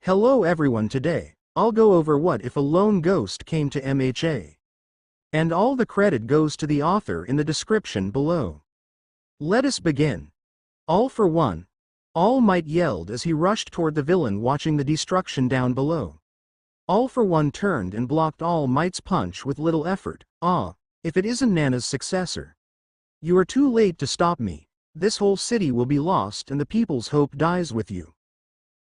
Hello everyone, today I'll go over what if a lone ghost came to M.H.A. And all the credit goes to the author in the description below. Let us begin. All for one. All Might yelled as he rushed toward the villain, watching the destruction down below. All for one turned and blocked All Might's punch with little effort. Ah, if it isn't Nana's successor. You are too late to stop me. This whole city will be lost and the people's hope dies with you.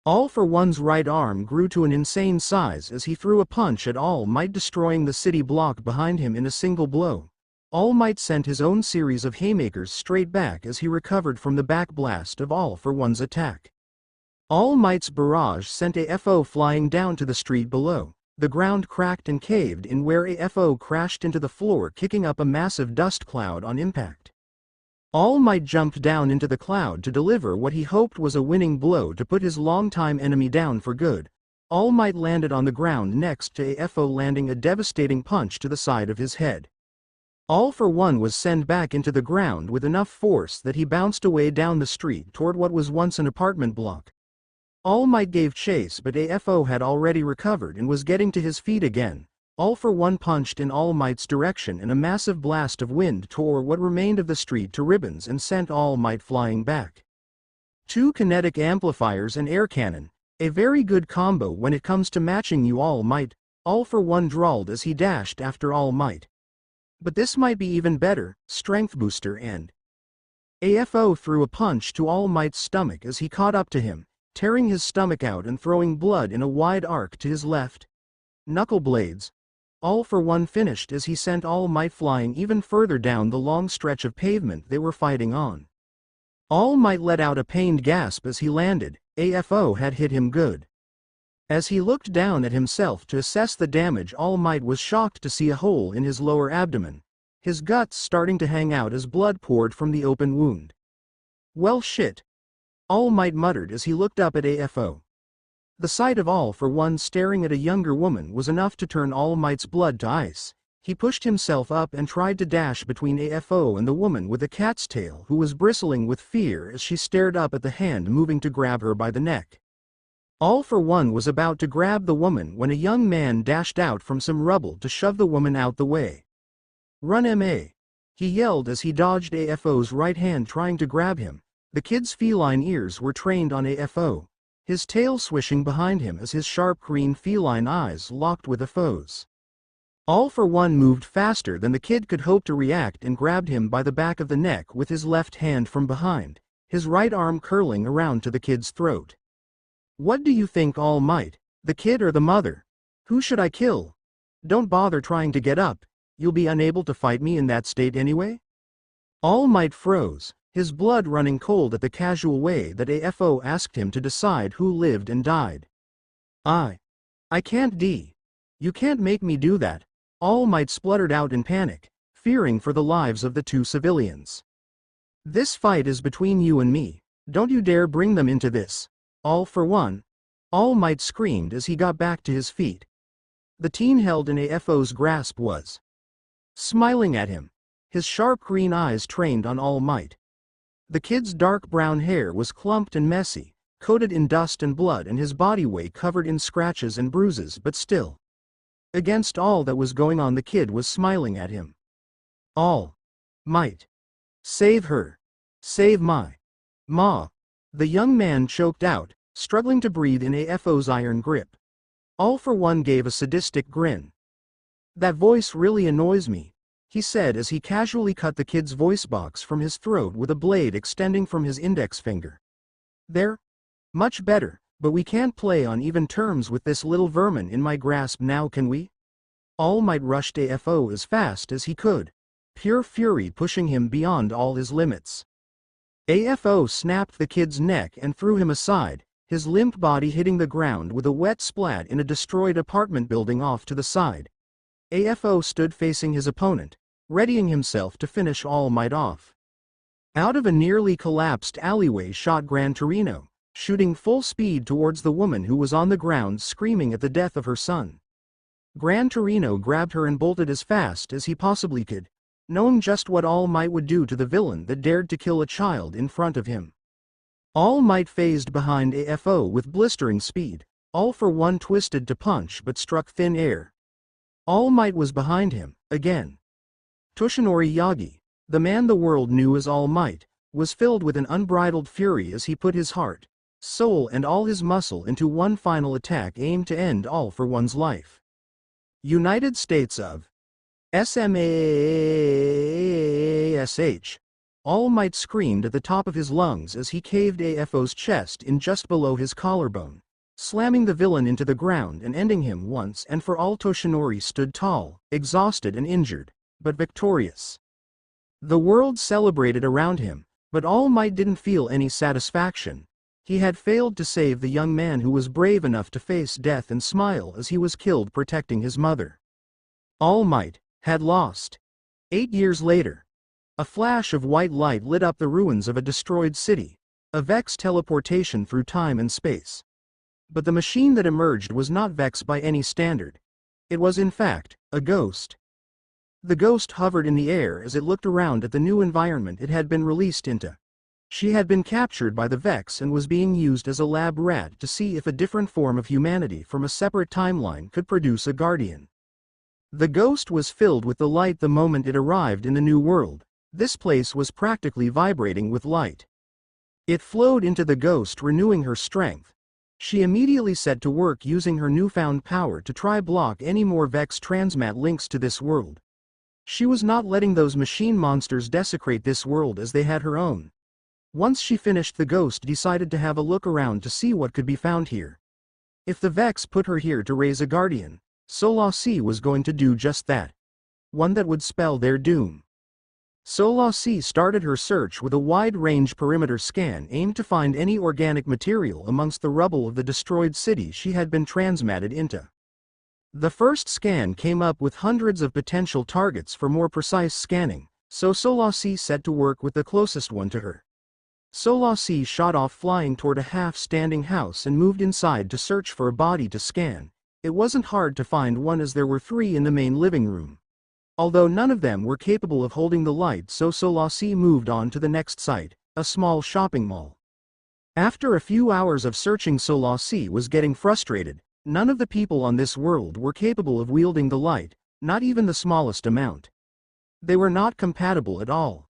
All for One's right arm grew to an insane size as he threw a punch at All Might, destroying the city block behind him in a single blow. All Might sent his own series of haymakers straight back as he recovered from the back blast of All for One's attack. All Might's barrage sent AFO flying down to the street below. The ground cracked and caved in where AFO crashed into the floor, kicking up a massive dust cloud on impact. All Might jumped down into the cloud to deliver what he hoped was a winning blow to put his longtime enemy down for good. All Might landed on the ground next to AFO, landing a devastating punch to the side of his head. All for One was sent back into the ground with enough force that he bounced away down the street toward what was once an apartment block. All Might gave chase, but AFO had already recovered and was getting to his feet again. All for One punched in All Might's direction, and a massive blast of wind tore what remained of the street to ribbons and sent All Might flying back. Two kinetic amplifiers and air cannon, a very good combo when it comes to matching you, All Might, All for One drawled as he dashed after All Might. But this might be even better. Strength booster. And AFO threw a punch to All Might's stomach as he caught up to him, tearing his stomach out and throwing blood in a wide arc to his left. Knuckle blades. All for One finished as he sent All Might flying even further down the long stretch of pavement they were fighting on. All Might let out a pained gasp as he landed. AFO had hit him good. As he looked down at himself to assess the damage, All Might was shocked to see a hole in his lower abdomen, his guts starting to hang out as blood poured from the open wound. Well shit, All Might muttered as he looked up at AFO. The sight of All for One staring at a younger woman was enough to turn All Might's blood to ice. He pushed himself up and tried to dash between AFO and the woman with the cat's tail, who was bristling with fear as she stared up at the hand moving to grab her by the neck. All for One was about to grab the woman when a young man dashed out from some rubble to shove the woman out the way. "Run, M.A. he yelled as he dodged AFO's right hand trying to grab him. The kid's feline ears were trained on AFO, his tail swishing behind him as his sharp green feline eyes locked with AFO's. All for One moved faster than the kid could hope to react and grabbed him by the back of the neck with his left hand from behind, his right arm curling around to the kid's throat. "What do you think, All Might? The kid or the mother? Who should I kill? Don't bother trying to get up, you'll be unable to fight me in that state anyway?" All Might froze, his blood running cold at the casual way that AFO asked him to decide who lived and died. I can't You can't make me do that," All Might spluttered out in panic, fearing for the lives of the two civilians. "This fight is between you and me, don't you dare bring them into this. All for One," All Might screamed as he got back to his feet. The teen held in AFO's grasp was smiling at him, his sharp green eyes trained on All Might. The kid's dark brown hair was clumped and messy, coated in dust and blood, and his body weight covered in scratches and bruises, but still, against all that was going on, the kid was smiling at him. "All Might, save her. Save my ma." The young man choked out, struggling to breathe in AFO's iron grip. All for One gave a sadistic grin. "That voice really annoys me," he said as he casually cut the kid's voice box from his throat with a blade extending from his index finger. "There? Much better, but we can't play on even terms with this little vermin in my grasp now, can we?" All Might rushed AFO as fast as he could, pure fury pushing him beyond all his limits. AFO snapped the kid's neck and threw him aside, his limp body hitting the ground with a wet splat in a destroyed apartment building off to the side. AFO stood facing his opponent, readying himself to finish All Might off. Out of a nearly collapsed alleyway shot Gran Torino, shooting full speed towards the woman who was on the ground screaming at the death of her son. Gran Torino grabbed her and bolted as fast as he possibly could, knowing just what All Might would do to the villain that dared to kill a child in front of him. All Might phased behind AFO with blistering speed. All for One twisted to punch but struck thin air. All Might was behind him, again. Toshinori Yagi, the man the world knew as All Might, was filled with an unbridled fury as he put his heart, soul and all his muscle into one final attack aimed to end All for One's life. United States of S.M.A.S.H. All Might screamed at the top of his lungs as he caved AFO's chest in just below his collarbone, slamming the villain into the ground and ending him once and for all. Toshinori stood tall, exhausted and injured, but victorious. The world celebrated around him, but All Might didn't feel any satisfaction. He had failed to save the young man who was brave enough to face death and smile as he was killed protecting his mother. All Might had lost. 8 years later. A flash of white light lit up the ruins of a destroyed city, a Vex teleportation through time and space. But the machine that emerged was not Vex by any standard. It was in fact, a ghost. The ghost hovered in the air as it looked around at the new environment it had been released into. She had been captured by the Vex and was being used as a lab rat to see if a different form of humanity from a separate timeline could produce a guardian. The ghost was filled with the light the moment it arrived in the new world. This place was practically vibrating with light. It flowed into the ghost, renewing her strength. She immediately set to work using her newfound power to try block any more Vex transmat links to this world. She was not letting those machine monsters desecrate this world as they had her own. Once she finished, the ghost decided to have a look around to see what could be found here. If the Vex put her here to raise a guardian, Solasi was going to do just that. One that would spell their doom. Solasi started her search with a wide-range perimeter scan aimed to find any organic material amongst the rubble of the destroyed city she had been transmatted into. The first scan came up with hundreds of potential targets for more precise scanning, so Solasi set to work with the closest one to her. Solasi shot off flying toward a half-standing house and moved inside to search for a body to scan. It wasn't hard to find one as there were 3 in the main living room. Although none of them were capable of holding the light, so Solasi moved on to the next site, a small shopping mall. After a few hours of searching, Solasi was getting frustrated. None of the people on this world were capable of wielding the light, not even the smallest amount. They were not compatible at all.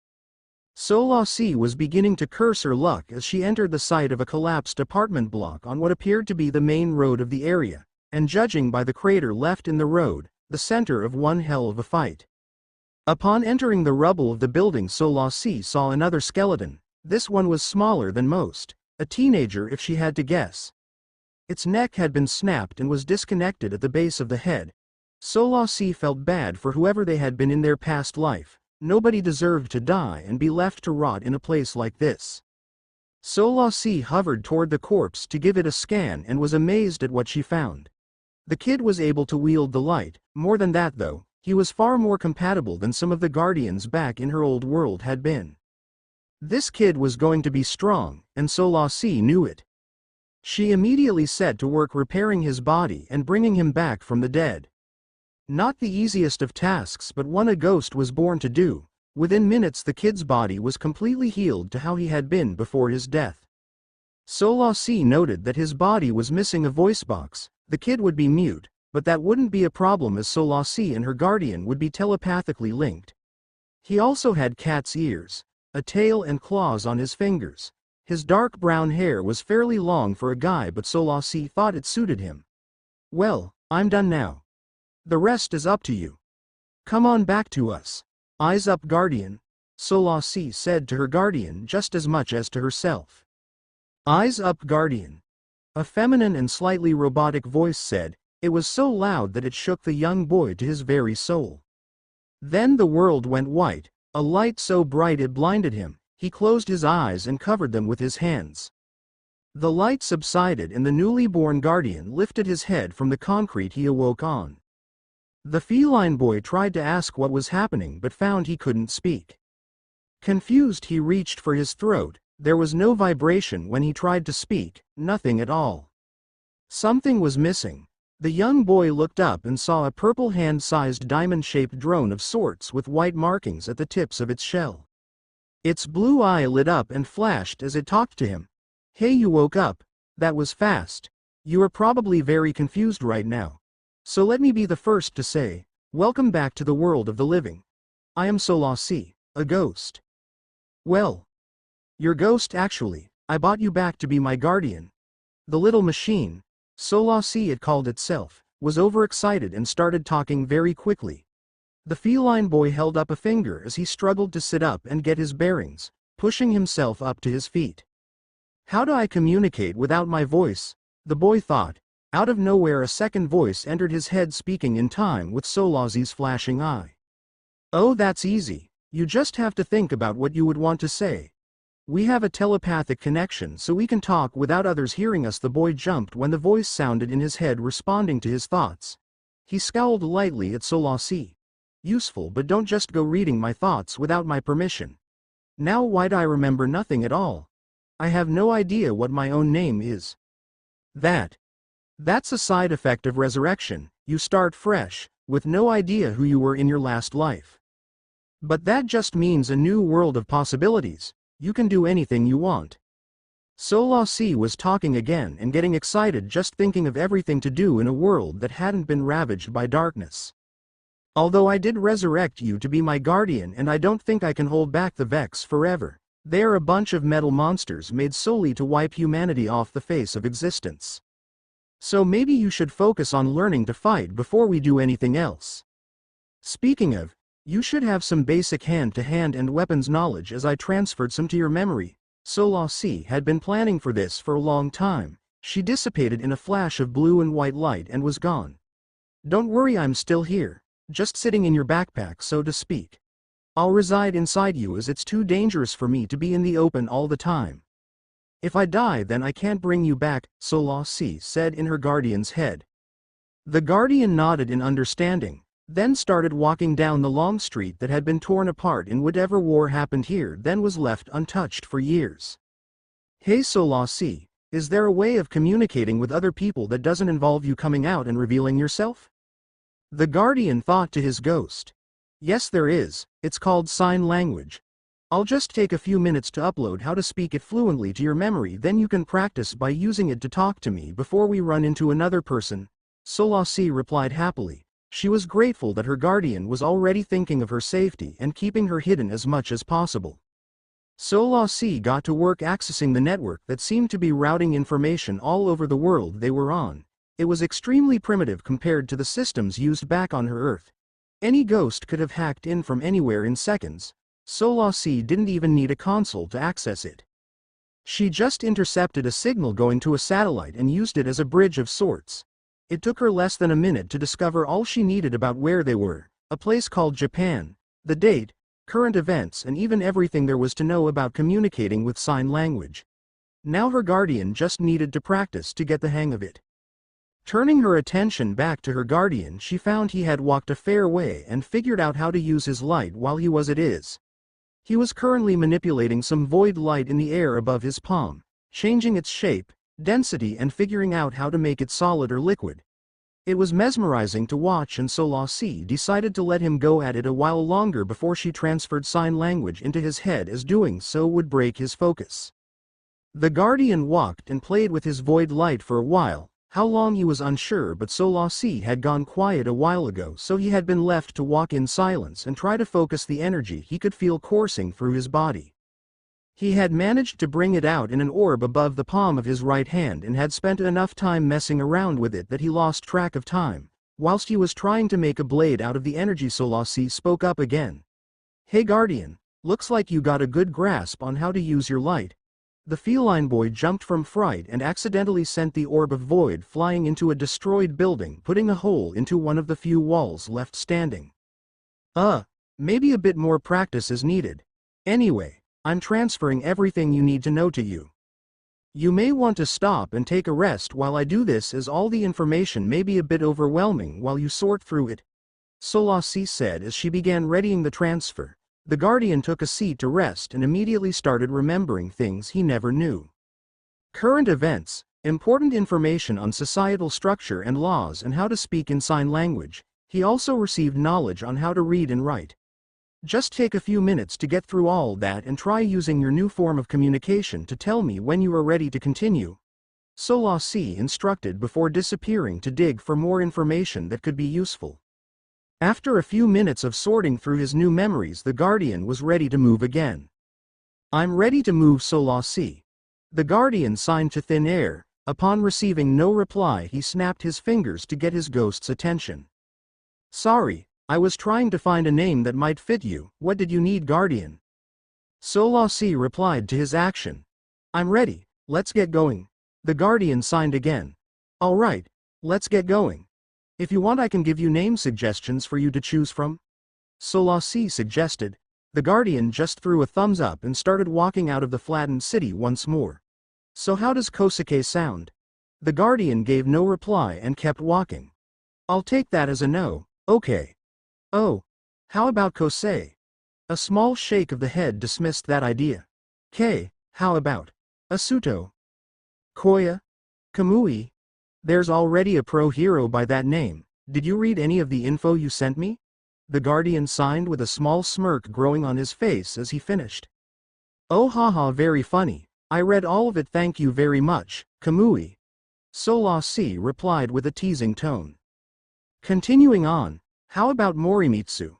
Solasi was beginning to curse her luck as she entered the site of a collapsed apartment block on what appeared to be the main road of the area, and judging by the crater left in the road, the center of one hell of a fight. Upon entering the rubble of the building, Solasi saw another skeleton. This one was smaller than most, a teenager if she had to guess. Its neck had been snapped and was disconnected at the base of the head. Solasi felt bad for whoever they had been in their past life. Nobody deserved to die and be left to rot in a place like this. Solasi hovered toward the corpse to give it a scan and was amazed at what she found. The kid was able to wield the light. More than that though, he was far more compatible than some of the guardians back in her old world had been. This kid was going to be strong, and Solasi knew it. She immediately set to work repairing his body and bringing him back from the dead. Not the easiest of tasks, but one a ghost was born to do. Within minutes the kid's body was completely healed to how he had been before his death. Solasi noted that his body was missing a voice box. The kid would be mute, but that wouldn't be a problem as Solasi and her guardian would be telepathically linked. He also had cat's ears, a tail and claws on his fingers. His dark brown hair was fairly long for a guy, but Solasi thought it suited him. Well, I'm done now. The rest is up to you. Come on back to us. Eyes up, guardian, Solasi said to her guardian just as much as to herself. Eyes up, guardian. A feminine and slightly robotic voice said. It was so loud that it shook the young boy to his very soul. Then the world went white, a light so bright it blinded him. He closed his eyes and covered them with his hands. The light subsided and the newly born guardian lifted his head from the concrete he awoke on. The feline boy tried to ask what was happening but found he couldn't speak. Confused, he reached for his throat. There was no vibration when he tried to speak, nothing at all. Something was missing. The young boy looked up and saw a purple hand-sized diamond-shaped drone of sorts with white markings at the tips of its shell. Its blue eye lit up and flashed as it talked to him. Hey, you woke up. That was fast. You are probably very confused right now. So let me be the first to say, welcome back to the world of the living. I am Solasi, a ghost. Well, your ghost actually. I bought you back to be my guardian. The little machine, Solasi it called itself, was overexcited and started talking very quickly. The feline boy held up a finger as he struggled to sit up and get his bearings, pushing himself up to his feet. How do I communicate without my voice? The boy thought. Out of nowhere a second voice entered his head speaking in time with Solasi's flashing eye. Oh, that's easy. You just have to think about what you would want to say. We have a telepathic connection so we can talk without others hearing us. The boy jumped when the voice sounded in his head responding to his thoughts. He scowled lightly at Solasi. Useful, but don't just go reading my thoughts without my permission. Now why'd I remember nothing at all? I have no idea what my own name is. That's a side effect of resurrection. You start fresh, with no idea who you were in your last life. But that just means a new world of possibilities. You can do anything you want. Solasi was talking again and getting excited just thinking of everything to do in a world that hadn't been ravaged by darkness. Although I did resurrect you to be my guardian, and I don't think I can hold back the Vex forever. They are a bunch of metal monsters made solely to wipe humanity off the face of existence. So maybe you should focus on learning to fight before we do anything else. Speaking of, you should have some basic hand-to-hand and weapons knowledge as I transferred some to your memory. Solasi had been planning for this for a long time. She dissipated in a flash of blue and white light and was gone. Don't worry, I'm still here, just sitting in your backpack so to speak. I'll reside inside you as it's too dangerous for me to be in the open all the time. If I die then I can't bring you back, Solasi said in her guardian's head. The guardian nodded in understanding, then started walking down the long street that had been torn apart in whatever war happened here then was left untouched for years. Hey Solasi, is there a way of communicating with other people that doesn't involve you coming out and revealing yourself? The guardian thought to his ghost. Yes there is, it's called sign language. I'll just take a few minutes to upload how to speak it fluently to your memory, then you can practice by using it to talk to me before we run into another person. Solasi replied happily. She was grateful that her guardian was already thinking of her safety and keeping her hidden as much as possible. Solasi got to work accessing the network that seemed to be routing information all over the world they were on. It was extremely primitive compared to the systems used back on her Earth. Any ghost could have hacked in from anywhere in seconds. Solasi didn't even need a console to access it. She just intercepted a signal going to a satellite and used it as a bridge of sorts. It took her less than a minute to discover all she needed about where they were, a place called Japan, the date, current events, and even everything there was to know about communicating with sign language. Now her guardian just needed to practice to get the hang of it. Turning her attention back to her guardian, she found he had walked a fair way and figured out how to use his light while he was at his. He was currently manipulating some void light in the air above his palm, changing its shape, density, and figuring out how to make it solid or liquid. It was mesmerizing to watch, and Solasi decided to let him go at it a while longer before she transferred sign language into his head, as doing so would break his focus. The guardian walked and played with his void light for a while. How long he was unsure, but Solasi had gone quiet a while ago, so he had been left to walk in silence and try to focus the energy he could feel coursing through his body. He had managed to bring it out in an orb above the palm of his right hand and had spent enough time messing around with it that he lost track of time. Whilst he was trying to make a blade out of the energy, Solasi spoke up again. Hey Guardian, looks like you got a good grasp on how to use your light. The feline boy jumped from fright and accidentally sent the orb of void flying into a destroyed building, putting a hole into one of the few walls left standing. Maybe a bit more practice is needed. Anyway, I'm transferring everything you need to know to you. You may want to stop and take a rest while I do this, as all the information may be a bit overwhelming while you sort through it, Solasi said as she began readying the transfer. The guardian took a seat to rest and immediately started remembering things he never knew. Current events, important information on societal structure and laws, and how to speak in sign language. He also received knowledge on how to read and write. Just take a few minutes to get through all that and try using your new form of communication to tell me when you are ready to continue. Solasi instructed before disappearing to dig for more information that could be useful. After a few minutes of sorting through his new memories, the Guardian was ready to move again. I'm ready to move, Solasi. The Guardian signed to thin air. Upon receiving no reply, he snapped his fingers to get his ghost's attention. Sorry, I was trying to find a name that might fit you. What did you need, Guardian? Solasi replied to his action. I'm ready, let's get going. The Guardian signed again. All right, let's get going. If you want, I can give you name suggestions for you to choose from. Solasi suggested. The Guardian just threw a thumbs up and started walking out of the flattened city once more. So how does Kosuke sound? The Guardian gave no reply and kept walking. I'll take that as a no. Okay. Oh, how about Kosei? A small shake of the head dismissed that idea. K, how about Asuto? Koya? Kamui? There's already a pro hero by that name. Did you read any of the info you sent me? The Guardian signed with a small smirk growing on his face as he finished. Oh haha, very funny. I read all of it, thank you very much, Kamui. Solasi replied with a teasing tone. Continuing on, how about Morimitsu?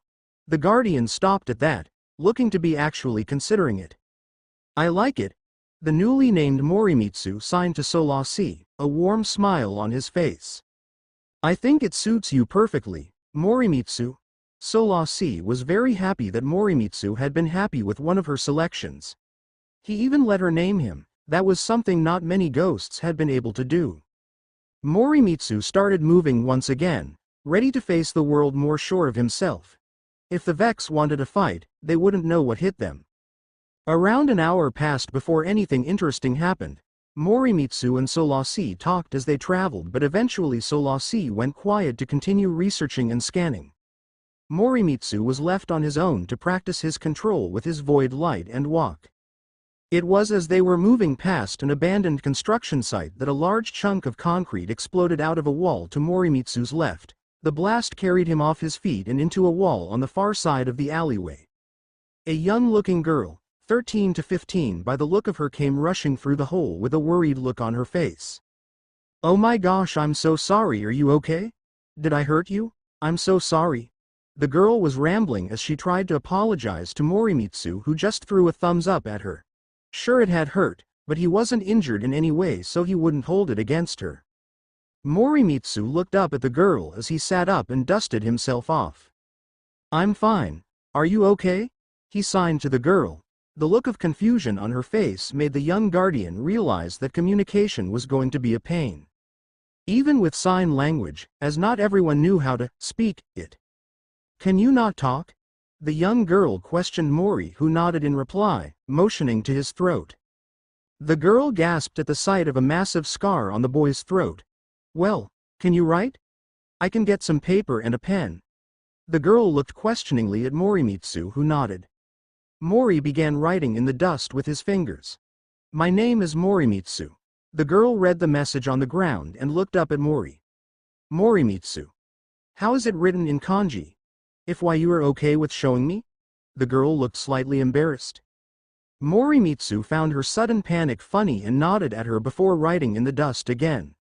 The Guardian stopped at that, looking to be actually considering it. I like it. The newly named Morimitsu signed to Solasi, a warm smile on his face. I think it suits you perfectly, Morimitsu. Solasi was very happy that Morimitsu had been happy with one of her selections. He even let her name him. That was something not many ghosts had been able to do. Morimitsu started moving once again, ready to face the world, more sure of himself. If the Vex wanted a fight, they wouldn't know what hit them. Around an hour passed before anything interesting happened. Morimitsu and Solasi talked as they traveled, but eventually Solasi went quiet to continue researching and scanning. Morimitsu was left on his own to practice his control with his void light and walk. It was as they were moving past an abandoned construction site that a large chunk of concrete exploded out of a wall to Morimitsu's left. The blast carried him off his feet and into a wall on the far side of the alleyway. A young-looking girl, 13 to 15 by the look of her, came rushing through the hole with a worried look on her face. Oh my gosh, I'm so sorry, are you okay? Did I hurt you? I'm so sorry. The girl was rambling as she tried to apologize to Morimitsu, who just threw a thumbs up at her. Sure, it had hurt, but he wasn't injured in any way, so he wouldn't hold it against her. Morimitsu looked up at the girl as he sat up and dusted himself off. I'm fine. Are you okay? He signed to the girl. The look of confusion on her face made the young Guardian realize that communication was going to be a pain. Even with sign language, as not everyone knew how to speak it. Can you not talk? The young girl questioned Mori, who nodded in reply, motioning to his throat. The girl gasped at the sight of a massive scar on the boy's throat. Well, can you write? I can get some paper and a pen. The girl looked questioningly at Morimitsu, who nodded. Mori began writing in the dust with his fingers. My name is Morimitsu. The girl read the message on the ground and looked up at Mori. Morimitsu. How is it written in kanji? If why you are okay with showing me? The girl looked slightly embarrassed. Morimitsu found her sudden panic funny and nodded at her before writing in the dust again.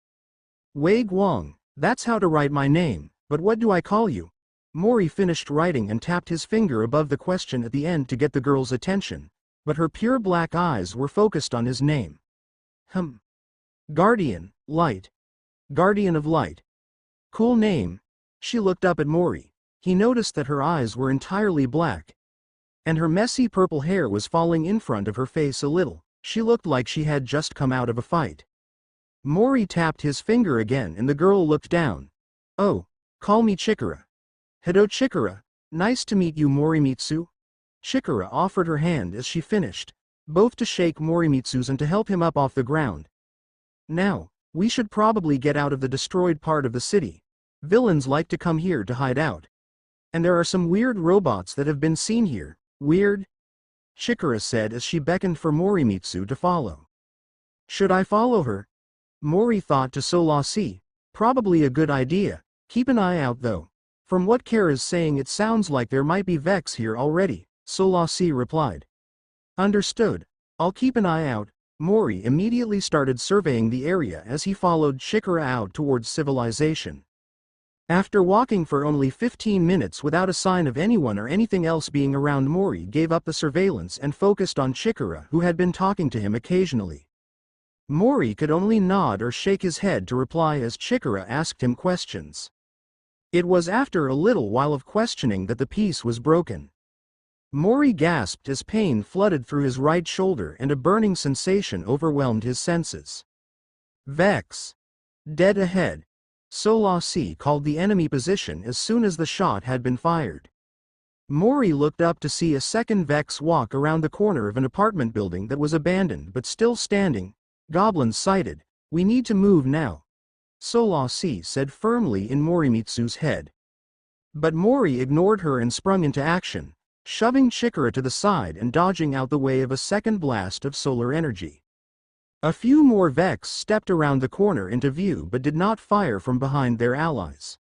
Wei Guang, that's how to write my name, but what do I call you? Mori finished writing and tapped his finger above the question at the end to get the girl's attention, but her pure black eyes were focused on his name. Guardian, Light. Guardian of Light. Cool name. She looked up at Mori. He noticed that her eyes were entirely black, and her messy purple hair was falling in front of her face a little. She looked like she had just come out of a fight. Mori tapped his finger again and the girl looked down. Oh, call me Chikara. Hello Chikara, nice to meet you Morimitsu. Chikara offered her hand as she finished, both to shake Morimitsu's and to help him up off the ground. Now, we should probably get out of the destroyed part of the city. Villains like to come here to hide out. And there are some weird robots that have been seen here. Weird? Chikara said as she beckoned for Morimitsu to follow. Should I follow her? Mori thought to Solasi. Probably a good idea. Keep an eye out though. From what Kara's saying, it sounds like there might be Vex here already, Solasi replied. Understood. I'll keep an eye out. Mori immediately started surveying the area as he followed Chikara out towards civilization. After walking for only 15 minutes without a sign of anyone or anything else being around, Mori gave up the surveillance and focused on Chikara, who had been talking to him occasionally. Mori could only nod or shake his head to reply as Chikara asked him questions. It was after a little while of questioning that the peace was broken. Mori gasped as pain flooded through his right shoulder and a burning sensation overwhelmed his senses. Vex. Dead ahead. Solasi called the enemy position as soon as the shot had been fired. Mori looked up to see a second Vex walk around the corner of an apartment building that was abandoned but still standing. Goblins sighted. We need to move now, Solasi said firmly in Morimitsu's head. But Mori ignored her and sprung into action, shoving Chikara to the side and dodging out the way of a second blast of solar energy. A few more Vex stepped around the corner into view but did not fire from behind their allies.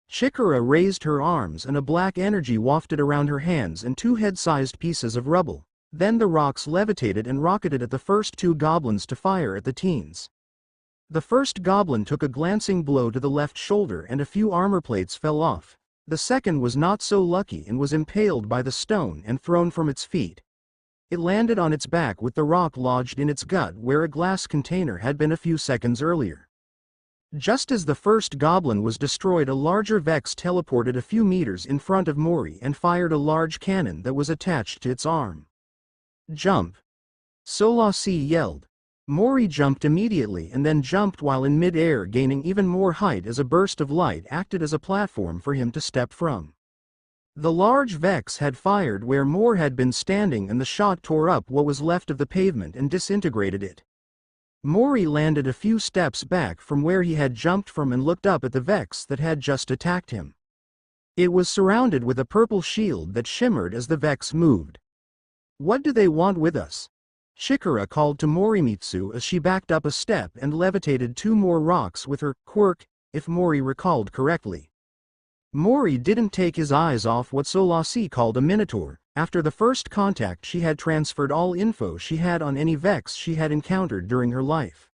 Chikara raised her arms and a black energy wafted around her hands and two head-sized pieces of rubble. Then the rocks levitated and rocketed at the first two goblins to fire at the teens. The first goblin took a glancing blow to the left shoulder and a few armor plates fell off. The second was not so lucky and was impaled by the stone and thrown from its feet. It landed on its back with the rock lodged in its gut where a glass container had been a few seconds earlier. Just as the first goblin was destroyed, a larger Vex teleported a few meters in front of Mori and fired a large cannon that was attached to its arm. Jump! Solasi yelled. Mori jumped immediately and then jumped while in mid-air, gaining even more height as a burst of light acted as a platform for him to step from. The large Vex had fired where Mori had been standing and the shot tore up what was left of the pavement and disintegrated it. Mori landed a few steps back from where he had jumped from and looked up at the Vex that had just attacked him. It was surrounded with a purple shield that shimmered as the Vex moved. What do they want with us? Chikara called to Morimitsu as she backed up a step and levitated two more rocks with her quirk, if Mori recalled correctly. Mori didn't take his eyes off what Solasi called a minotaur. After the first contact, she had transferred all info she had on any Vex she had encountered during her life.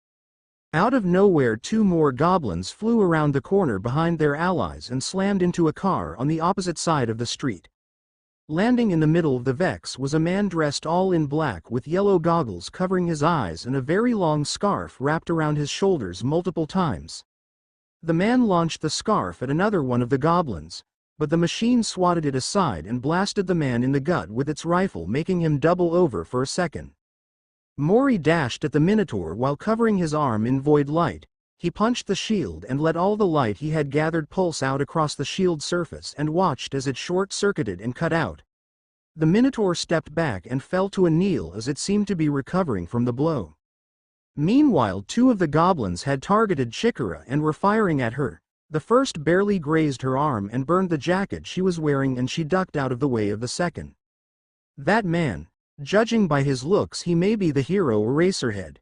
Out of nowhere, two more goblins flew around the corner behind their allies and slammed into a car on the opposite side of the street. Landing in the middle of the Vex was a man dressed all in black with yellow goggles covering his eyes and a very long scarf wrapped around his shoulders multiple times. The man launched the scarf at another one of the goblins, but the machine swatted it aside and blasted the man in the gut with its rifle, making him double over for a second. Mori dashed at the Minotaur while covering his arm in void light. He punched the shield and let all the light he had gathered pulse out across the shield surface and watched as it short-circuited and cut out. The Minotaur stepped back and fell to a kneel as it seemed to be recovering from the blow. Meanwhile, two of the goblins had targeted Chikara and were firing at her. The first barely grazed her arm and burned the jacket she was wearing, and she ducked out of the way of the second. That man, judging by his looks, he may be the hero Eraserhead.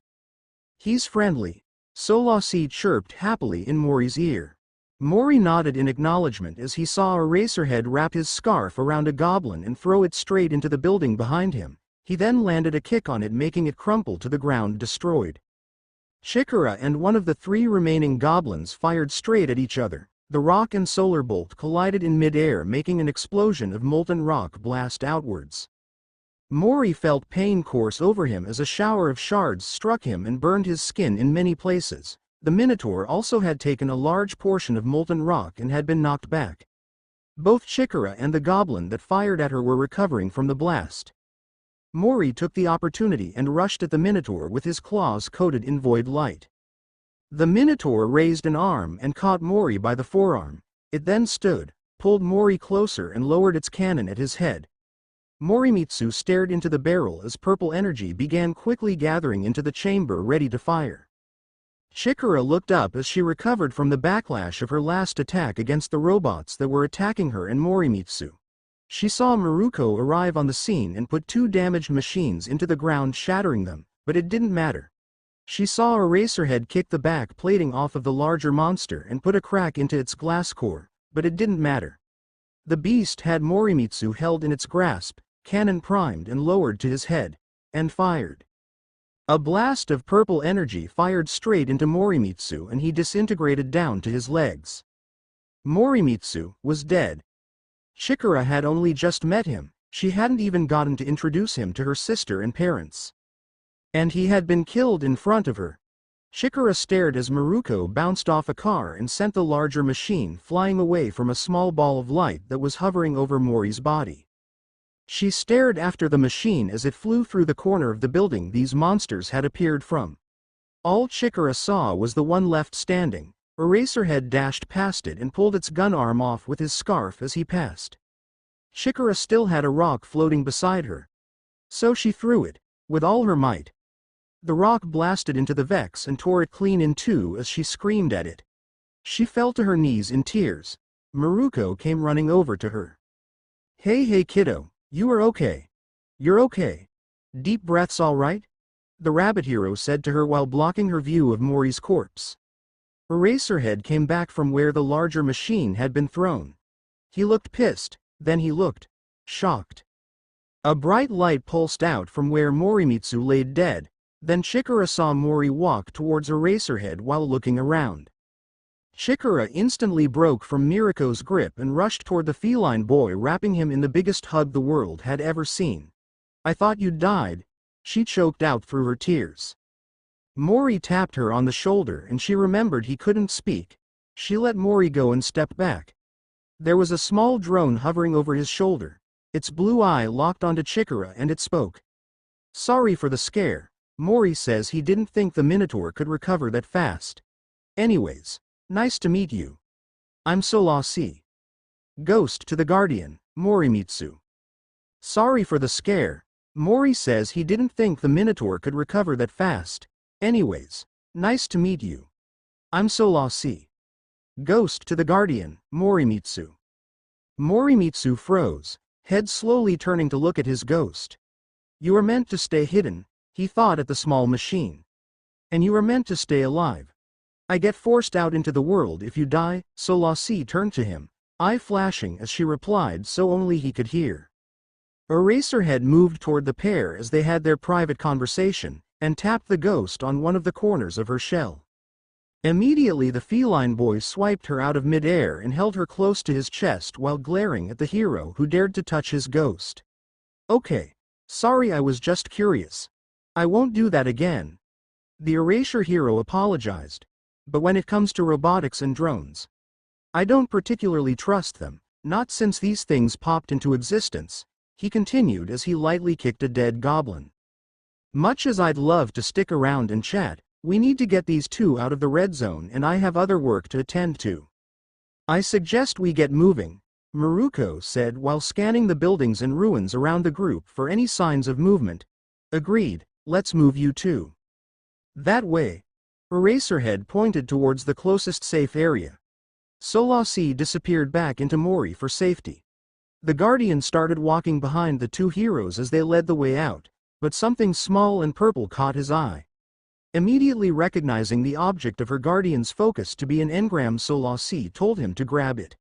He's friendly, Solasi chirped happily in Mori's ear. Mori nodded in acknowledgement as he saw Eraserhead wrap his scarf around a goblin and throw it straight into the building behind him. He then landed a kick on it, making it crumple to the ground, destroyed. Chikara and one of the three remaining goblins fired straight at each other. The rock and solar bolt collided in mid-air, making an explosion of molten rock blast outwards. Mori felt pain course over him as a shower of shards struck him and burned his skin in many places. The Minotaur also had taken a large portion of molten rock and had been knocked back. Both Chikara and the goblin that fired at her were recovering from the blast. Mori took the opportunity and rushed at the Minotaur with his claws coated in void light. The Minotaur raised an arm and caught Mori by the forearm. It then stood, pulled Mori closer and lowered its cannon at his head. Morimitsu stared into the barrel as purple energy began quickly gathering into the chamber ready to fire. Chikara looked up as she recovered from the backlash of her last attack against the robots that were attacking her and Morimitsu. She saw Maruko arrive on the scene and put two damaged machines into the ground, shattering them, but it didn't matter. She saw Eraserhead kick the back plating off of the larger monster and put a crack into its glass core, but it didn't matter. The beast had Morimitsu held in its grasp, cannon primed and lowered to his head, and fired. A blast of purple energy fired straight into Morimitsu and he disintegrated down to his legs. Morimitsu was dead. Chikara had only just met him, she hadn't even gotten to introduce him to her sister and parents. And he had been killed in front of her. Chikara stared as Maruko bounced off a car and sent the larger machine flying away from a small ball of light that was hovering over Mori's body. She stared after the machine as it flew through the corner of the building these monsters had appeared from. All Chikara saw was the one left standing. Eraserhead dashed past it and pulled its gun arm off with his scarf as he passed. Chikara still had a rock floating beside her. So she threw it, with all her might. The rock blasted into the Vex and tore it clean in two as she screamed at it. She fell to her knees in tears. Maruko came running over to her. Hey kiddo, you are okay. You're okay. Deep breaths all right? The rabbit hero said to her while blocking her view of Mori's corpse. Eraserhead came back from where the larger machine had been thrown. He looked pissed, then he looked shocked. A bright light pulsed out from where Morimitsu laid dead. Then Chikara saw Mori walk towards Eraserhead while looking around. Chikara instantly broke from Miriko's grip and rushed toward the feline boy, wrapping him in the biggest hug the world had ever seen. I thought you'd died, she choked out through her tears. Mori tapped her on the shoulder and she remembered he couldn't speak. She let Mori go and stepped back. There was a small drone hovering over his shoulder. Its blue eye locked onto Chikara and it spoke. Sorry for the scare. Mori says he didn't think the Minotaur could recover that fast. Anyways, nice to meet you. I'm Solasi. Ghost to the Guardian, Morimitsu. Sorry for the scare. Mori says he didn't think the Minotaur could recover that fast. Anyways, nice to meet you. I'm Solasi. Ghost to the Guardian, Morimitsu. Morimitsu froze, head slowly turning to look at his ghost. You are meant to stay hidden, he thought at the small machine. And you are meant to stay alive. I get forced out into the world if you die, Solasi turned to him, eye flashing as she replied so only he could hear. Eraserhead moved toward the pair as they had their private conversation, and tapped the ghost on one of the corners of her shell. Immediately the feline boy swiped her out of mid-air and held her close to his chest while glaring at the hero who dared to touch his ghost. Okay. Sorry, I was just curious. I won't do that again. The Erasure hero apologized. But when it comes to robotics and drones, I don't particularly trust them, not since these things popped into existence, he continued as he lightly kicked a dead goblin. Much as I'd love to stick around and chat, we need to get these two out of the red zone and I have other work to attend to. I suggest we get moving, Maruko said while scanning the buildings and ruins around the group for any signs of movement. Agreed, let's move you too. That way. Eraserhead pointed towards the closest safe area. Solasi disappeared back into Mori for safety. The Guardian started walking behind the two heroes as they led the way out, but something small and purple caught his eye. Immediately recognizing the object of her Guardian's focus to be an engram, Solasi told him to grab it.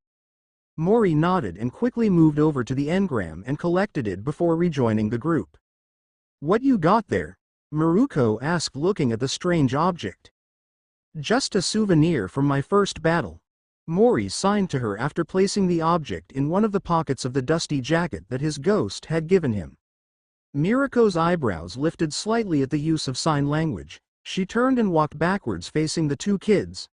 Mori nodded and quickly moved over to the engram and collected it before rejoining the group. What you got there? Maruko asked, looking at the strange object. Just a souvenir from my first battle. Mori signed to her after placing the object in one of the pockets of the dusty jacket that his ghost had given him. Miriko's eyebrows lifted slightly at the use of sign language. She turned and walked backwards facing the two kids.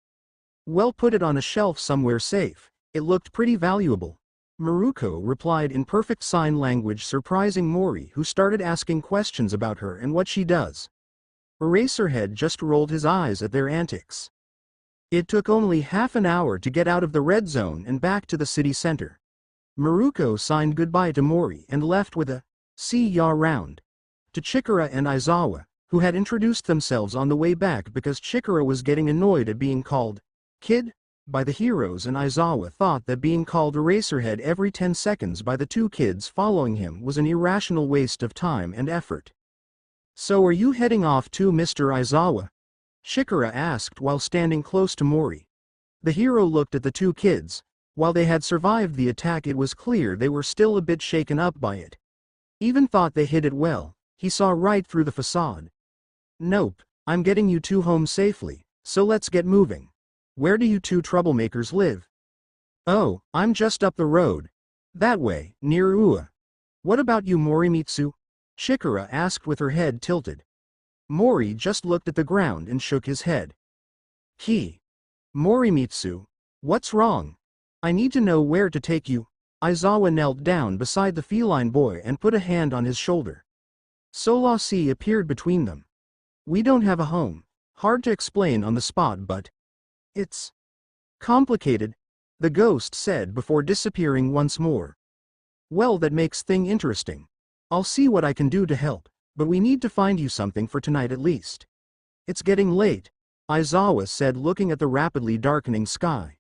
Well, put it on a shelf somewhere safe. It looked pretty valuable. Maruko replied in perfect sign language, surprising Mori, who started asking questions about her and what she does. Eraserhead just rolled his eyes at their antics. It took only half an hour to get out of the red zone and back to the city center. Maruko signed goodbye to Mori and left with a "see ya round" to Chikara and Aizawa, who had introduced themselves on the way back because Chikara was getting annoyed at being called "kid" by the heroes, and Aizawa thought that being called Eraserhead every 10 seconds by the two kids following him was an irrational waste of time and effort. So are you heading off too, Mr. Aizawa? Chikara asked while standing close to Mori. The hero looked at the two kids. While they had survived the attack, it was clear they were still a bit shaken up by it. Even thought they hid it well, he saw right through the facade. Nope, I'm getting you two home safely, so let's get moving. Where do you two troublemakers live? Oh, I'm just up the road. That way, near Ua. What about you, Morimitsu? Chikara asked with her head tilted. Mori just looked at the ground and shook his head. Morimitsu, what's wrong? I need to know where to take you. Aizawa knelt down beside the feline boy and put a hand on his shoulder. Solasi appeared between them. We don't have a home. Hard to explain on the spot, but it's complicated, the ghost said before disappearing once more. Well, that makes thing interesting. I'll see what I can do to help, but we need to find you something for tonight at least. It's getting late, Aizawa said looking at the rapidly darkening sky.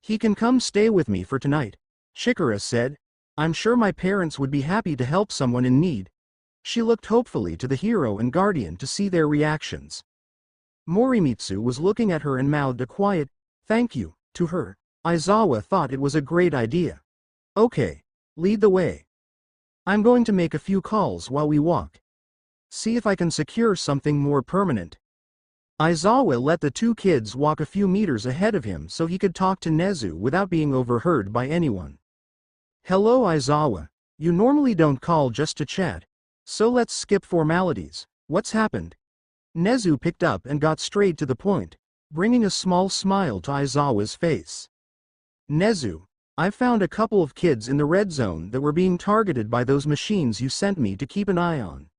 He can come stay with me for tonight, Chikara said. I'm sure my parents would be happy to help someone in need. She looked hopefully to the hero and guardian to see their reactions. Morimitsu was looking at her and mouthed a quiet, thank you, to her. Aizawa thought it was a great idea. Okay, lead the way. I'm going to make a few calls while we walk. See if I can secure something more permanent. Aizawa let the two kids walk a few meters ahead of him so he could talk to Nezu without being overheard by anyone. Hello Aizawa, you normally don't call just to chat, so let's skip formalities. What's happened? Nezu picked up and got straight to the point, bringing a small smile to Aizawa's face. Nezu, I found a couple of kids in the red zone that were being targeted by those machines you sent me to keep an eye on.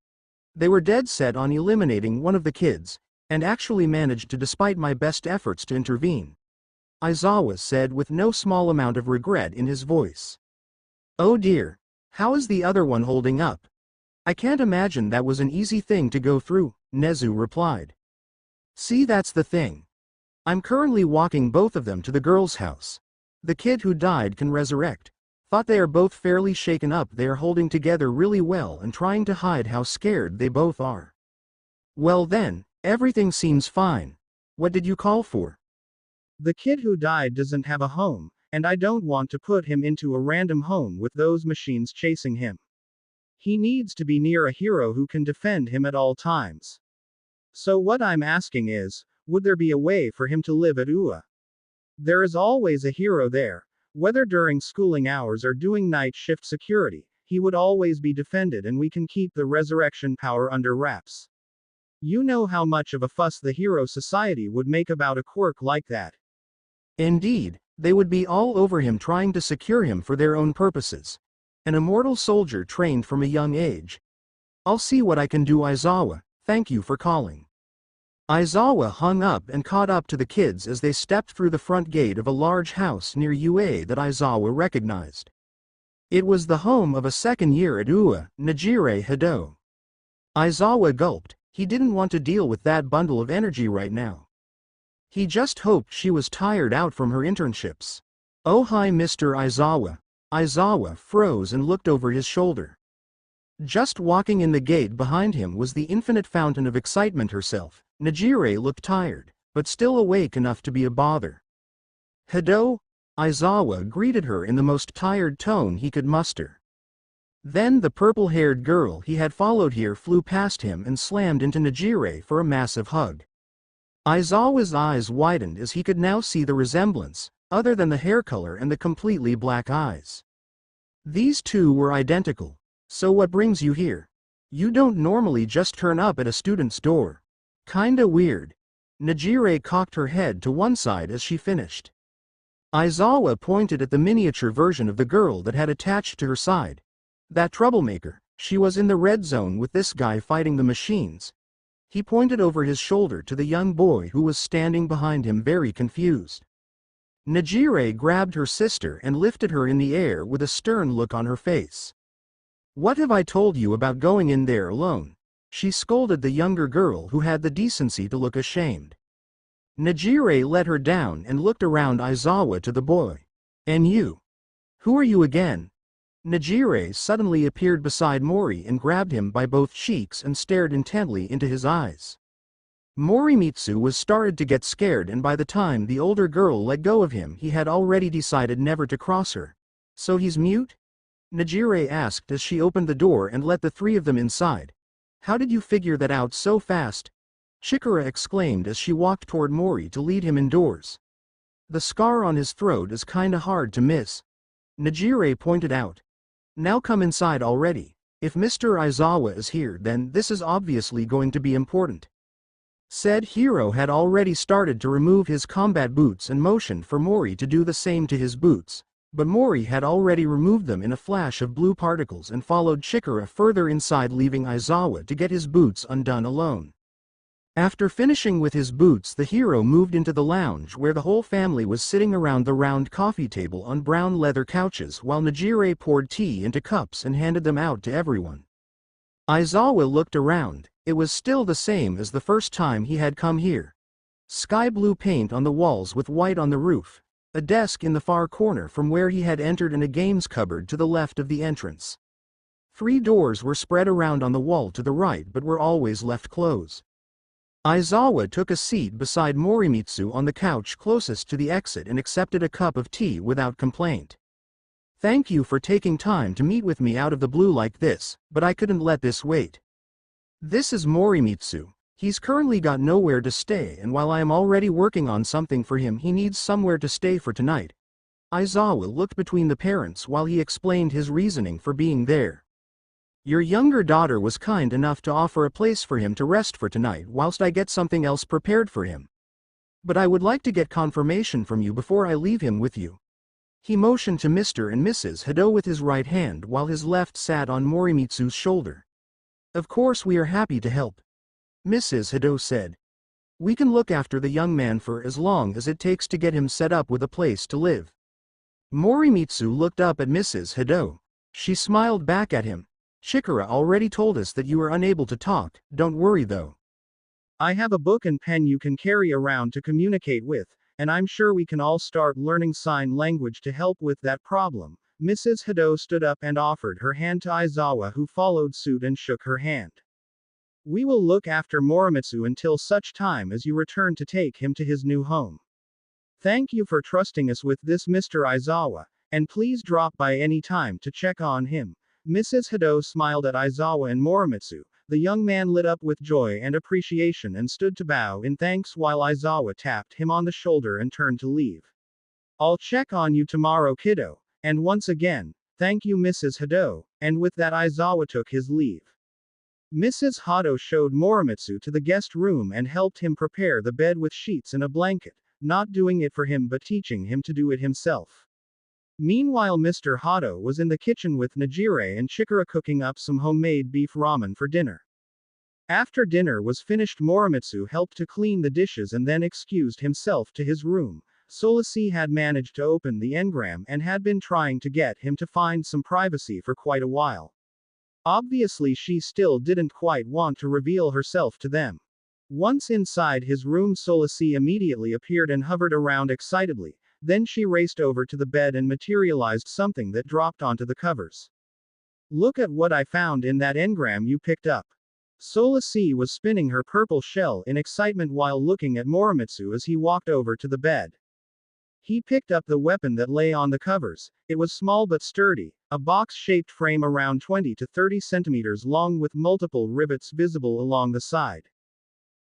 They were dead set on eliminating one of the kids, and actually managed to despite my best efforts to intervene. Aizawa said with no small amount of regret in his voice. Oh dear, how is the other one holding up? I can't imagine that was an easy thing to go through, Nezu replied. See, that's the thing. I'm currently walking both of them to the girl's house. The kid who died can resurrect. Thought they are both fairly shaken up. They are holding together really well and trying to hide how scared they both are. Well then, everything seems fine. What did you call for? The kid who died doesn't have a home, and I don't want to put him into a random home with those machines chasing him. He needs to be near a hero who can defend him at all times. So what I'm asking is, would there be a way for him to live at Ua? There is always a hero there. Whether during schooling hours or doing night shift security, he would always be defended and we can keep the resurrection power under wraps. You know how much of a fuss the hero society would make about a quirk like that. Indeed, they would be all over him trying to secure him for their own purposes. An immortal soldier trained from a young age. I'll see what I can do, Aizawa, thank you for calling. Aizawa hung up and caught up to the kids as they stepped through the front gate of a large house near Ua that Aizawa recognized. It was the home of a second year at Ua, Najire Hado. Aizawa gulped. He didn't want to deal with that bundle of energy right now. He just hoped she was tired out from her internships. Oh hi Mr. Aizawa. Aizawa froze and looked over his shoulder. Just walking in the gate behind him was the infinite fountain of excitement herself. Najire looked tired, but still awake enough to be a bother. Hado? Aizawa greeted her in the most tired tone he could muster. Then the purple-haired girl he had followed here flew past him and slammed into Najire for a massive hug. Aizawa's eyes widened as he could now see the resemblance, other than the hair color and the completely black eyes. These two were identical. So what brings you here? You don't normally just turn up at a student's door. Kinda weird. Najire cocked her head to one side as she finished. Aizawa pointed at the miniature version of the girl that had attached to her side. That troublemaker, she was in the red zone with this guy fighting the machines. He pointed over his shoulder to the young boy who was standing behind him very confused. Najire grabbed her sister and lifted her in the air with a stern look on her face. What have I told you about going in there alone? She scolded the younger girl who had the decency to look ashamed. Najire let her down and looked around Aizawa to the boy. And you? Who are you again? Najire suddenly appeared beside Mori and grabbed him by both cheeks and stared intently into his eyes. Morimitsu was started to get scared, and by the time the older girl let go of him he had already decided never to cross her. So he's mute? Najire asked as she opened the door and let the three of them inside. How did you figure that out so fast? Chikara exclaimed as she walked toward Mori to lead him indoors. The scar on his throat is kinda hard to miss. Najire pointed out. Now come inside already. If Mr. Aizawa is here, then this is obviously going to be important. Said hero had already started to remove his combat boots and motioned for Mori to do the same to his boots, but Mori had already removed them in a flash of blue particles and followed Chikara further inside, leaving Aizawa to get his boots undone alone. After finishing with his boots, the hero moved into the lounge where the whole family was sitting around the round coffee table on brown leather couches while Najire poured tea into cups and handed them out to everyone. Aizawa looked around. It was still the same as the first time he had come here. Sky blue paint on the walls with white on the roof, a desk in the far corner from where he had entered and a games cupboard to the left of the entrance. 3 doors were spread around on the wall to the right but were always left closed. Aizawa took a seat beside Morimitsu on the couch closest to the exit and accepted a cup of tea without complaint. Thank you for taking time to meet with me out of the blue like this, but I couldn't let this wait. This is Morimitsu. He's currently got nowhere to stay, and while I am already working on something for him, he needs somewhere to stay for tonight. Aizawa looked between the parents while he explained his reasoning for being there. Your younger daughter was kind enough to offer a place for him to rest for tonight whilst I get something else prepared for him. But I would like to get confirmation from you before I leave him with you. He motioned to Mr. and Mrs. Hado with his right hand while his left sat on Morimitsu's shoulder. Of course, we are happy to help, Mrs. Hado said. We can look after the young man for as long as it takes to get him set up with a place to live. Morimitsu looked up at Mrs. Hado. She smiled back at him. Chikara already told us that you are unable to talk, don't worry though. I have a book and pen you can carry around to communicate with, and I'm sure we can all start learning sign language to help with that problem. Mrs. Hado stood up and offered her hand to Aizawa, who followed suit and shook her hand. We will look after Morimitsu until such time as you return to take him to his new home. Thank you for trusting us with this, Mr. Aizawa, and please drop by any time to check on him. Mrs. Hado smiled at Aizawa and Morimitsu. The young man lit up with joy and appreciation and stood to bow in thanks while Aizawa tapped him on the shoulder and turned to leave. I'll check on you tomorrow, kiddo. And once again, thank you, Mrs. Hado, and with that Aizawa took his leave. Mrs. Hado showed Morimitsu to the guest room and helped him prepare the bed with sheets and a blanket, not doing it for him but teaching him to do it himself. Meanwhile, Mr. Hado was in the kitchen with Najire and Chikara cooking up some homemade beef ramen for dinner. After dinner was finished, Morimitsu helped to clean the dishes and then excused himself to his room. Solasi had managed to open the engram and had been trying to get him to find some privacy for quite a while. Obviously, she still didn't quite want to reveal herself to them. Once inside his room, Solasi immediately appeared and hovered around excitedly. Then she raced over to the bed and materialized something that dropped onto the covers. Look at what I found in that engram you picked up. Solasi was spinning her purple shell in excitement while looking at Morimitsu as he walked over to the bed. He picked up the weapon that lay on the covers. It was small but sturdy, a box-shaped frame around 20 to 30 centimeters long with multiple rivets visible along the side.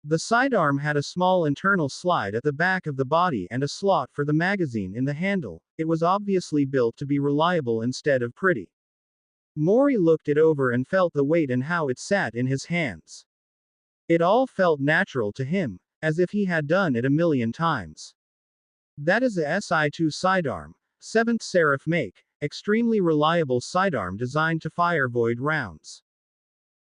The sidearm had a small internal slide at the back of the body and a slot for the magazine in the handle. It was obviously built to be reliable instead of pretty. Mori looked it over and felt the weight and how it sat in his hands. It all felt natural to him, as if he had done it a million times. That is a SI-2 sidearm, 7th Seraph make, extremely reliable sidearm designed to fire void rounds.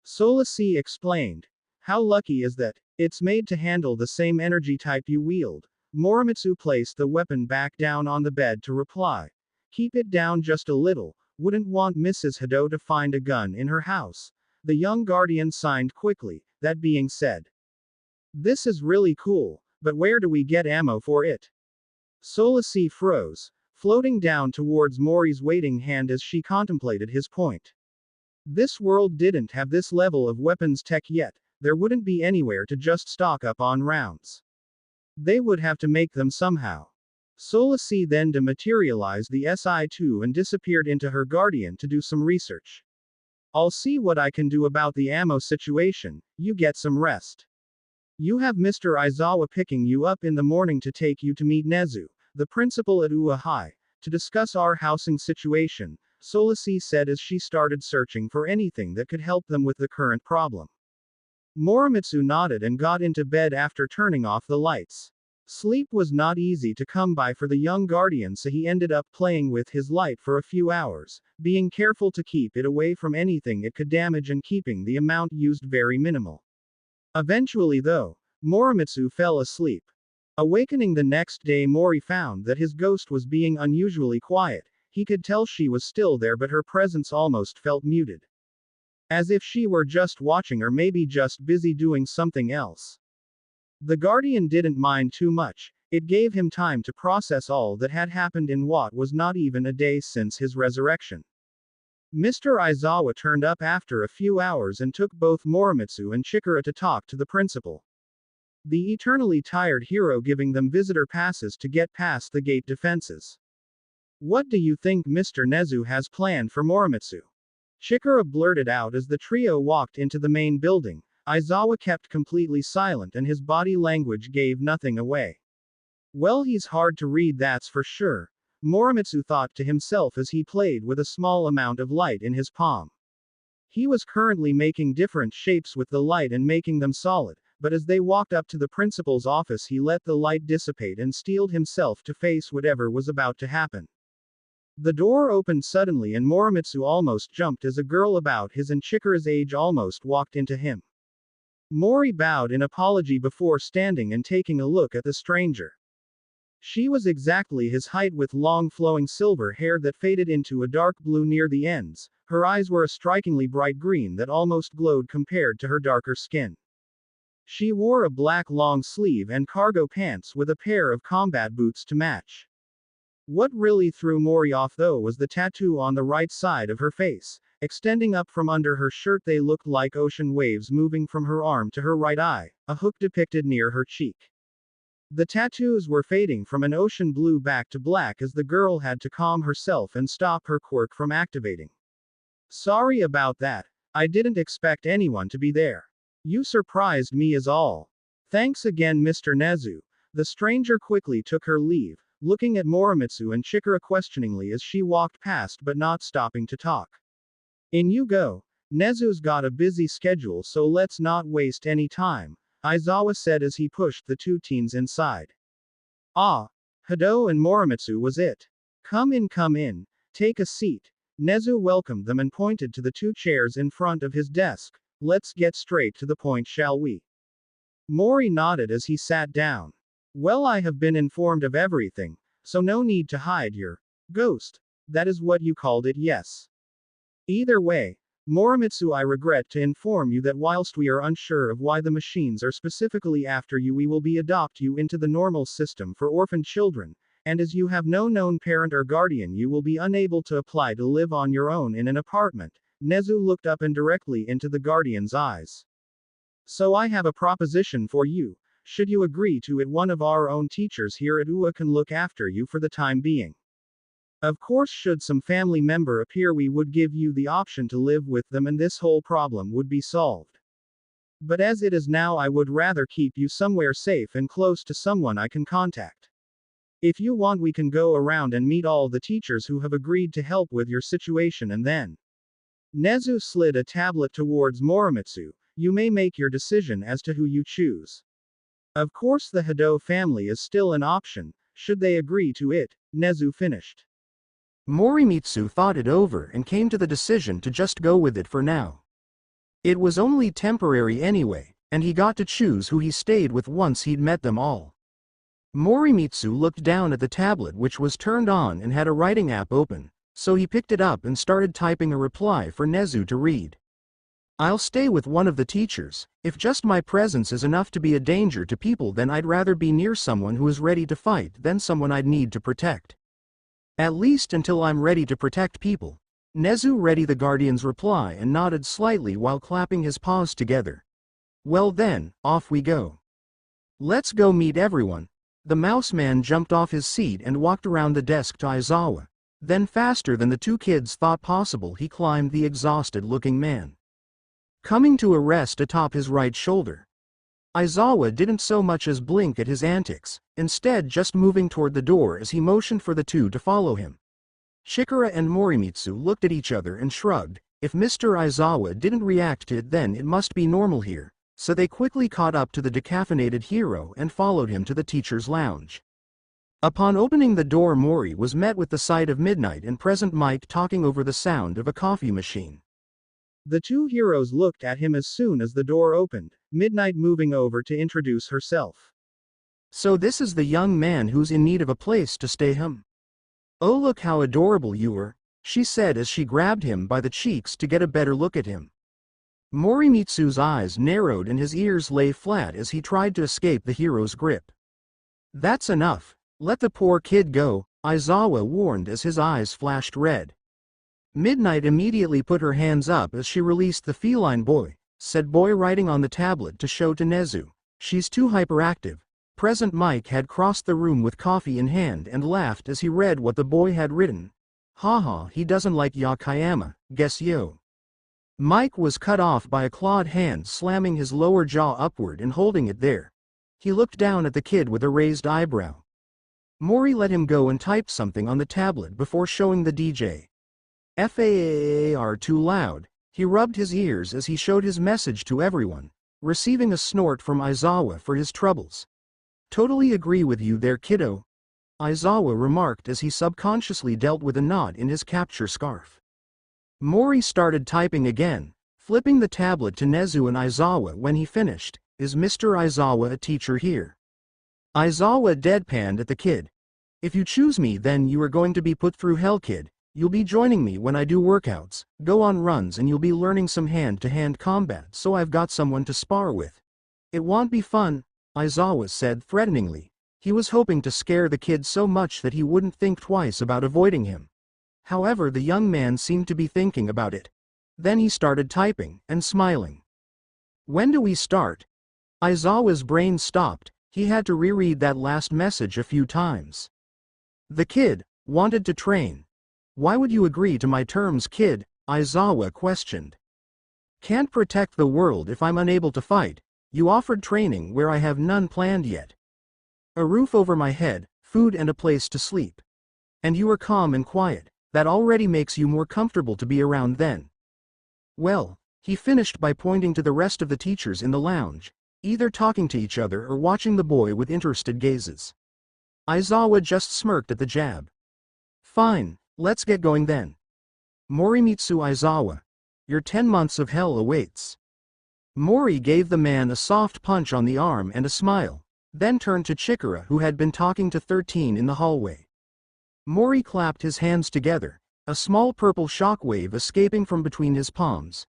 Solasi explained. How lucky is that? It's made to handle the same energy type you wield. Morimitsu placed the weapon back down on the bed to reply. Keep it down just a little, wouldn't want Mrs. Hado to find a gun in her house. The young guardian signed quickly. That being said, this is really cool, but where do we get ammo for it? Solasi froze, floating down towards Mori's waiting hand as she contemplated his point. This world didn't have this level of weapons tech yet. There wouldn't be anywhere to just stock up on rounds. They would have to make them somehow. Solasi then dematerialized the SI-2 and disappeared into her guardian to do some research. I'll see what I can do about the ammo situation, you get some rest. You have Mr. Aizawa picking you up in the morning to take you to meet Nezu, the principal at Ua High, to discuss our housing situation, Solasi said as she started searching for anything that could help them with the current problem. Morimitsu nodded and got into bed after turning off the lights. Sleep was not easy to come by for the young guardian, so he ended up playing with his light for a few hours, being careful to keep it away from anything it could damage and keeping the amount used very minimal. Eventually though, Morimitsu fell asleep. Awakening the next day, Mori found that his ghost was being unusually quiet. He could tell she was still there, but her presence almost felt muted. As if she were just watching or maybe just busy doing something else. The guardian didn't mind too much. It gave him time to process all that had happened in what was not even a day since his resurrection. Mr. Aizawa turned up after a few hours and took both Morimitsu and Chikara to talk to the principal. The eternally tired hero giving them visitor passes to get past the gate defenses. What do you think Mr. Nezu has planned for Morimitsu? Chikara blurted out as the trio walked into the main building. Aizawa kept completely silent and his body language gave nothing away. Well, he's hard to read, that's for sure, Morimitsu thought to himself as he played with a small amount of light in his palm. He was currently making different shapes with the light and making them solid, but as they walked up to the principal's office he let the light dissipate and steeled himself to face whatever was about to happen. The door opened suddenly and Morimitsu almost jumped as a girl about his and Chikara's age almost walked into him. Mori bowed in apology before standing and taking a look at the stranger. She was exactly his height with long flowing silver hair that faded into a dark blue near the ends. Her eyes were a strikingly bright green that almost glowed compared to her darker skin. She wore a black long sleeve and cargo pants with a pair of combat boots to match. What really threw Mori off though was the tattoo on the right side of her face. Extending up from under her shirt they looked like ocean waves moving from her arm to her right eye, a hook depicted near her cheek. The tattoos were fading from an ocean blue back to black as the girl had to calm herself and stop her quirk from activating. Sorry about that. I didn't expect anyone to be there. You surprised me is all. Thanks again, Mr. Nezu. The stranger quickly took her leave, looking at Morimitsu and Chikara questioningly as she walked past but not stopping to talk. In you go. Nezu's got a busy schedule, so let's not waste any time, Aizawa said as he pushed the two teens inside. Ah, Hado and Morimitsu was it. Come in, take a seat. Nezu welcomed them and pointed to the two chairs in front of his desk. Let's get straight to the point, shall we? Mori nodded as he sat down. Well, I have been informed of everything, so no need to hide your ghost. That is what you called it, yes. Either way, Morimitsu, I regret to inform you that whilst we are unsure of why the machines are specifically after you, we will adopt you into the normal system for orphan children, and as you have no known parent or guardian you will be unable to apply to live on your own in an apartment. Nezu looked up and directly into the guardian's eyes. So I have a proposition for you. Should you agree to it, one of our own teachers here at UA can look after you for the time being. Of course, should some family member appear, we would give you the option to live with them and this whole problem would be solved. But as it is now, I would rather keep you somewhere safe and close to someone I can contact. If you want, we can go around and meet all the teachers who have agreed to help with your situation and then. Nezu slid a tablet towards Morimitsu. You may make your decision as to who you choose. Of course, the Hado family is still an option, should they agree to it, Nezu finished. Morimitsu thought it over and came to the decision to just go with it for now. It was only temporary anyway, and he got to choose who he stayed with once he'd met them all. Morimitsu looked down at the tablet, which was turned on and had a writing app open, so he picked it up and started typing a reply for Nezu to read. I'll stay with one of the teachers. If just my presence is enough to be a danger to people, then I'd rather be near someone who is ready to fight than someone I'd need to protect. At least until I'm ready to protect people. Nezu read the guardian's reply and nodded slightly while clapping his paws together. Well then, off we go. Let's go meet everyone. The mouse man jumped off his seat and walked around the desk to Aizawa. Then faster than the two kids thought possible he climbed the exhausted-looking man, coming to a rest atop his right shoulder. Aizawa didn't so much as blink at his antics, instead just moving toward the door as he motioned for the two to follow him. Chikara and Morimitsu looked at each other and shrugged. If Mr. Aizawa didn't react to it, then it must be normal here, so they quickly caught up to the decaffeinated hero and followed him to the teacher's lounge. Upon opening the door, Mori was met with the sight of Midnight and present Mike talking over the sound of a coffee machine. The two heroes looked at him as soon as the door opened, Midnight moving over to introduce herself. So this is the young man who's in need of a place to stay, him? Oh, look how adorable you are, she said as she grabbed him by the cheeks to get a better look at him. Morimitsu's eyes narrowed and his ears lay flat as he tried to escape the hero's grip. That's enough. Let the poor kid go, Aizawa warned as his eyes flashed red. Midnight immediately put her hands up as she released the feline boy, said boy writing on the tablet to show to Nezu. She's too hyperactive. Present Mike had crossed the room with coffee in hand and laughed as he read what the boy had written. Haha, he doesn't like Yakayama, guess yo. Mike was cut off by a clawed hand slamming his lower jaw upward and holding it there. He looked down at the kid with a raised eyebrow. Mori let him go and typed something on the tablet before showing the DJ. FAAR too loud. He rubbed his ears as he showed his message to everyone, receiving a snort from Aizawa for his troubles. Totally agree with you there, kiddo, Aizawa remarked as he subconsciously dealt with a knot in his capture scarf. Mori started typing again, flipping the tablet to Nezu and Aizawa when he finished. Is Mr. Aizawa a teacher here? Aizawa deadpanned at the kid. If you choose me, then you are going to be put through hell, kid. You'll be joining me when I do workouts, go on runs, and you'll be learning some hand-to-hand combat, so I've got someone to spar with. It won't be fun, Aizawa said threateningly. He was hoping to scare the kid so much that he wouldn't think twice about avoiding him. However, the young man seemed to be thinking about it. Then he started typing, and smiling. When do we start? Aizawa's brain stopped. He had to reread that last message a few times. The kid wanted to train. Why would you agree to my terms, kid? Aizawa questioned. Can't protect the world if I'm unable to fight. You offered training where I have none planned yet. A roof over my head, food and a place to sleep. And you are calm and quiet. That already makes you more comfortable to be around then. Well, he finished by pointing to the rest of the teachers in the lounge, either talking to each other or watching the boy with interested gazes. Aizawa just smirked at the jab. Fine, let's get going then. Morimitsu Aizawa, your 10 months of hell awaits. Mori gave the man a soft punch on the arm and a smile, then turned to Chikara, who had been talking to 13 in the hallway. Mori clapped his hands together, a small purple shockwave escaping from between his palms.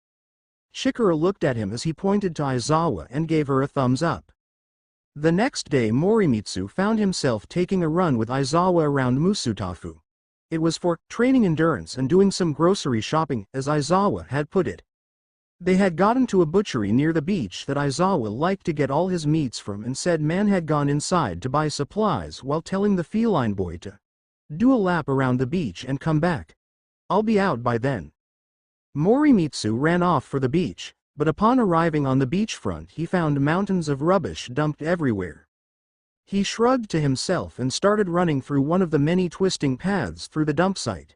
Chikara looked at him as he pointed to Aizawa and gave her a thumbs up. The next day Morimitsu found himself taking a run with Aizawa around Musutafu. It was for training endurance and doing some grocery shopping, as Aizawa had put it. They had gotten to a butchery near the beach that Aizawa liked to get all his meats from and said man had gone inside to buy supplies while telling the feline boy to do a lap around the beach and come back. I'll be out by then. Morimitsu ran off for the beach, but upon arriving on the beachfront he found mountains of rubbish dumped everywhere. He shrugged to himself and started running through one of the many twisting paths through the dump site.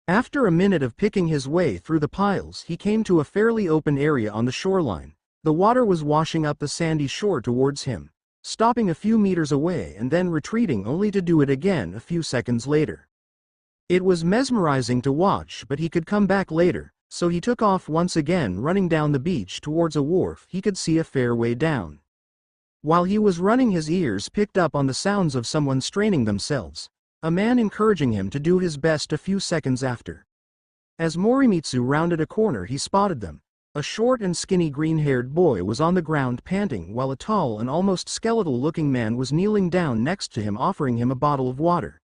After a minute of picking his way through the piles, he came to a fairly open area on the shoreline. The water was washing up the sandy shore towards him, stopping a few meters away and then retreating only to do it again a few seconds later. It was mesmerizing to watch, but he could come back later, so he took off once again, running down the beach towards a wharf he could see a fair way down. While he was running, his ears picked up on the sounds of someone straining themselves, a man encouraging him to do his best a few seconds after. As Morimitsu rounded a corner he spotted them. A short and skinny green-haired boy was on the ground panting while a tall and almost skeletal-looking man was kneeling down next to him offering him a bottle of water.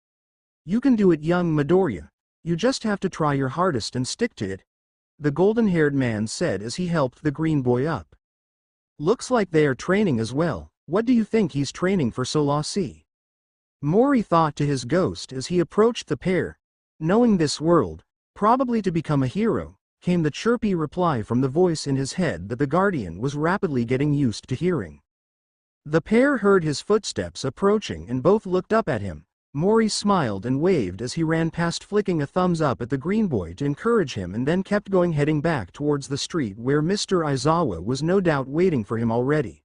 You can do it, young Midoriya. You just have to try your hardest and stick to it, the golden-haired man said as he helped the green boy up. Looks like they are training as well. What do you think he's training for, Solasi? Mori thought to his ghost as he approached the pair. Knowing this world, probably to become a hero, came the chirpy reply from the voice in his head that the guardian was rapidly getting used to hearing. The pair heard his footsteps approaching and both looked up at him. Mori smiled and waved as he ran past, flicking a thumbs up at the green boy to encourage him, and then kept going, heading back towards the street where Mr. Aizawa was no doubt waiting for him already.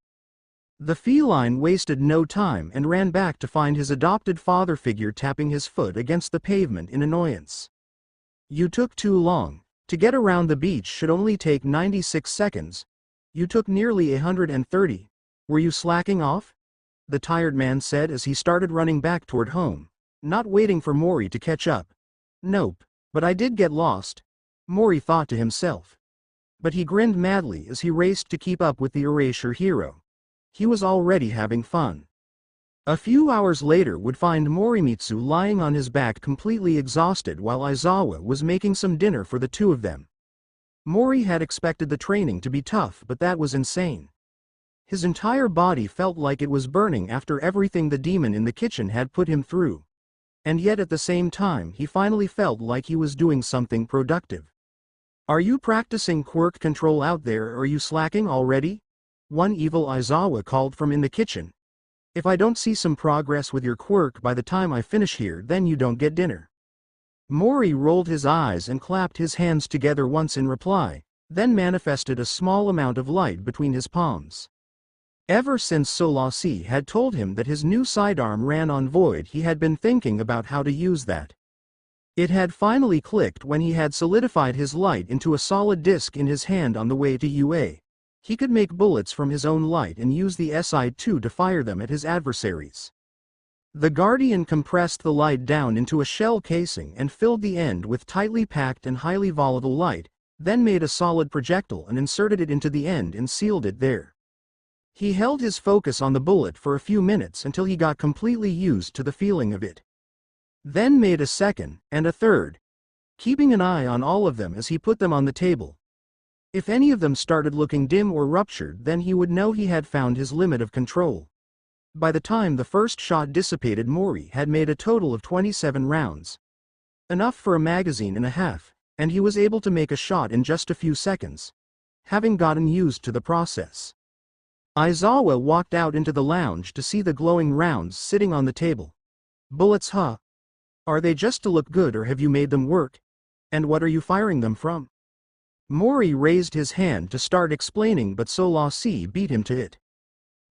The feline wasted no time and ran back to find his adopted father figure tapping his foot against the pavement in annoyance. "You took too long. To get around the beach should only take 96 seconds. You took nearly 130. Were you slacking off?" the tired man said as he started running back toward home, not waiting for Mori to catch up. "Nope, but I did get lost," Mori thought to himself. But he grinned madly as he raced to keep up with the erasure hero. He was already having fun. A few hours later would find Morimitsu lying on his back completely exhausted while Aizawa was making some dinner for the two of them. Mori had expected the training to be tough, but that was insane. His entire body felt like it was burning after everything the demon in the kitchen had put him through. And yet at the same time he finally felt like he was doing something productive. "Are you practicing quirk control out there, or are you slacking already?" one evil Aizawa called from in the kitchen. "If I don't see some progress with your quirk by the time I finish here, then you don't get dinner." Mori rolled his eyes and clapped his hands together once in reply, then manifested a small amount of light between his palms. Ever since Solasi had told him that his new sidearm ran on void, he had been thinking about how to use that. It had finally clicked when he had solidified his light into a solid disc in his hand on the way to UA. He could make bullets from his own light and use the SI-2 to fire them at his adversaries. The Guardian compressed the light down into a shell casing and filled the end with tightly packed and highly volatile light, then made a solid projectile and inserted it into the end and sealed it there. He held his focus on the bullet for a few minutes until he got completely used to the feeling of it. Then made a second, and a third, keeping an eye on all of them as he put them on the table. If any of them started looking dim or ruptured, then he would know he had found his limit of control. By the time the first shot dissipated, Mori had made a total of 27 rounds. Enough for a magazine and a half, and he was able to make a shot in just a few seconds, having gotten used to the process. Aizawa walked out into the lounge to see the glowing rounds sitting on the table. "Bullets, huh? Are they just to look good, or have you made them work? And what are you firing them from?" Mori raised his hand to start explaining, but Solasi beat him to it.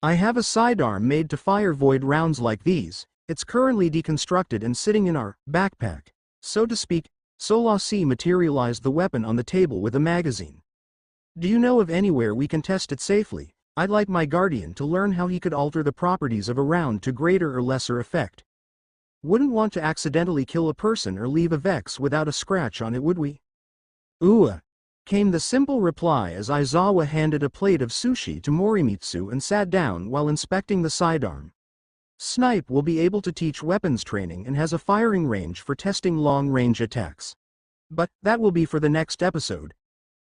"I have a sidearm made to fire void rounds like these. It's currently deconstructed and sitting in our backpack, so to speak." Solasi materialized the weapon on the table with a magazine. "Do you know of anywhere we can test it safely? I'd like my guardian to learn how he could alter the properties of a round to greater or lesser effect. Wouldn't want to accidentally kill a person or leave a Vex without a scratch on it, would we?" "Ooh," came the simple reply as Aizawa handed a plate of sushi to Morimitsu and sat down while inspecting the sidearm. "Snipe will be able to teach weapons training and has a firing range for testing long-range attacks. But that will be for the next episode.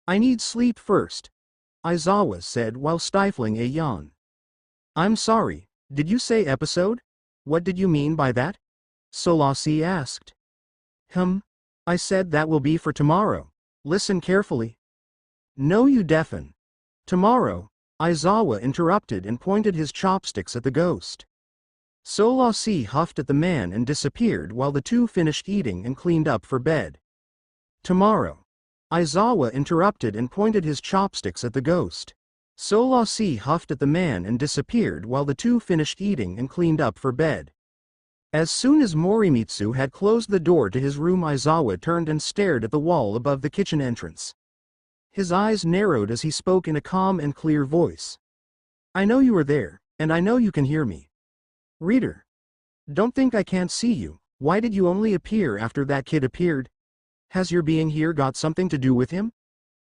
I need sleep first," Aizawa said while stifling a yawn. "I'm sorry, did you say episode? What did you mean by that?" Solasi asked. I said that will be for tomorrow. Listen carefully." "No, you deafen." "Tomorrow," Aizawa interrupted and pointed his chopsticks at the ghost. Solasi huffed at the man and disappeared while the two finished eating and cleaned up for bed. "Tomorrow," Aizawa interrupted and pointed his chopsticks at the ghost. Solasi huffed at the man and disappeared while the two finished eating and cleaned up for bed. As soon as Morimitsu had closed the door to his room, Aizawa turned and stared at the wall above the kitchen entrance. His eyes narrowed as he spoke in a calm and clear voice. "I know you are there, and I know you can hear me. Reader, don't think I can't see you. Why did you only appear after that kid appeared? Has your being here got something to do with him?"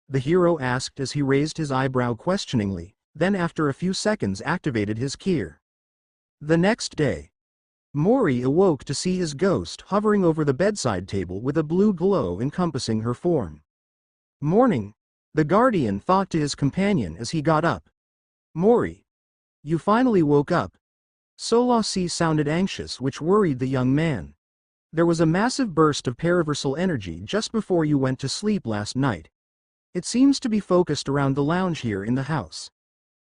the hero asked as he raised his eyebrow questioningly, then after a few seconds activated his key. The next day, Mori awoke to see his ghost hovering over the bedside table with a blue glow encompassing her form. "Morning," the guardian thought to his companion as he got up. "Mori, you finally woke up." Solasi sounded anxious, which worried the young man. There was a massive burst of paraversal energy just before you went to sleep last night. It seems to be focused around the lounge here in the house.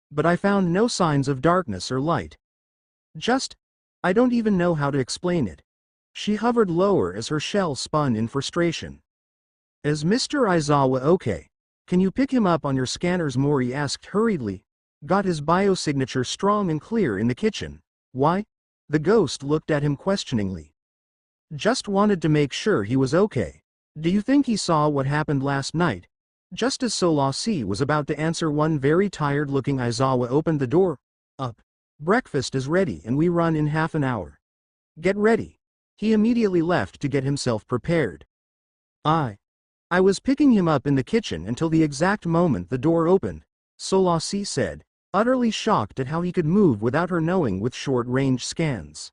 But I found no signs of darkness or light. I don't even know how to explain it. She hovered lower as her shell spun in frustration. Is Mr. Aizawa okay? Can you pick him up on your scanners? Mori asked hurriedly. Got his biosignature strong and clear in the kitchen. Why? The ghost looked at him questioningly. Just wanted to make sure he was okay. Do you think he saw what happened last night? Just as Solasi was about to answer, one very tired-looking Aizawa opened the door. Up. Breakfast is ready and we run in half an hour. Get ready. He immediately left to get himself prepared. I was picking him up in the kitchen until the exact moment the door opened, Solasi said, utterly shocked at how he could move without her knowing with short-range scans.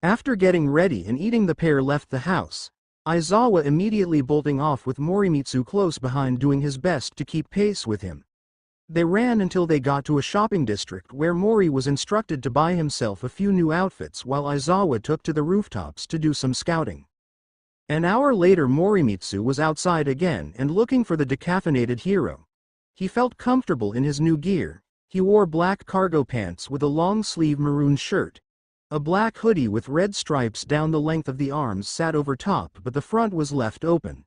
After getting ready and eating, the pair left the house, Aizawa immediately bolting off with Morimitsu close behind doing his best to keep pace with him. They ran until they got to a shopping district where Mori was instructed to buy himself a few new outfits while Aizawa took to the rooftops to do some scouting. An hour later, Morimitsu was outside again and looking for the decaffeinated hero. He felt comfortable in his new gear. He wore black cargo pants with a long-sleeve maroon shirt. A black hoodie with red stripes down the length of the arms sat over top, but the front was left open.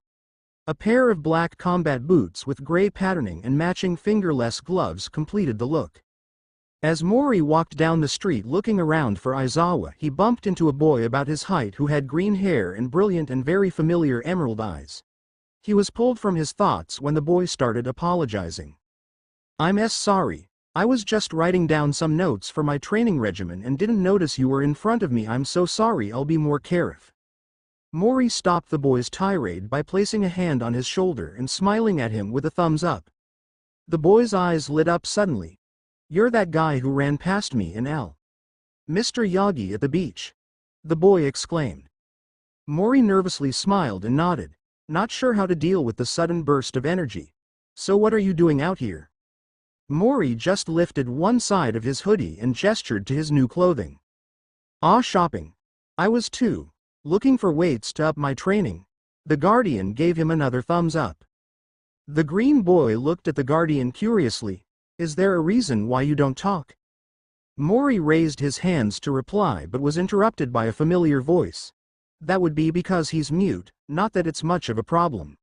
A pair of black combat boots with gray patterning and matching fingerless gloves completed the look. As Mori walked down the street looking around for Aizawa, he bumped into a boy about his height who had green hair and brilliant and very familiar emerald eyes. He was pulled from his thoughts when the boy started apologizing. I'm sorry. I was just writing down some notes for my training regimen and didn't notice you were in front of me. I'm so sorry. I'll be more careful. Mori stopped the boy's tirade by placing a hand on his shoulder and smiling at him with a thumbs up. The boy's eyes lit up suddenly. You're that guy who ran past me in Mr. Yagi at the beach. The boy exclaimed. Mori nervously smiled and nodded, not sure how to deal with the sudden burst of energy. So what are you doing out here? Mori just lifted one side of his hoodie and gestured to his new clothing. Shopping. I was too. Looking for weights to up my training. The Guardian gave him another thumbs up. The green boy looked at the Guardian curiously. Is there a reason why you don't talk? Mori raised his hands to reply but was interrupted by a familiar voice. That would be because he's mute, not that it's much of a problem.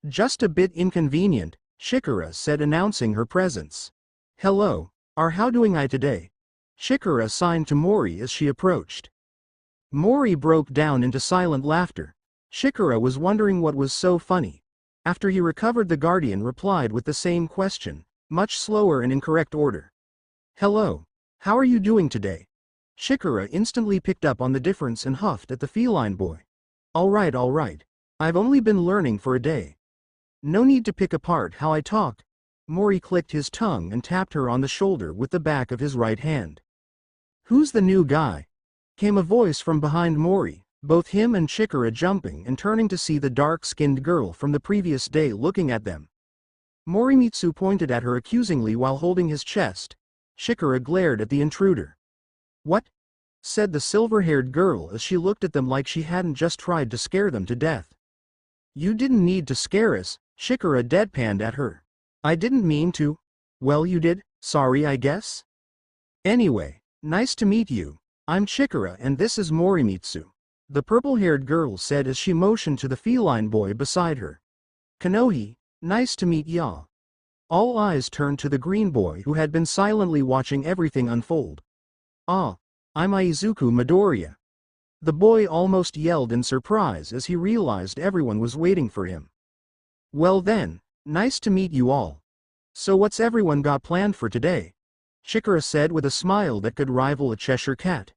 Just a bit inconvenient, Shikara said, announcing her presence. Hello, how doing I today? Shikara signed to Mori as she approached. Mori broke down into silent laughter. Shikara was wondering what was so funny. After he recovered, the Guardian replied with the same question, much slower and in correct order. Hello. How are you doing today? Shikara instantly picked up on the difference and huffed at the feline boy. All right. I've only been learning for a day. No need to pick apart how I talk. Mori clicked his tongue and tapped her on the shoulder with the back of his right hand. Who's the new guy? Came a voice from behind Mori, both him and Shikara jumping and turning to see the dark-skinned girl from the previous day looking at them. Morimitsu pointed at her accusingly while holding his chest. Shikara glared at the intruder. What? Said the silver-haired girl as she looked at them like she hadn't just tried to scare them to death. You didn't need to scare us, Shikara deadpanned at her. I didn't mean to. Well, you did, sorry I guess. Anyway, nice to meet you. I'm Shikara and this is Morimitsu, the purple-haired girl said as she motioned to the feline boy beside her. Kanohi. Nice to meet ya. All eyes turned to the green boy who had been silently watching everything unfold. I'm Aizuku Midoriya. The boy almost yelled in surprise as he realized everyone was waiting for him. Well then, nice to meet you all. So what's everyone got planned for today? Shikara said with a smile that could rival a Cheshire cat.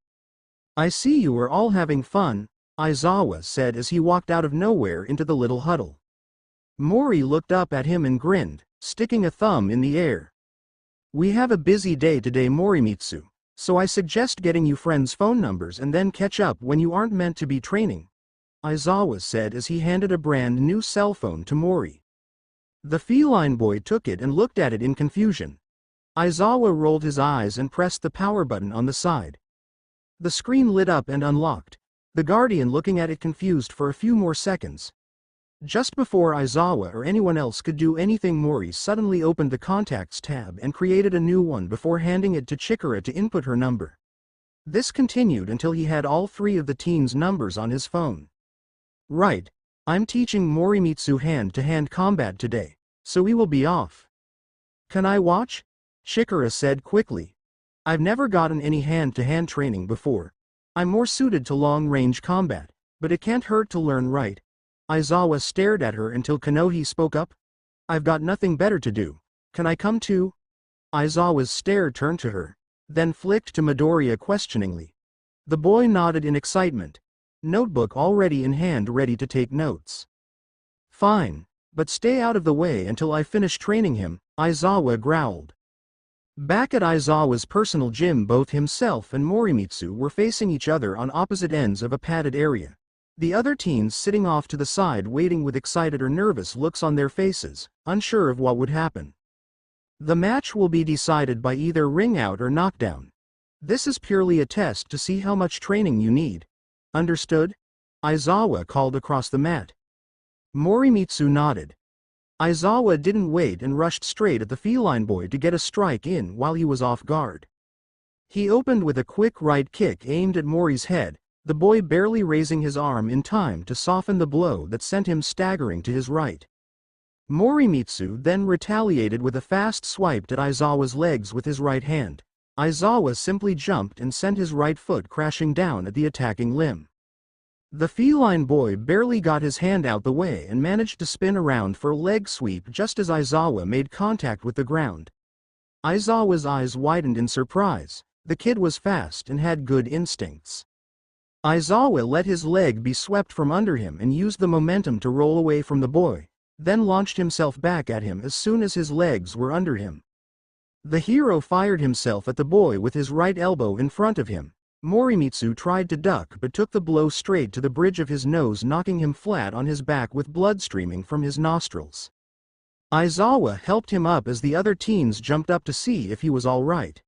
I see you are all having fun, Aizawa said as he walked out of nowhere into the little huddle. Mori looked up at him and grinned, sticking a thumb in the air. We have a busy day today, Morimitsu, so I suggest getting you friends' phone numbers and then catch up when you aren't meant to be training, Aizawa said as he handed a brand new cell phone to Mori. The feline boy took it and looked at it in confusion. Aizawa rolled his eyes and pressed the power button on the side. The screen lit up and unlocked. the Guardian looking at it confused for a few more seconds. Just before Aizawa or anyone else could do anything, Mori suddenly opened the Contacts tab and created a new one before handing it to Chikara to input her number. This continued until he had all three of the teens' numbers on his phone. Right. I'm teaching Morimitsu hand-to-hand combat today, so we will be off. Can I watch? Chikara said quickly. I've never gotten any hand-to-hand training before. I'm more suited to long-range combat, but it can't hurt to learn, right? Aizawa stared at her until Kanohi spoke up. I've got nothing better to do. Can I come too? Aizawa's stare turned to her, then flicked to Midoriya questioningly. The boy nodded in excitement, notebook already in hand ready to take notes. Fine, but stay out of the way until I finish training him, Aizawa growled. Back at Aizawa's personal gym, both himself and Morimitsu were facing each other on opposite ends of a padded area. The other teens sitting off to the side waiting with excited or nervous looks on their faces, unsure of what would happen. The match will be decided by either ring out or knockdown. This is purely a test to see how much training you need. Understood? Aizawa called across the mat. Morimitsu nodded. Aizawa didn't wait and rushed straight at the feline boy to get a strike in while he was off guard. He opened with a quick right kick aimed at Mori's head, the boy barely raising his arm in time to soften the blow that sent him staggering to his right. Morimitsu then retaliated with a fast swipe at Aizawa's legs with his right hand. Aizawa simply jumped and sent his right foot crashing down at the attacking limb. The feline boy barely got his hand out the way and managed to spin around for a leg sweep just as Aizawa made contact with the ground. Aizawa's eyes widened in surprise. The kid was fast and had good instincts. Aizawa let his leg be swept from under him and used the momentum to roll away from the boy, then launched himself back at him as soon as his legs were under him. The hero fired himself at the boy with his right elbow in front of him. Morimitsu tried to duck but took the blow straight to the bridge of his nose, knocking him flat on his back with blood streaming from his nostrils. Aizawa helped him up as the other teens jumped up to see if he was all right.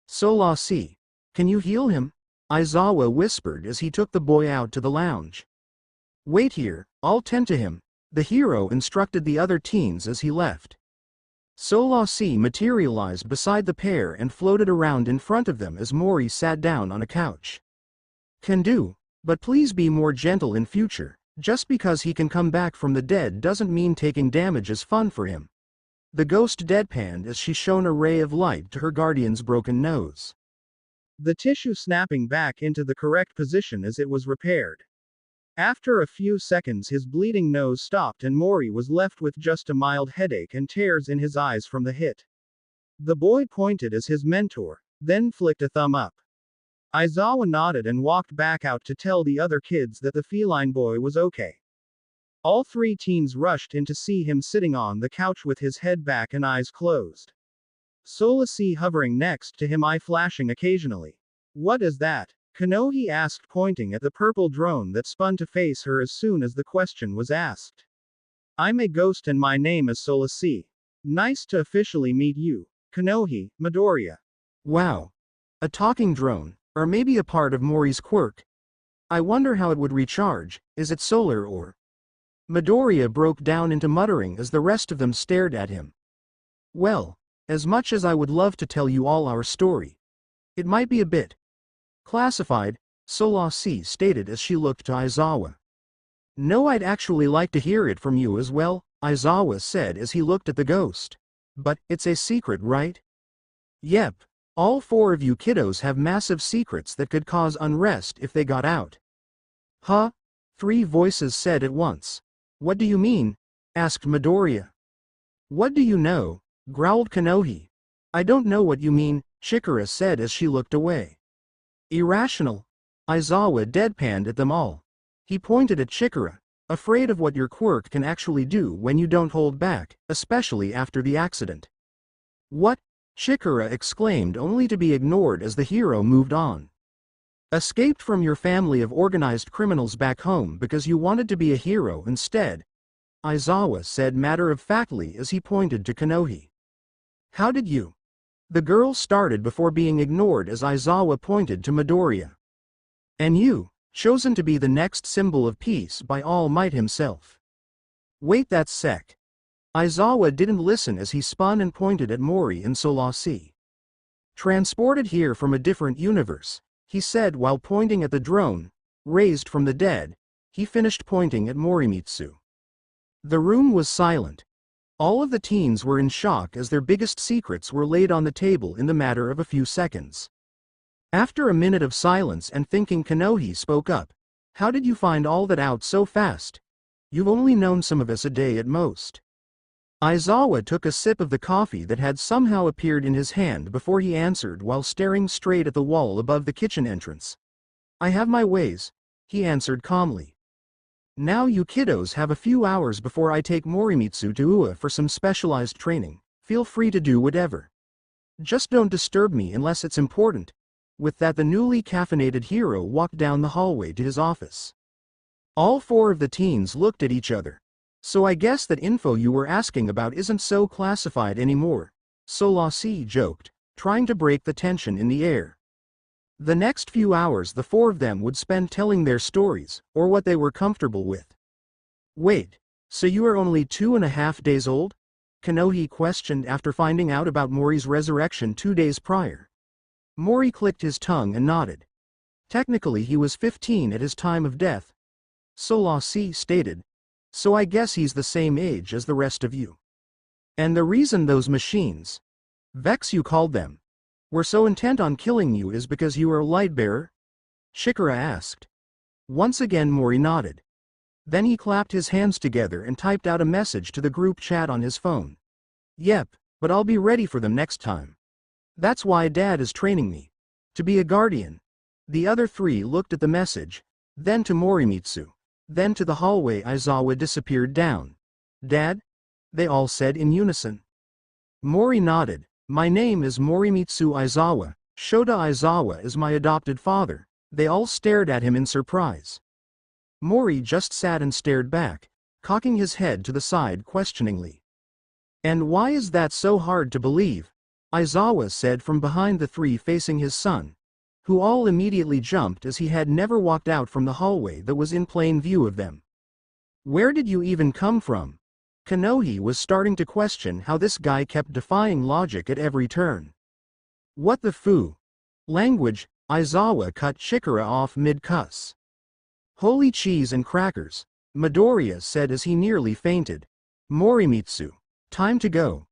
"Solasi, can you heal him?" Aizawa whispered as he took the boy out to the lounge. "Wait here, I'll tend to him," the hero instructed the other teens as he left. Solasi materialized beside the pair and floated around in front of them as Mori sat down on a couch. "Can do, but please be more gentle in future. Just because he can come back from the dead doesn't mean taking damage is fun for him." The ghost deadpanned as she shone a ray of light to her guardian's broken nose, the tissue snapping back into the correct position as it was repaired. After a few seconds his bleeding nose stopped and Mori was left with just a mild headache and tears in his eyes from the hit. The boy pointed as his mentor, then flicked a thumb up. Aizawa nodded and walked back out to tell the other kids that the feline boy was okay. All three teens rushed in to see him sitting on the couch with his head back and eyes closed. Solasi hovering next to him, eye flashing occasionally. "What is that?" Kanohi asked, pointing at the purple drone that spun to face her as soon as the question was asked. "I'm a ghost and my name is Solasi. Nice to officially meet you, Kanohi, Midoriya." "Wow. A talking drone, or maybe a part of Mori's quirk. I wonder how it would recharge. Is it solar or?" Midoriya broke down into muttering as the rest of them stared at him. "Well, as much as I would love to tell you all our story, it might be a bit classified," Solasi stated as she looked to Aizawa. "No, I'd actually like to hear it from you as well," Aizawa said as he looked at the ghost. "But, it's a secret, right?" "Yep. All four of you kiddos have massive secrets that could cause unrest if they got out." "Huh?" Three voices said at once. "What do you mean?" asked Midoriya. "What do you know?" growled Kanohi. "I don't know what you mean," Chikara said as she looked away. "Irrational." Aizawa deadpanned at them all. He pointed at Chikara, afraid of what your quirk can actually do when you don't hold back, especially after the accident. "What?" Chikara exclaimed, only to be ignored as the hero moved on. "Escaped from your family of organized criminals back home because you wanted to be a hero instead," Aizawa said matter-of-factly as he pointed to Kanohi. "How did you?" The girl started before being ignored as Aizawa pointed to Midoriya. "And you, chosen to be the next symbol of peace by All Might himself. Wait that sec. Aizawa didn't listen as he spun and pointed at Mori and Solasi. Transported here from a different universe, he said while pointing at the drone, raised from the dead. He finished pointing at Morimitsu. The room was silent. All of the teens were in shock as their biggest secrets were laid on the table in the matter of a few seconds. After a minute of silence and thinking, Kanohi spoke up. How did you find all that out so fast? You've only known some of us a day at most. Aizawa took a sip of the coffee that had somehow appeared in his hand before he answered while staring straight at the wall above the kitchen entrance. I have my ways, he answered calmly. Now you kiddos have a few hours before I take Morimitsu to Ua for some specialized training. Feel free to do whatever. Just don't disturb me unless it's important. With that, the newly caffeinated hero walked down the hallway to his office. All four of the teens looked at each other. So I guess that info you were asking about isn't so classified anymore, Solasi joked, trying to break the tension in the air. The next few hours the four of them would spend telling their stories, or what they were comfortable with. Wait, so you are only 2.5 days old? Kanohi questioned after finding out about Mori's resurrection 2 days prior. Mori clicked his tongue and nodded. Technically he was 15 at his time of death, Solasi stated. So I guess he's the same age as the rest of you. And the reason those machines, Vex you called them, were so intent on killing you is because you are a lightbearer? Shikara asked. Once again Mori nodded. Then he clapped his hands together and typed out a message to the group chat on his phone. Yep, but I'll be ready for them next time. That's why Dad is training me. To be a guardian. The other three looked at the message, then to Morimitsu, then to the hallway. Aizawa disappeared down. Dad? They all said in unison. Mori nodded. My name is Morimitsu Aizawa, Shota Aizawa is my adopted father. They all stared at him in surprise. Mori just sat and stared back, cocking his head to the side questioningly. And why is that so hard to believe? Aizawa said from behind the three facing his son, who all immediately jumped as he had never walked out from the hallway that was in plain view of them. Where did you even come from? Kanohi was starting to question how this guy kept defying logic at every turn. What the foo? Language, Aizawa cut Shikara off mid-cuss. Holy cheese and crackers, Midoriya said as he nearly fainted. Morimitsu, time to go.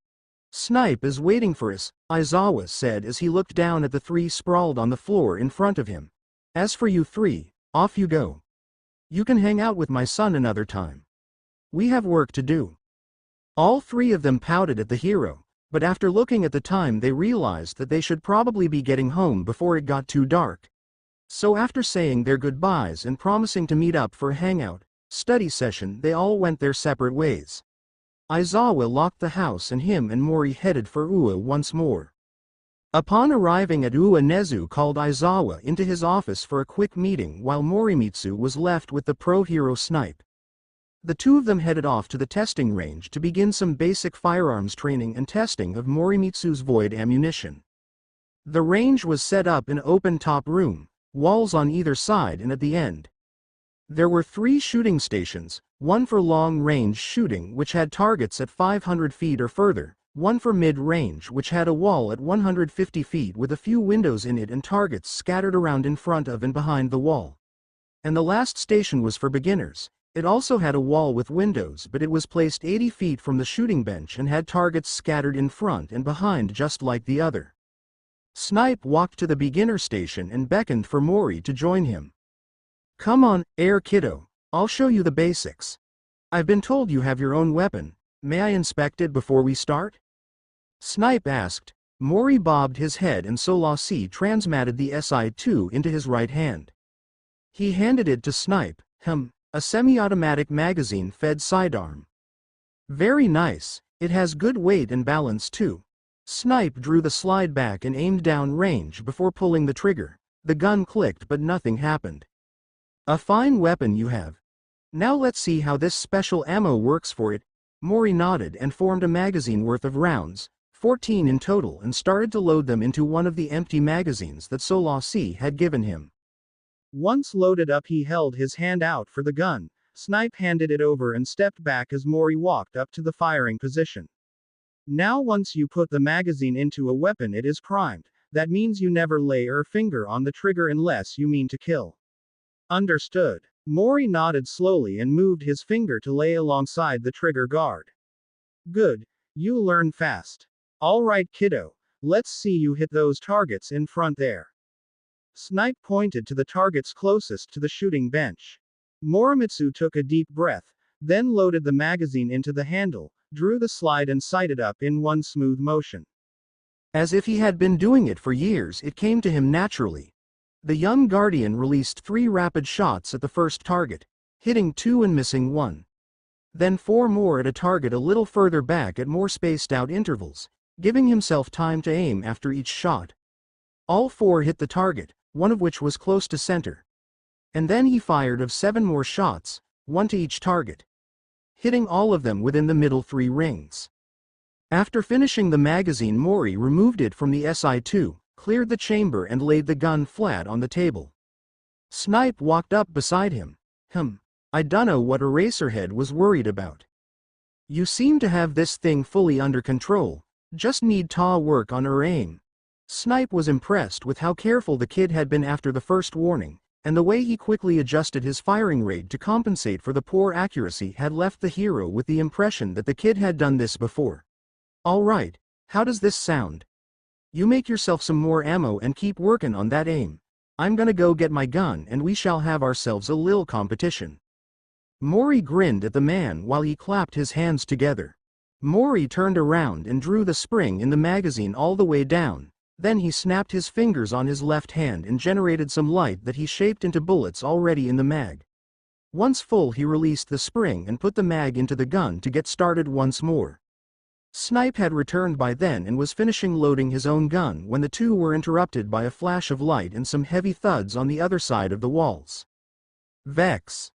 Snipe is waiting for us, Aizawa said as he looked down at the three sprawled on the floor in front of him. As for you three, off you go. You can hang out with my son another time. We have work to do. All three of them pouted at the hero, but after looking at the time they realized that they should probably be getting home before it got too dark. So after saying their goodbyes and promising to meet up for a hangout, study session, they all went their separate ways. Aizawa locked the house and him and Mori headed for Ua once more. Upon arriving at Ua, Nezu called Aizawa into his office for a quick meeting while Morimitsu was left with the pro hero Snipe. The two of them headed off to the testing range to begin some basic firearms training and testing of Morimitsu's void ammunition. The range was set up in an open-top room, walls on either side and at the end. There were 3 shooting stations, one for long-range shooting which had targets at 500 feet or further, one for mid-range which had a wall at 150 feet with a few windows in it and targets scattered around in front of and behind the wall. And the last station was for beginners. It also had a wall with windows, but it was placed 80 feet from the shooting bench and had targets scattered in front and behind just like the other. Snipe walked to the beginner station and beckoned for Mori to join him. Come on, Air Kiddo, I'll show you the basics. I've been told you have your own weapon. May I inspect it before we start? Snipe asked. Mori bobbed his head and Solasi transmatted the SI-2 into his right hand. He handed it to Snipe. A semi-automatic magazine-fed sidearm. Very nice, it has good weight and balance too. Snipe drew the slide back and aimed down range before pulling the trigger. The gun clicked but nothing happened. A fine weapon you have. Now let's see how this special ammo works for it. Mori nodded and formed a magazine worth of rounds, 14 in total, and started to load them into one of the empty magazines that Solasi had given him. Once loaded up, he held his hand out for the gun. Snipe handed it over and stepped back as Mori walked up to the firing position. Now once you put the magazine into a weapon, it is primed. That means you never lay your finger on the trigger unless you mean to kill. Understood. Mori nodded slowly and moved his finger to lay alongside the trigger guard. Good. You learn fast. Alright kiddo. Let's see you hit those targets in front there. Snipe pointed to the targets closest to the shooting bench. Morimitsu took a deep breath, then loaded the magazine into the handle, drew the slide and sighted up in one smooth motion. As if he had been doing it for years, it came to him naturally. The young guardian released 3 rapid shots at the first target, hitting 2 and missing 1. Then 4 more at a target a little further back at more spaced out intervals, giving himself time to aim after each shot. All 4 hit the target, one of which was close to center. And then he fired of 7 more shots, 1 to each target, hitting all of them within the middle 3 rings. After finishing the magazine, Mori removed it from the SI2, cleared the chamber and laid the gun flat on the table. Snipe walked up beside him. I dunno what Eraserhead was worried about. You seem to have this thing fully under control, just need to work on her aim. Snipe was impressed with how careful the kid had been after the first warning, and the way he quickly adjusted his firing rate to compensate for the poor accuracy had left the hero with the impression that the kid had done this before. Alright, how does this sound? You make yourself some more ammo and keep working on that aim. I'm gonna go get my gun and we shall have ourselves a lil competition. Mori grinned at the man while he clapped his hands together. Mori turned around and drew the spring in the magazine all the way down. Then he snapped his fingers on his left hand and generated some light that he shaped into bullets already in the mag. Once full, he released the spring and put the mag into the gun to get started once more. Snipe had returned by then and was finishing loading his own gun when the two were interrupted by a flash of light and some heavy thuds on the other side of the walls. Vex!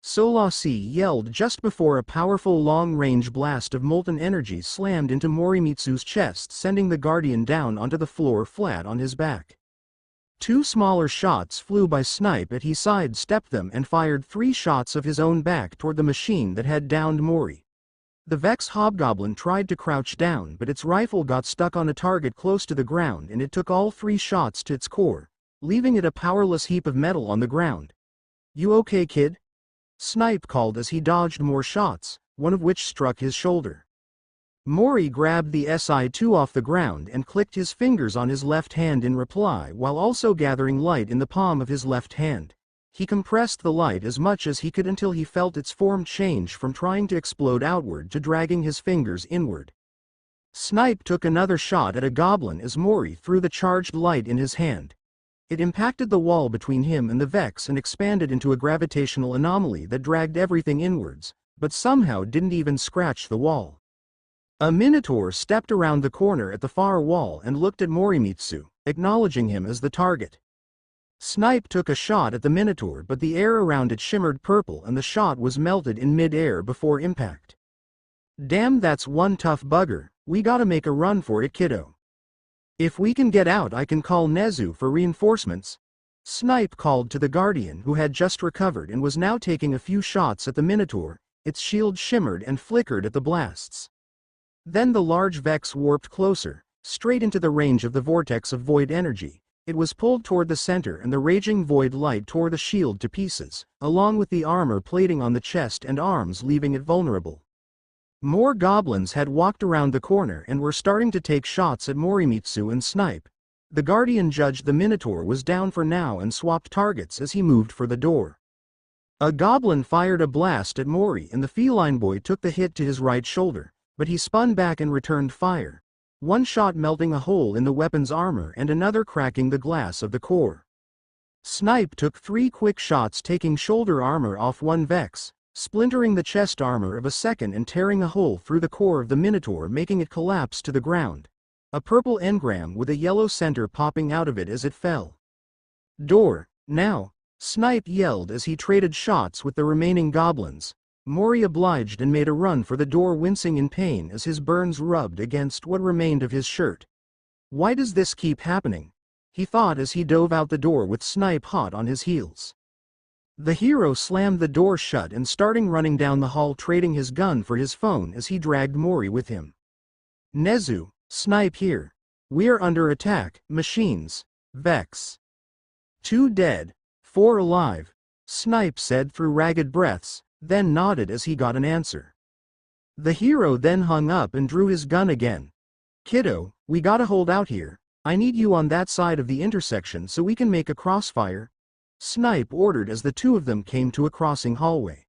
Solasi yelled just before a powerful long-range blast of molten energy slammed into Morimitsu's chest, sending the Guardian down onto the floor flat on his back. 2 smaller shots flew by Snipe, but he sidestepped them and fired 3 shots of his own back toward the machine that had downed Mori. The Vex Hobgoblin tried to crouch down, but its rifle got stuck on a target close to the ground and it took all 3 shots to its core, leaving it a powerless heap of metal on the ground. You okay, kid? Snipe called as he dodged more shots, one of which struck his shoulder. Mori grabbed the SI2 off the ground and clicked his fingers on his left hand in reply while also gathering light in the palm of his left hand. He compressed the light as much as he could until he felt its form change from trying to explode outward to dragging his fingers inward. Snipe took another shot at a goblin as Mori threw the charged light in his hand. It impacted the wall between him and the Vex and expanded into a gravitational anomaly that dragged everything inwards, but somehow didn't even scratch the wall. A Minotaur stepped around the corner at the far wall and looked at Morimitsu, acknowledging him as the target. Snipe took a shot at the Minotaur, but the air around it shimmered purple and the shot was melted in mid-air before impact. Damn, that's one tough bugger. We gotta make a run for it, kiddo. If we can get out, I can call Nezu for reinforcements. Snipe called to the Guardian, who had just recovered and was now taking a few shots at the Minotaur. Its shield shimmered and flickered at the blasts. Then the large Vex warped closer, straight into the range of the vortex of void energy. It was pulled toward the center and the raging void light tore the shield to pieces, along with the armor plating on the chest and arms, leaving it vulnerable. More goblins had walked around the corner and were starting to take shots at Morimitsu and Snipe. The Guardian judged the Minotaur was down for now and swapped targets as he moved for the door. A goblin fired a blast at Mori and the feline boy took the hit to his right shoulder, but he spun back and returned fire. One shot melting a hole in the weapon's armor and another cracking the glass of the core. Snipe took 3 quick shots, taking shoulder armor off one Vex, splintering the chest armor of a second and tearing a hole through the core of the Minotaur, making it collapse to the ground. A purple engram with a yellow center popping out of it as it fell. Door, now! Snipe yelled as he traded shots with the remaining goblins. Mori obliged and made a run for the door, wincing in pain as his burns rubbed against what remained of his shirt. Why does this keep happening? he thought as he dove out the door with Snipe hot on his heels. The hero slammed the door shut and started running down the hall, trading his gun for his phone as he dragged Mori with him. "Nezu, Snipe here. We're under attack, machines. Vex. 2 dead, 4 alive," Snipe said through ragged breaths, then nodded as he got an answer. The hero then hung up and drew his gun again. "Kiddo, we gotta hold out here. I need you on that side of the intersection so we can make a crossfire," Snipe ordered as the two of them came to a crossing hallway.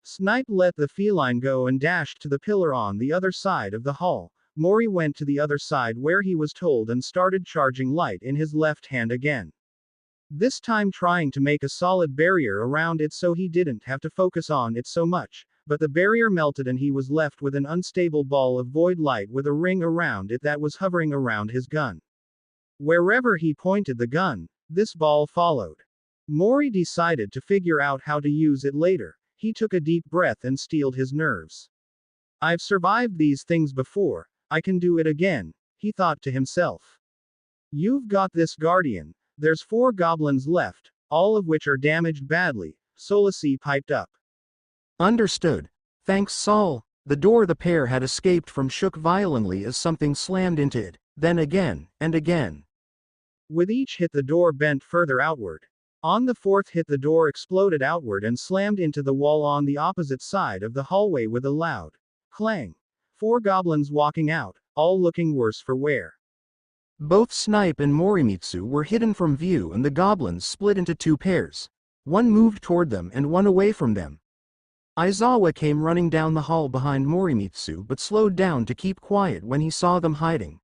Snipe let the feline go and dashed to the pillar on the other side of the hall. Mori went to the other side where he was told and started charging light in his left hand again. This time trying to make a solid barrier around it so he didn't have to focus on it so much, but the barrier melted and he was left with an unstable ball of void light with a ring around it that was hovering around his gun. Wherever he pointed the gun, this ball followed. Mori decided to figure out how to use it later. He took a deep breath and steeled his nerves. "I've survived these things before, I can do it again," he thought to himself. "You've got this, Guardian. There's 4 goblins left, all of which are damaged badly," Solasi piped up. "Understood. Thanks, Sol." The door the pair had escaped from shook violently as something slammed into it, then again, and again. With each hit the door bent further outward. On the 4th hit the door exploded outward and slammed into the wall on the opposite side of the hallway with a loud clang. 4 goblins walking out, all looking worse for wear. Both Snipe and Morimitsu were hidden from view and the goblins split into 2 pairs. One moved toward them and one away from them. Aizawa came running down the hall behind Morimitsu but slowed down to keep quiet when he saw them hiding.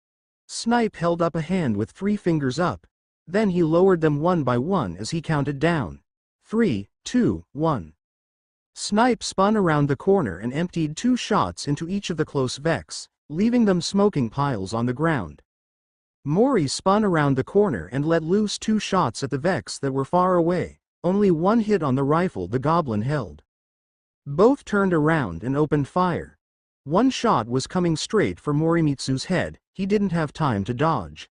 Snipe held up a hand with 3 fingers up. Then he lowered them one by one as he counted down. 3, 2, 1. Snipe spun around the corner and emptied 2 shots into each of the close Vex, leaving them smoking piles on the ground. Mori spun around the corner and let loose 2 shots at the Vex that were far away, only 1 hit on the rifle the goblin held. Both turned around and opened fire. 1 shot was coming straight for Morimitsu's head, he didn't have time to dodge.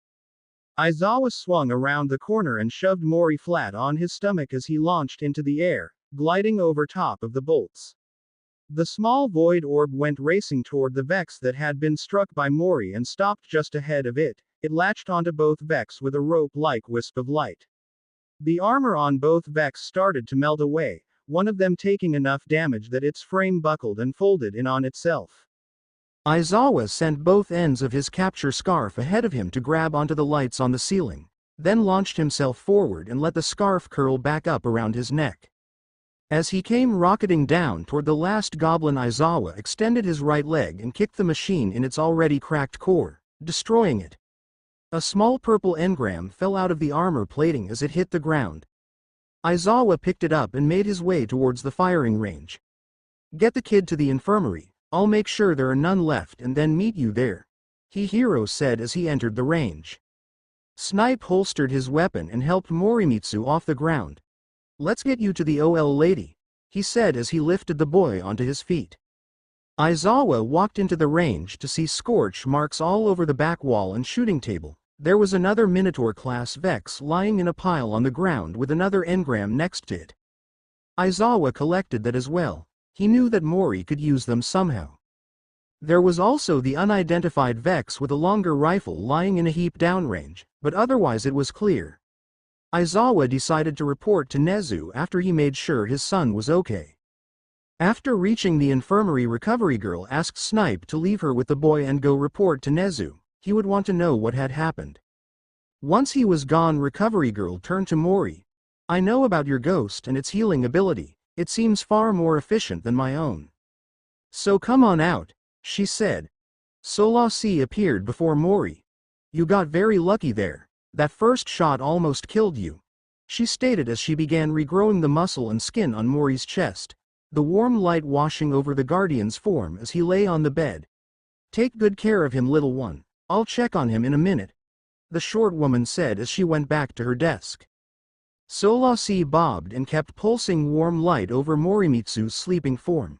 Aizawa swung around the corner and shoved Mori flat on his stomach as he launched into the air, gliding over top of the bolts. The small void orb went racing toward the Vex that had been struck by Mori and stopped just ahead of it. It latched onto both Vex with a rope-like wisp of light. The armor on both Vex started to melt away, one of them taking enough damage that its frame buckled and folded in on itself. Aizawa sent both ends of his capture scarf ahead of him to grab onto the lights on the ceiling, then launched himself forward and let the scarf curl back up around his neck. As he came rocketing down toward the last goblin, Aizawa extended his right leg and kicked the machine in its already cracked core, destroying it. A small purple engram fell out of the armor plating as it hit the ground. Aizawa picked it up and made his way towards the firing range. "Get the kid to the infirmary, I'll make sure there are none left and then meet you there," hero said as he entered the range. Snipe holstered his weapon and helped Morimitsu off the ground. "Let's get you to the OL lady," he said as he lifted the boy onto his feet. Aizawa walked into the range to see scorch marks all over the back wall and shooting table. There was another Minotaur-class Vex lying in a pile on the ground with another engram next to it. Aizawa collected that as well. He knew that Mori could use them somehow. There was also the unidentified Vex with a longer rifle lying in a heap downrange, but otherwise it was clear. Aizawa decided to report to Nezu after he made sure his son was okay. After reaching the infirmary, recovery girl asked Snipe to leave her with the boy and go report to Nezu. He would want to know what had happened. Once he was gone, recovery girl turned to Mori. "I know about your ghost and its healing ability. It seems far more efficient than my own. So come on out," she said. Solasi appeared before Mori. "You got very lucky there. That first shot almost killed you," she stated as she began regrowing the muscle and skin on Mori's chest, the warm light washing over the guardian's form as he lay on the bed. "Take good care of him, little one. I'll check on him in a minute," the short woman said as she went back to her desk. Solasi bobbed and kept pulsing warm light over Morimitsu's sleeping form.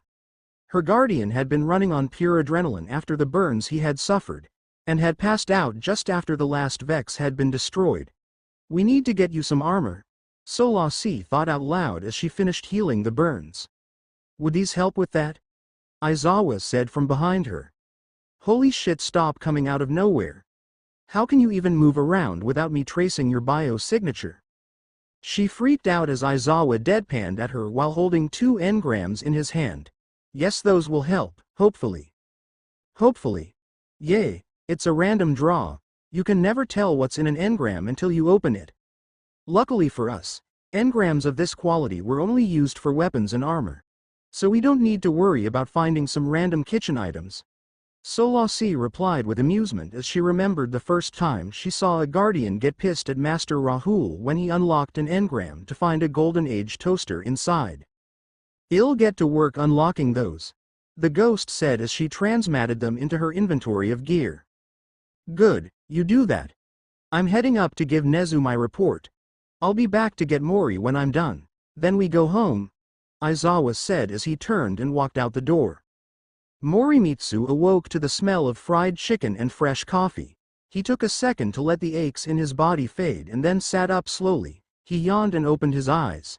Her guardian had been running on pure adrenaline after the burns he had suffered, and had passed out just after the last Vex had been destroyed. We need to get you some armor. Solasi thought out loud as she finished healing the burns. Would these help with that? Aizawa said from behind her. Holy shit, stop coming out of nowhere. How can you even move around without me tracing your bio-signature? She freaked out as Aizawa deadpanned at her while holding 2 engrams in his hand. Yes, those will help, hopefully. Hopefully. Yay, it's a random draw. You can never tell what's in an engram until you open it. Luckily for us, engrams of this quality were only used for weapons and armor. So we don't need to worry about finding some random kitchen items. Solasi replied with amusement as she remembered the first time she saw a guardian get pissed at Master Rahul when he unlocked an engram to find a Golden Age toaster inside. I'll get to work unlocking those, the ghost said as she transmatted them into her inventory of gear. Good, you do that. I'm heading up to give Nezu my report. I'll be back to get Mori when I'm done. Then we go home, Aizawa said as he turned and walked out the door. Morimitsu awoke to the smell of fried chicken and fresh coffee. He took a second to let the aches in his body fade and then sat up slowly. He yawned and opened his eyes.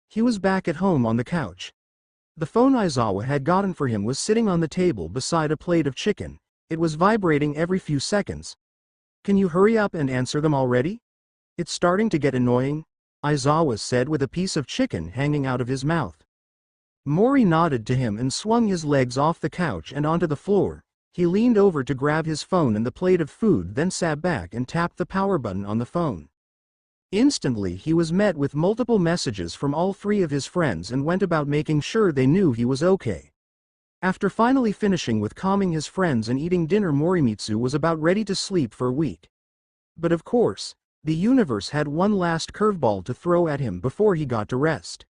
He was back at home on the couch. The phone Aizawa had gotten for him was sitting on the table beside a plate of chicken. It was vibrating every few seconds. Can you hurry up and answer them already? It's starting to get annoying, Aizawa said with a piece of chicken hanging out of his mouth. Mori nodded to him and swung his legs off the couch and onto the floor. He leaned over to grab his phone and the plate of food, then sat back and tapped the power button on the phone. Instantly he was met with multiple messages from all 3 of his friends and went about making sure they knew he was okay. After finally finishing with calming his friends and eating dinner, Morimitsu was about ready to sleep for a week. But of course, the universe had one last curveball to throw at him before he got to rest.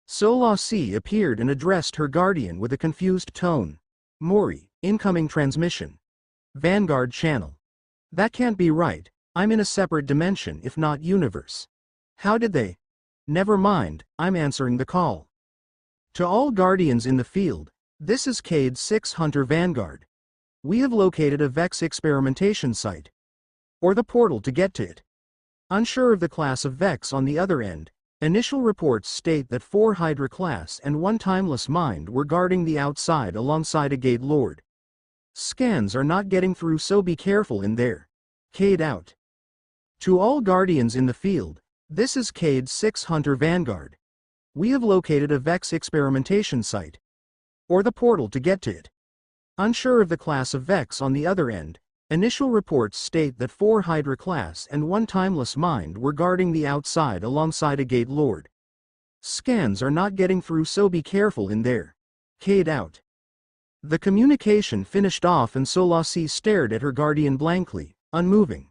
Solasi appeared and addressed her guardian with a confused tone. Mori, incoming transmission. Vanguard channel. That can't be right, I'm in a separate dimension if not universe. How did they? Never mind, I'm answering the call. To all guardians in the field, this is Cade 6 Hunter Vanguard. We have located a Vex experimentation site. Or the portal to get to it. Unsure of the class of Vex on the other end, initial reports state that 4 Hydra class and 1 Timeless Mind were guarding the outside alongside a Gate Lord. Scans are not getting through, so be careful in there. Cade out. To all guardians in the field, this is Cade 6 Hunter Vanguard. We have located a Vex experimentation site. Or the portal to get to it. Unsure of the class of Vex on the other end, initial reports state that 4 Hydra class and 1 Timeless Mind were guarding the outside alongside a Gate Lord. Scans are not getting through, so be careful in there. Cade out. The communication finished off and Solasi stared at her guardian blankly, unmoving.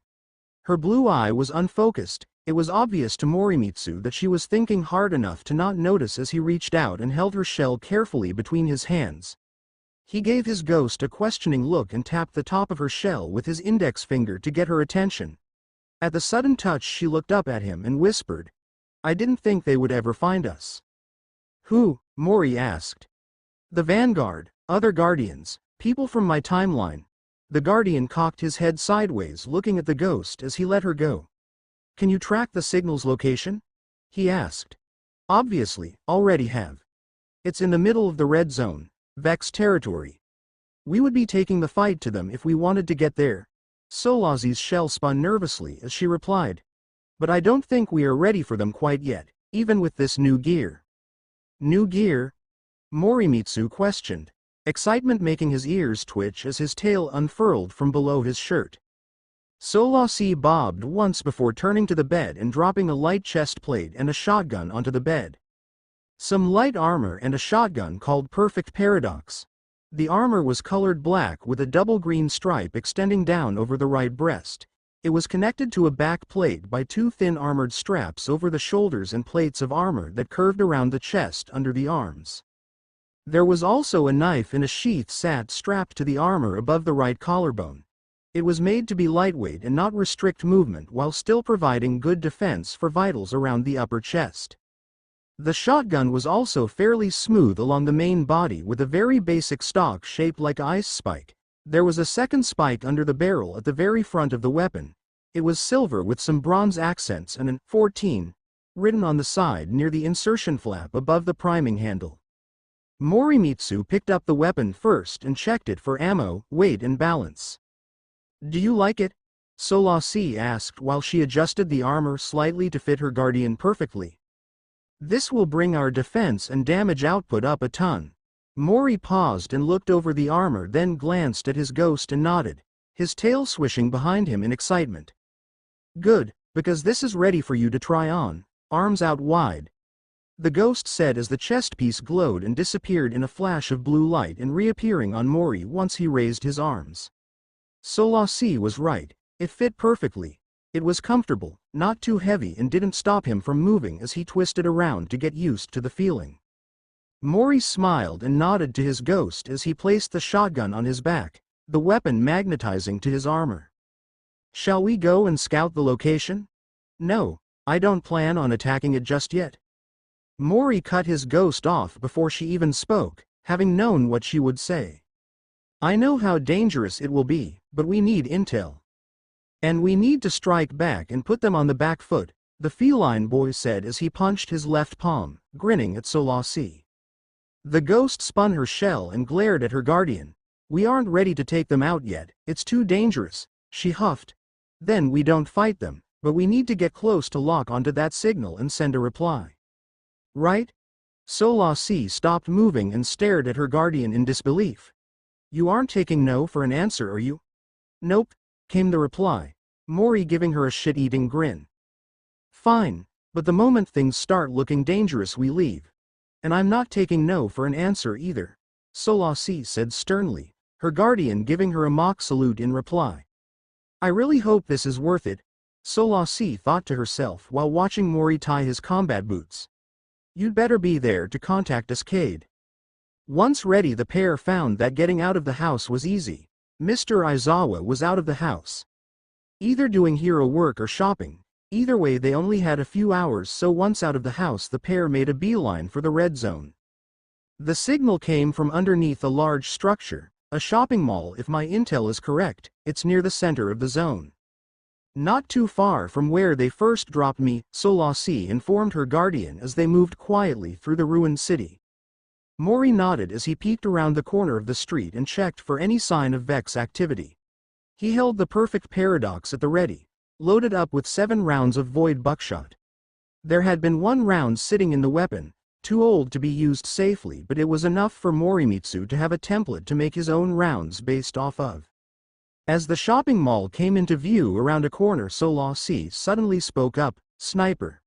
Her blue eye was unfocused. It was obvious to Morimitsu that she was thinking hard enough to not notice as he reached out and held her shell carefully between his hands. He gave his ghost a questioning look and tapped the top of her shell with his index finger to get her attention. At the sudden touch she looked up at him and whispered, I didn't think they would ever find us. Who? Mori asked. The Vanguard, other guardians, people from my timeline. The guardian cocked his head sideways looking at the ghost as he let her go. Can you track the signal's location? He asked. Obviously, already have. It's in the middle of the red zone, Vex territory. We would be taking the fight to them if we wanted to get there. Solasi's shell spun nervously as she replied. But I don't think we are ready for them quite yet, even with this new gear. New gear? Morimitsu questioned, excitement making his ears twitch as his tail unfurled from below his shirt. Solasi bobbed once before turning to the bed and dropping a light chest plate and a shotgun onto the bed. Some light armor and a shotgun called Perfect Paradox. The armor was colored black with a double green stripe extending down over the right breast. It was connected to a back plate by 2 thin armored straps over the shoulders and plates of armor that curved around the chest under the arms. There was also a knife in a sheath strapped to the armor above the right collarbone. It was made to be lightweight and not restrict movement while still providing good defense for vitals around the upper chest. The shotgun was also fairly smooth along the main body with a very basic stock shaped like an ice spike. There was a second spike under the barrel at the very front of the weapon. It was silver with some bronze accents and an 14 written on the side near the insertion flap above the priming handle. Morimitsu picked up the weapon first and checked it for ammo, weight and balance. "Do you like it?" Solasi asked while she adjusted the armor slightly to fit her guardian perfectly. "This will bring our defense and damage output up a ton." Mori paused and looked over the armor, then glanced at his ghost and nodded, his tail swishing behind him in excitement. "Good, because this is ready for you to try on, arms out wide," the ghost said as the chest piece glowed and disappeared in a flash of blue light and reappearing on Mori once he raised his arms. Solasi was right, it fit perfectly. It was comfortable, not too heavy, and didn't stop him from moving as he twisted around to get used to the feeling. Mori smiled and nodded to his ghost as he placed the shotgun on his back, the weapon magnetizing to his armor. "Shall we go and scout the location?" "No, I don't plan on attacking it just yet." Mori cut his ghost off before she even spoke, having known what she would say. "I know how dangerous it will be, but we need intel. And we need to strike back and put them on the back foot," the feline boy said as he punched his left palm, grinning at Solasi. The ghost spun her shell and glared at her guardian. "We aren't ready to take them out yet, it's too dangerous," she huffed. "Then we don't fight them, but we need to get close to lock onto that signal and send a reply. Right?" Solasi stopped moving and stared at her guardian in disbelief. "You aren't taking no for an answer, are you?" "Nope," came the reply, Mori giving her a shit-eating grin. "Fine, but the moment things start looking dangerous we leave. And I'm not taking no for an answer either," Solasi said sternly, her guardian giving her a mock salute in reply. "I really hope this is worth it," Solasi thought to herself while watching Mori tie his combat boots. "You'd better be there to contact Ascade." Once ready, the pair found that getting out of the house was easy. Mr. Aizawa was out of the house, either doing hero work or shopping. Either way they only had a few hours, so once out of the house the pair made a beeline for the red zone. The signal came from underneath a large structure, a shopping mall if my intel is correct. It's near the center of the zone. "Not too far from where they first dropped me," Solasi informed her guardian as they moved quietly through the ruined city. Mori nodded as he peeked around the corner of the street and checked for any sign of Vex activity. He held the perfect paradox at the ready, loaded up with 7 rounds of void buckshot. There had been 1 round sitting in the weapon, too old to be used safely, but it was enough for Morimitsu to have a template to make his own rounds based off of. As the shopping mall came into view around a corner, Solasi suddenly spoke up, "Sniper.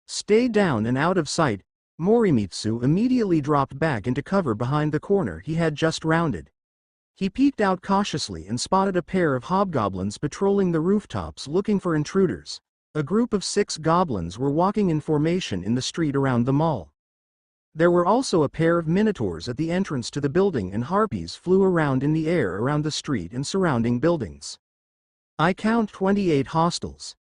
Stay down and out of sight." Morimitsu immediately dropped back into cover behind the corner he had just rounded. He peeked out cautiously and spotted a pair of hobgoblins patrolling the rooftops looking for intruders. A group of 6 goblins were walking in formation in the street around the mall. There were also a pair of minotaurs at the entrance to the building, and harpies flew around in the air around the street and surrounding buildings. "I count 28 hostiles.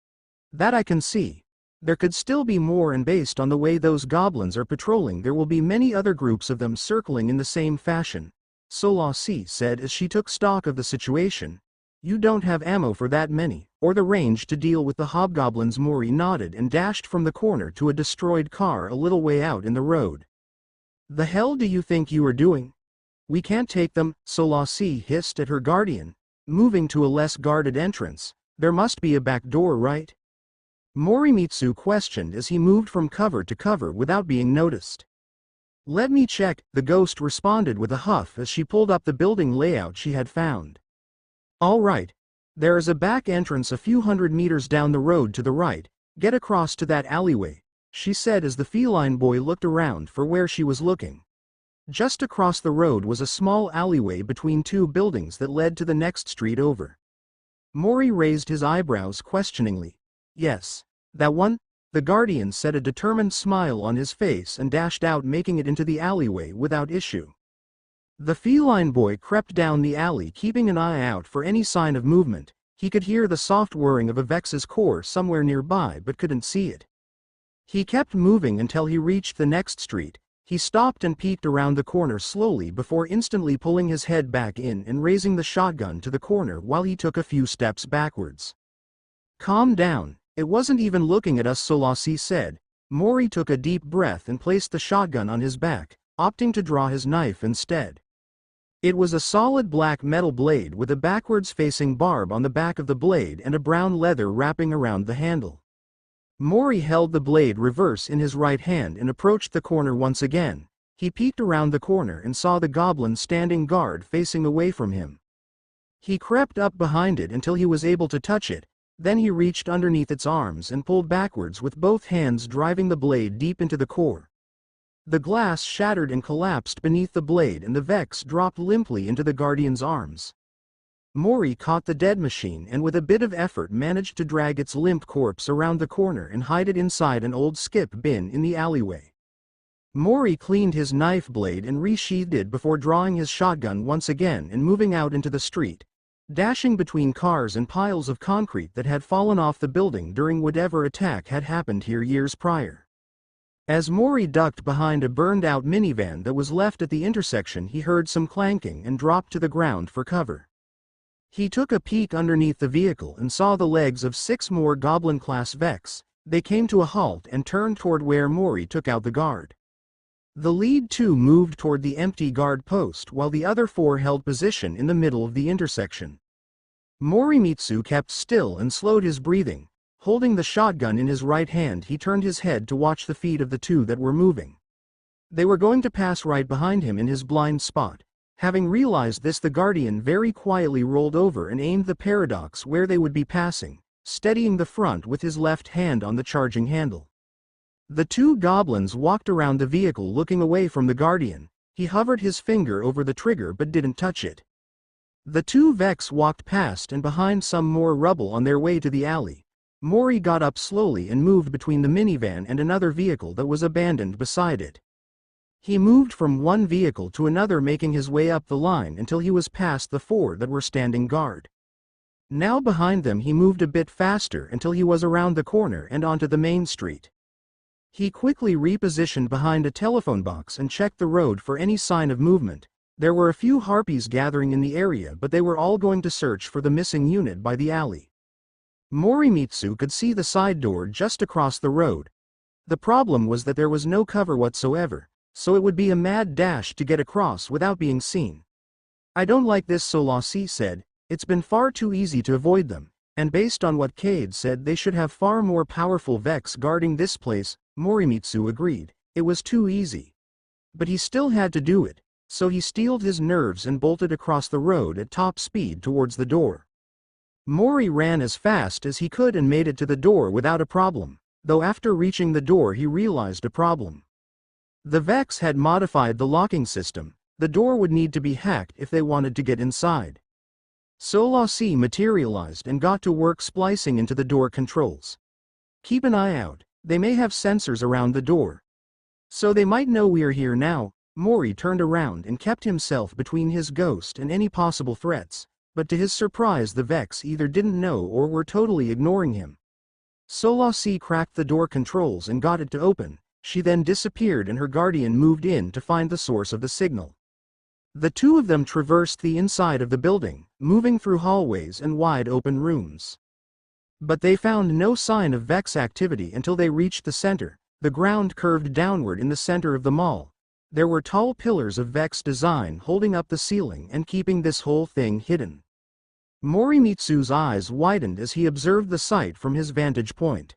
That I can see. There could still be more, and based on the way those goblins are patrolling there will be many other groups of them circling in the same fashion," Solasi said as she took stock of the situation. "You don't have ammo for that many, or the range to deal with the hobgoblins." Mori nodded and dashed from the corner to a destroyed car a little way out in the road. "The hell do you think you are doing? We can't take them," Solasi hissed at her guardian, moving to a less guarded entrance. "There must be a back door, right?" Morimitsu questioned as he moved from cover to cover without being noticed. "Let me check," the ghost responded with a huff as she pulled up the building layout she had found. "All right. There is a back entrance a few hundred meters down the road to the right. Get across to that alleyway," she said as the feline boy looked around for where she was looking. Just across the road was a small alleyway between 2 buildings that led to the next street over. Mori raised his eyebrows questioningly. "Yes. That one?" the guardian said, a determined smile on his face, and dashed out, making it into the alleyway without issue. The feline boy crept down the alley, keeping an eye out for any sign of movement. He could hear the soft whirring of a Vex's core somewhere nearby but couldn't see it. He kept moving until he reached the next street. He stopped and peeked around the corner slowly before instantly pulling his head back in and raising the shotgun to the corner while he took a few steps backwards. Calm down, it wasn't even looking at us, Solasi said. Mori took a deep breath and placed the shotgun on his back, opting to draw his knife instead. It was a solid black metal blade with a backwards-facing barb on the back of the blade and a brown leather wrapping around the handle. Mori held the blade reverse in his right hand and approached the corner once again. He peeked around the corner and saw the goblin standing guard facing away from him. He crept up behind it until he was able to touch it, then he reached underneath its arms and pulled backwards with both hands, driving the blade deep into the core. The glass shattered and collapsed beneath the blade and the Vex dropped limply into the guardian's arms. Mori caught the dead machine and with a bit of effort managed to drag its limp corpse around the corner and hide it inside an old skip bin in the alleyway. Mori cleaned his knife blade and resheathed it before drawing his shotgun once again and moving out into the street, dashing between cars and piles of concrete that had fallen off the building during whatever attack had happened here years prior. As Mori ducked behind a burned-out minivan that was left at the intersection, he heard some clanking and dropped to the ground for cover. He took a peek underneath the vehicle and saw the legs of 6 more Goblin-class Vex. They came to a halt and turned toward where Mori took out the guard. The lead 2 moved toward the empty guard post while the other 4 held position in the middle of the intersection. Morimitsu kept still and slowed his breathing. Holding the shotgun in his right hand, he turned his head to watch the feet of the 2 that were moving. They were going to pass right behind him in his blind spot. Having realized this, the Guardian very quietly rolled over and aimed the paradox where they would be passing, steadying the front with his left hand on the charging handle. The 2 goblins walked around the vehicle looking away from the Guardian. He hovered his finger over the trigger but didn't touch it. The 2 Vex walked past and behind some more rubble on their way to the alley. Mori got up slowly and moved between the minivan and another vehicle that was abandoned beside it. He moved from one vehicle to another, making his way up the line until he was past the 4 that were standing guard. Now behind them he moved a bit faster until he was around the corner and onto the main street. He quickly repositioned behind a telephone box and checked the road for any sign of movement. There were a few harpies gathering in the area, but they were all going to search for the missing unit by the alley. Morimitsu could see the side door just across the road. The problem was that there was no cover whatsoever, so it would be a mad dash to get across without being seen. "I don't like this," Solasi said. "It's been far too easy to avoid them, and based on what Cade said, they should have far more powerful Vex guarding this place." Morimitsu agreed. It was too easy. But he still had to do it, so he steeled his nerves and bolted across the road at top speed towards the door. Mori ran as fast as he could and made it to the door without a problem, though after reaching the door he realized a problem. The Vex had modified the locking system. The door would need to be hacked if they wanted to get inside. Solasi materialized and got to work splicing into the door controls. "Keep an eye out. They may have sensors around the door. So they might know we're here now." Mori turned around and kept himself between his ghost and any possible threats, but to his surprise the Vex either didn't know or were totally ignoring him. Solasi cracked the door controls and got it to open. She then disappeared and her guardian moved in to find the source of the signal. The 2 of them traversed the inside of the building, moving through hallways and wide open rooms. But they found no sign of Vex activity until they reached the center. The ground curved downward in the center of the mall. There were tall pillars of Vex design holding up the ceiling and keeping this whole thing hidden. Morimitsu's eyes widened as he observed the sight from his vantage point.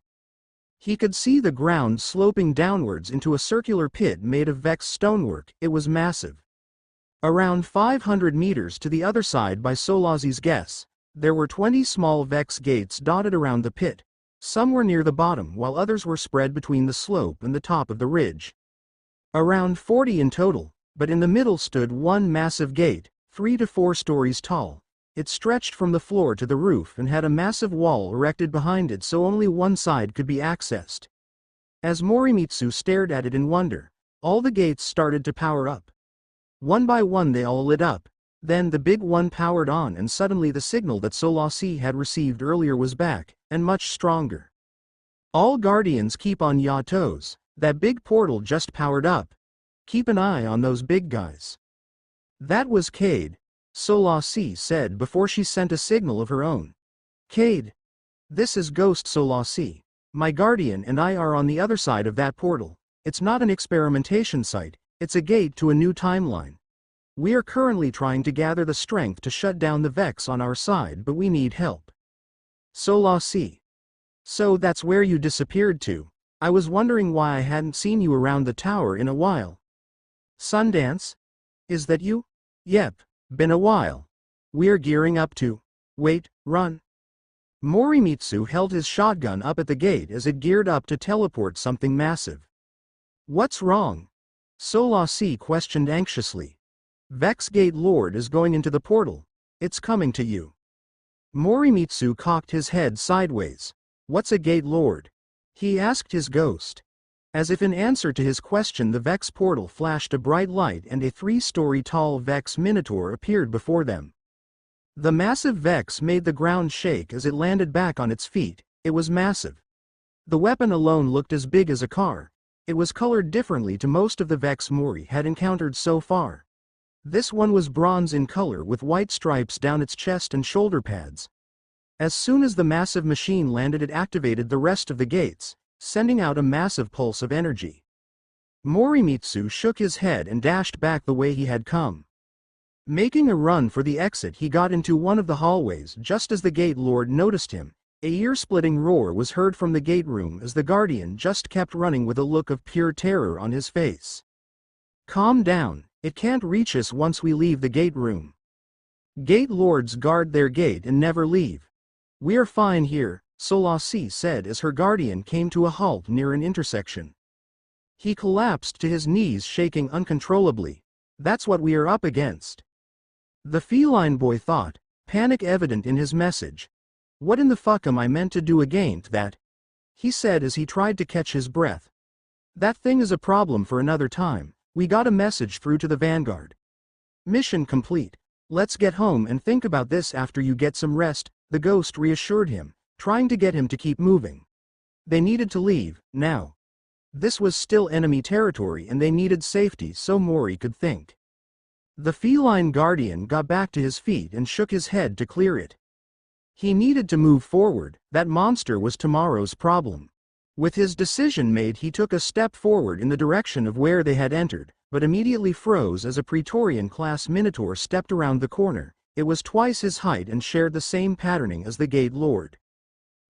He could see the ground sloping downwards into a circular pit made of Vex stonework. It was massive. Around 500 meters to the other side by Solasi's guess, there were 20 small Vex gates dotted around the pit. Some were near the bottom while others were spread between the slope and the top of the ridge. Around 40 in total, but in the middle stood one massive gate, 3 to 4 stories tall. It stretched from the floor to the roof and had a massive wall erected behind it so only one side could be accessed. As Morimitsu stared at it in wonder, all the gates started to power up. One by one they all lit up. Then the big one powered on and suddenly the signal that Solasi had received earlier was back, and much stronger. "All guardians keep on your toes. That big portal just powered up. Keep an eye on those big guys." "That was Cade," Solasi said before she sent a signal of her own. "Cade." This is Ghost Solasi. My guardian and I are on the other side of that portal. It's not an experimentation site, it's a gate to a new timeline. We are currently trying to gather the strength to shut down the Vex on our side, but we need help. Solasi. So that's where you disappeared to. I was wondering why I hadn't seen you around the tower in a while. Sundance? Is that you? Yep, been a while. We're gearing up to. Wait, run. Morimitsu held his shotgun up at the gate as it geared up to teleport something massive. What's wrong? Solasi questioned anxiously. Vex Gate Lord is going into the portal. It's coming to you. Morimitsu cocked his head sideways. What's a Gate Lord? He asked his ghost. As if in answer to his question, the Vex portal flashed a bright light and a 3-story tall Vex Minotaur appeared before them. The massive Vex made the ground shake as it landed back on its feet. It was massive. The weapon alone looked as big as a car. It was colored differently to most of the Vex Mori had encountered so far. This one was bronze in color with white stripes down its chest and shoulder pads. As soon as the massive machine landed, it activated the rest of the gates, sending out a massive pulse of energy. Morimitsu shook his head and dashed back the way he had come. Making a run for the exit, he got into one of the hallways just as the Gate Lord noticed him. A ear-splitting roar was heard from the gate room as the Guardian just kept running with a look of pure terror on his face. Calm down, it can't reach us once we leave the gate room. Gate Lords guard their gate and never leave. We're fine here, Solasi said as her Guardian came to a halt near an intersection. He collapsed to his knees, shaking uncontrollably. That's what we are up against. The feline boy thought, panic evident in his message. What in the fuck am I meant to do against that? He said as he tried to catch his breath. That thing is a problem for another time. We got a message through to the Vanguard. Mission complete. Let's get home and think about this after you get some rest, the ghost reassured him, trying to get him to keep moving. They needed to leave, now. This was still enemy territory and they needed safety so Mori could think. The feline Guardian got back to his feet and shook his head to clear it. He needed to move forward, that monster was tomorrow's problem. With his decision made, he took a step forward in the direction of where they had entered, but immediately froze as a Praetorian-class Minotaur stepped around the corner. It was twice his height and shared the same patterning as the Gate Lord.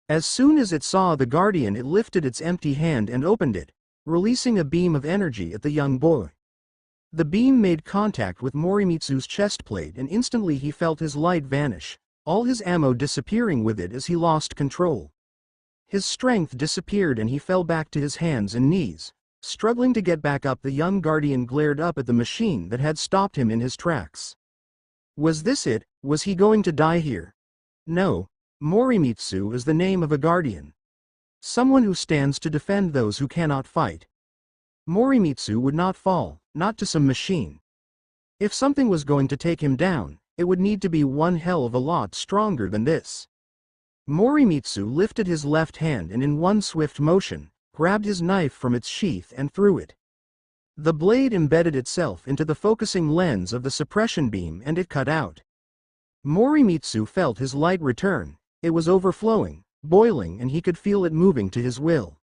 As soon as it saw the Guardian, it lifted its empty hand and opened it, releasing a beam of energy at the young boy. The beam made contact with Morimitsu's chest plate and instantly he felt his light vanish, all his ammo disappearing with it as he lost control. His strength disappeared and he fell back to his hands and knees. Struggling to get back up, the young Guardian glared up at the machine that had stopped him in his tracks. Was this it? Was he going to die here? No. Morimitsu is the name of a Guardian. Someone who stands to defend those who cannot fight. Morimitsu would not fall, not to some machine. If something was going to take him down, it would need to be one hell of a lot stronger than this. Morimitsu lifted his left hand and in one swift motion, grabbed his knife from its sheath and threw it. The blade embedded itself into the focusing lens of the suppression beam and it cut out. Morimitsu felt his light return. It was overflowing, boiling, and he could feel it moving to his will.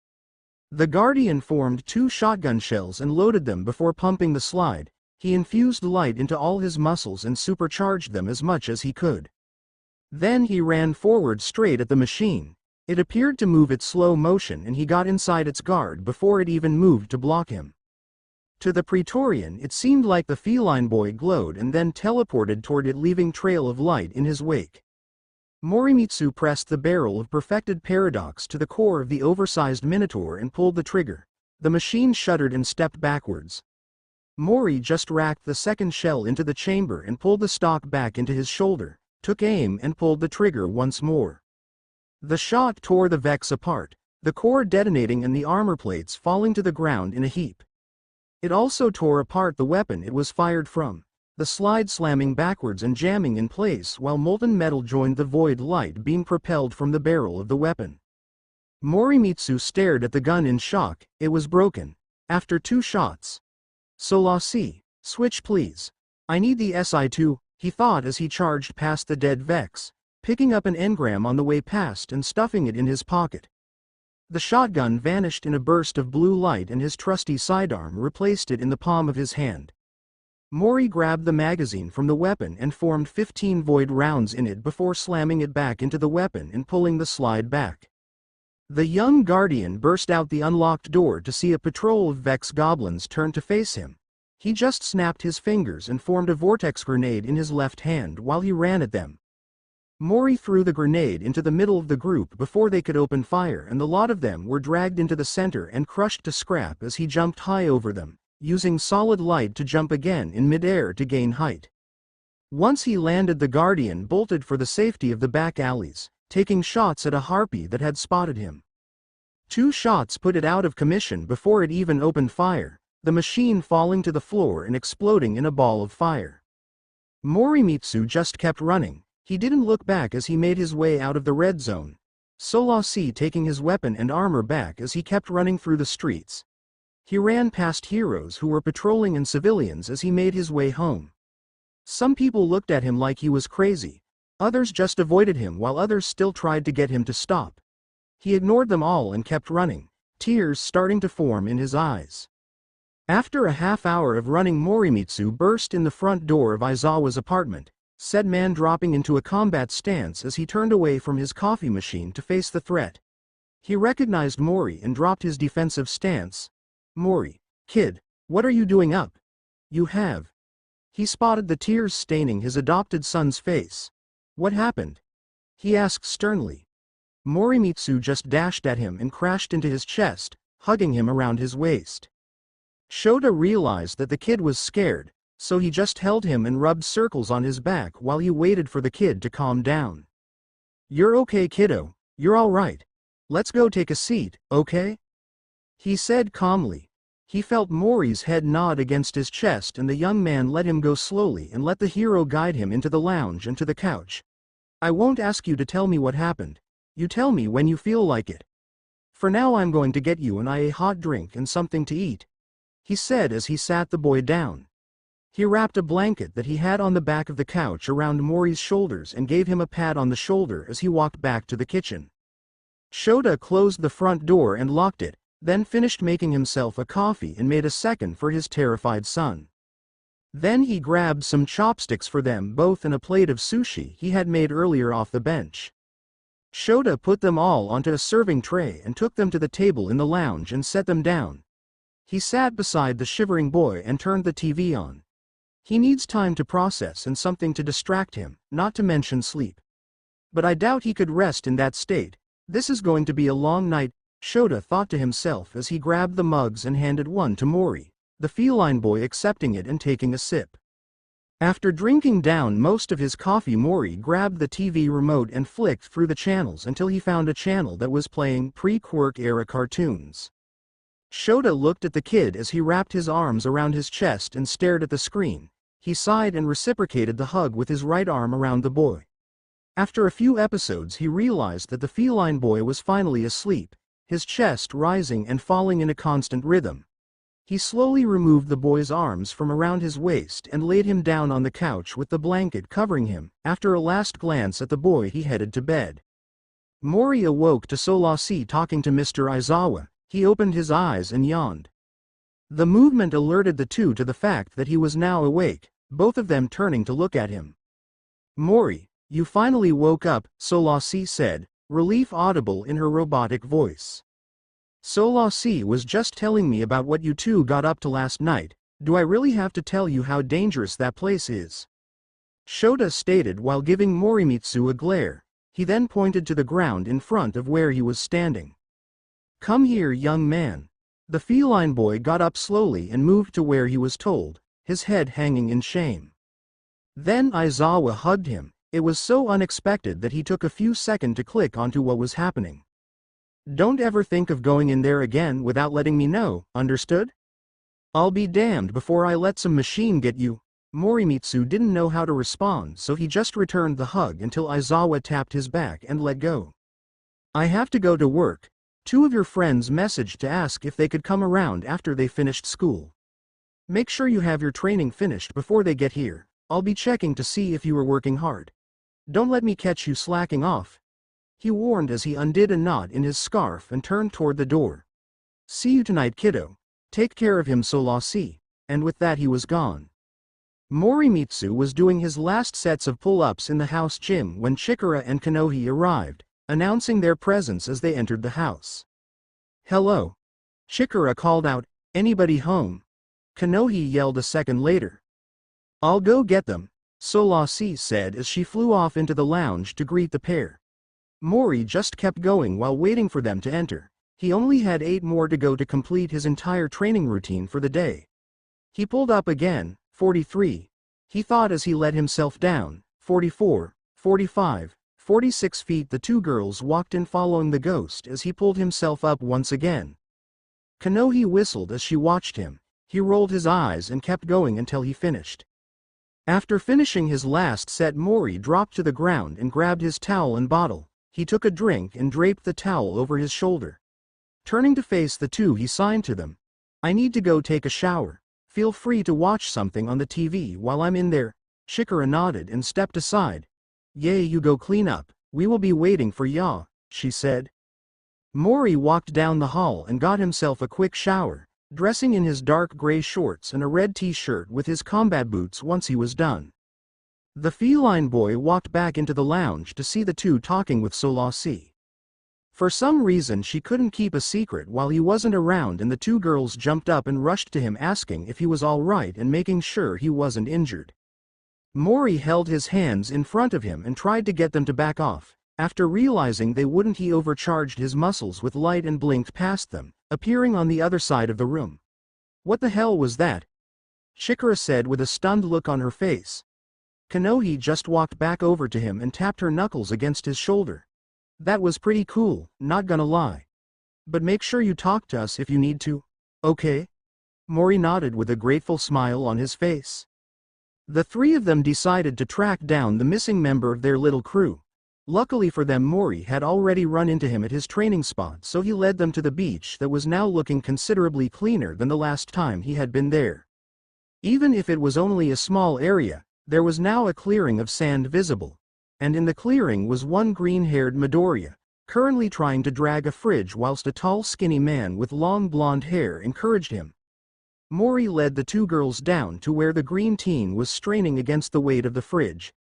The Guardian formed 2 shotgun shells and loaded them before pumping the slide. He infused light into all his muscles and supercharged them as much as he could. Then he ran forward straight at the machine. It appeared to move at slow motion and he got inside its guard before it even moved to block him. To the Praetorian, it seemed like the feline boy glowed and then teleported toward it, leaving trail of light in his wake. Morimitsu pressed the barrel of perfected paradox to the core of the oversized Minotaur and pulled the trigger. The machine shuddered and stepped backwards. Mori just racked the second shell into the chamber and pulled the stock back into his shoulder, took aim and pulled the trigger once more. The shot tore the Vex apart, the core detonating and the armor plates falling to the ground in a heap. It also tore apart the weapon it was fired from, the slide slamming backwards and jamming in place while molten metal joined the void light beam propelled from the barrel of the weapon. Morimitsu stared at the gun in shock. It was broken. After 2 shots. Solasi, switch please. I need the SI2, he thought as he charged past the dead Vex, picking up an engram on the way past and stuffing it in his pocket. The shotgun vanished in a burst of blue light and his trusty sidearm replaced it in the palm of his hand. Mori grabbed the magazine from the weapon and formed 15 void rounds in it before slamming it back into the weapon and pulling the slide back. The young guardian burst out the unlocked door to see a patrol of Vex goblins turn to face him. He just snapped his fingers and formed a vortex grenade in his left hand while he ran at them. Mori threw the grenade into the middle of the group before they could open fire, and the lot of them were dragged into the center and crushed to scrap as he jumped high over them, using solid light to jump again in midair to gain height. Once he landed, the guardian bolted for the safety of the back alleys, taking shots at a harpy that had spotted him. 2 shots put it out of commission before it even opened fire, the machine falling to the floor and exploding in a ball of fire. Morimitsu just kept running. He didn't look back as he made his way out of the red zone, Solasi taking his weapon and armor back as he kept running through the streets. He ran past heroes who were patrolling and civilians as he made his way home. Some people looked at him like he was crazy. Others just avoided him while others still tried to get him to stop. He ignored them all and kept running, tears starting to form in his eyes. After a half hour of running, Morimitsu burst in the front door of Aizawa's apartment, said man, dropping into a combat stance as he turned away from his coffee machine to face the threat. He recognized Mori and dropped his defensive stance. Mori, kid, what are you doing up? You have. He spotted the tears staining his adopted son's face. What happened? He asked sternly. Morimitsu just dashed at him and crashed into his chest, hugging him around his waist. Shota realized that the kid was scared, so he just held him and rubbed circles on his back while he waited for the kid to calm down. You're okay, kiddo, you're all right. Let's go take a seat, okay? He said calmly. He felt Mori's head nod against his chest, and the young man let him go slowly and let the hero guide him into the lounge and to the couch. I won't ask you to tell me what happened. You tell me when you feel like it. For now I'm going to get you and I a hot drink and something to eat, he said as he sat the boy down. He wrapped a blanket that he had on the back of the couch around Mori's shoulders and gave him a pat on the shoulder as he walked back to the kitchen. Shota closed the front door and locked it, then finished making himself a coffee and made a second for his terrified son. Then he grabbed some chopsticks for them both and a plate of sushi he had made earlier off the bench. Shota put them all onto a serving tray and took them to the table in the lounge and set them down. He sat beside the shivering boy and turned the TV on. He needs time to process and something to distract him, not to mention sleep. But I doubt he could rest in that state. This is going to be a long night, Shota thought to himself as he grabbed the mugs and handed one to Mori, the feline boy accepting it and taking a sip. After drinking down most of his coffee, Mori grabbed the TV remote and flicked through the channels until he found a channel that was playing pre-Quirk era cartoons. Shota looked at the kid as he wrapped his arms around his chest and stared at the screen. He sighed and reciprocated the hug with his right arm around the boy. After a few episodes, he realized that the feline boy was finally asleep, his chest rising and falling in a constant rhythm. He slowly removed the boy's arms from around his waist and laid him down on the couch with the blanket covering him. After a last glance at the boy, he headed to bed. Mori awoke to Solasi talking to Mr. Aizawa. He opened his eyes and yawned. The movement alerted the two to the fact that he was now awake, both of them turning to look at him. Mori, you finally woke up, Solasi said, relief audible in her robotic voice. Solasi was just telling me about what you two got up to last night. Do I really have to tell you how dangerous that place is? Shota stated while giving Morimitsu a glare. He then pointed to the ground in front of where he was standing. Come here, young man. The feline boy got up slowly and moved to where he was told, his head hanging in shame. Then Aizawa hugged him. It was so unexpected that he took a few seconds to click onto what was happening. Don't ever think of going in there again without letting me know, understood? I'll be damned before I let some machine get you. Morimitsu didn't know how to respond, so he just returned the hug until Aizawa tapped his back and let go. I have to go to work. 2 of your friends messaged to ask if they could come around after they finished school. Make sure you have your training finished before they get here. I'll be checking to see if you are working hard. Don't let me catch you slacking off," he warned as he undid a knot in his scarf and turned toward the door. "See you tonight, kiddo. Take care of him, so la see," and with that he was gone. Morimitsu was doing his last sets of pull-ups in the house gym when Chikara and Kanohi arrived, announcing their presence as they entered the house. "Hello." Chikara called out, "Anybody home?" Kanohi yelled a second later. "I'll go get them," Solasi said as she flew off into the lounge to greet the pair. Mori just kept going while waiting for them to enter. He only had 8 more to go to complete his entire training routine for the day. He pulled up again, 43. He thought as he let himself down, 44, 45, 46 feet. The 2 girls walked in following the ghost as he pulled himself up once again. Kanohi whistled as she watched him. He rolled his eyes and kept going until he finished. After finishing his last set, Mori dropped to the ground and grabbed his towel and bottle. He took a drink and draped the towel over his shoulder. Turning to face the 2, he signed to them. "I need to go take a shower. Feel free to watch something on the TV while I'm in there." Chikara nodded and stepped aside. "Yay, you go clean up. We will be waiting for ya," she said. Mori walked down the hall and got himself a quick shower, dressing in his dark gray shorts and a red t-shirt with his combat boots. Once he was done, the feline boy walked back into the lounge to see the 2 talking with Solasi. For some reason she couldn't keep a secret while he wasn't around, and the 2 girls jumped up and rushed to him asking if he was all right and making sure he wasn't injured. Mori held his hands in front of him and tried to get them to back off. After realizing they wouldn't, he overcharged his muscles with light and blinked past them, appearing on the other side of the room. "What the hell was that?" Chikara said with a stunned look on her face. Kanohi just walked back over to him and tapped her knuckles against his shoulder. "That was pretty cool, not gonna lie. But make sure you talk to us if you need to, okay?" Mori nodded with a grateful smile on his face. The 3 of them decided to track down the missing member of their little crew. Luckily for them, Mori had already run into him at his training spot, so he led them to the beach that was now looking considerably cleaner than the last time he had been there. Even if it was only a small area, there was now a clearing of sand visible. And in the clearing was one green-haired Midoriya, currently trying to drag a fridge whilst a tall skinny man with long blonde hair encouraged him. Mori led the 2 girls down to where the green teen was straining against the weight of the fridge.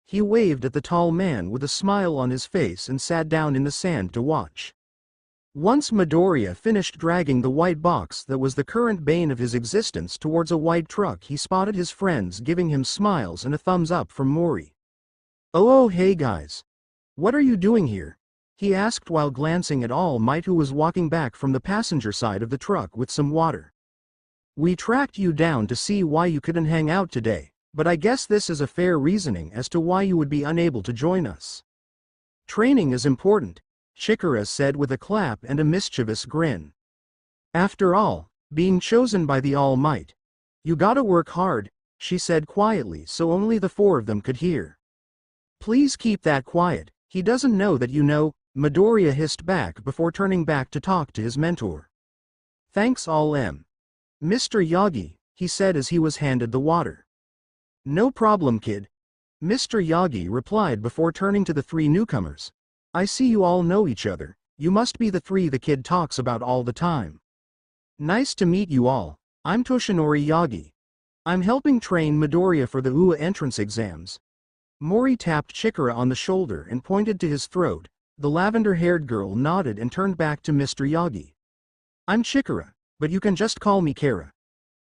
He waved at the tall man with a smile on his face and sat down in the sand to watch. Once Midoriya finished dragging the white box that was the current bane of his existence towards a white truck, he spotted his friends giving him smiles and a thumbs up from Mori. Oh, hey guys. What are you doing here?" he asked while glancing at All Might, who was walking back from the passenger side of the truck with some water. "We tracked you down to see why you couldn't hang out today, but I guess this is a fair reasoning as to why you would be unable to join us." "Training is important," Chikara said with a clap and a mischievous grin. "After all, being chosen by the All Might. You gotta work hard," she said quietly so only the 4 of them could hear. "Please keep that quiet, he doesn't know that you know," Midoriya hissed back before turning back to talk to his mentor. "Thanks all Mr. Yagi," he said as he was handed the water. "No problem, kid," Mr. Yagi replied before turning to the 3 newcomers. "I see you all know each other. You must be the 3 the kid talks about all the time." "Nice to meet you all. I'm Toshinori Yagi. I'm helping train Midoriya for the UA entrance exams." Mori tapped Chikara on the shoulder and pointed to his throat. The lavender-haired girl nodded and turned back to Mr. Yagi. "I'm Chikara, but you can just call me Kara.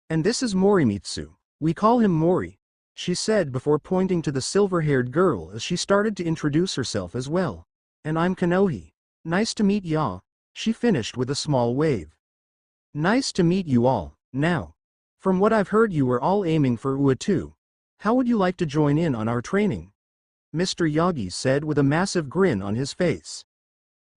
And this is Morimitsu. We call him Mori," she said before pointing to the silver-haired girl as she started to introduce herself as well. "And I'm Kanohi. Nice to meet ya," she finished with a small wave. "Nice to meet you all. Now, from what I've heard, you were all aiming for UA too. How would you like to join in on our training?" Mr. Yagi said with a massive grin on his face.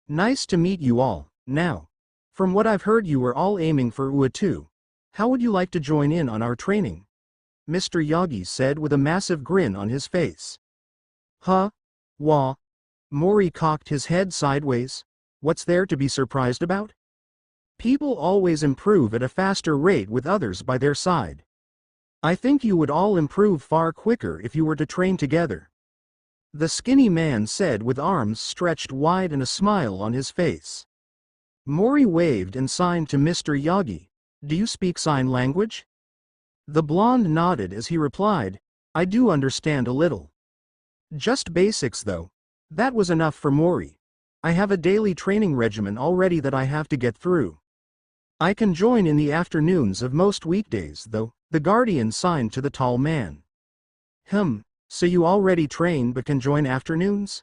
"Nice to meet you all. Now, from what I've heard, you were all aiming for UA too. How would you like to join in on our training?" Mr. Yagi said with a massive grin on his face. "Huh? Wah?" Mori cocked his head sideways. "What's there to be surprised about? People always improve at a faster rate with others by their side. I think you would all improve far quicker if you were to train together." the skinny man said with arms stretched wide and a smile on his face. Mori waved and signed to Mr. Yagi. Do you speak sign language? The blonde nodded as he replied, I do understand a little. Just basics though. That was enough for Mori. I have a daily training regimen already that I have to get through. I can join in the afternoons of most weekdays though, the guardian signed to the tall man. So you already train but can join afternoons?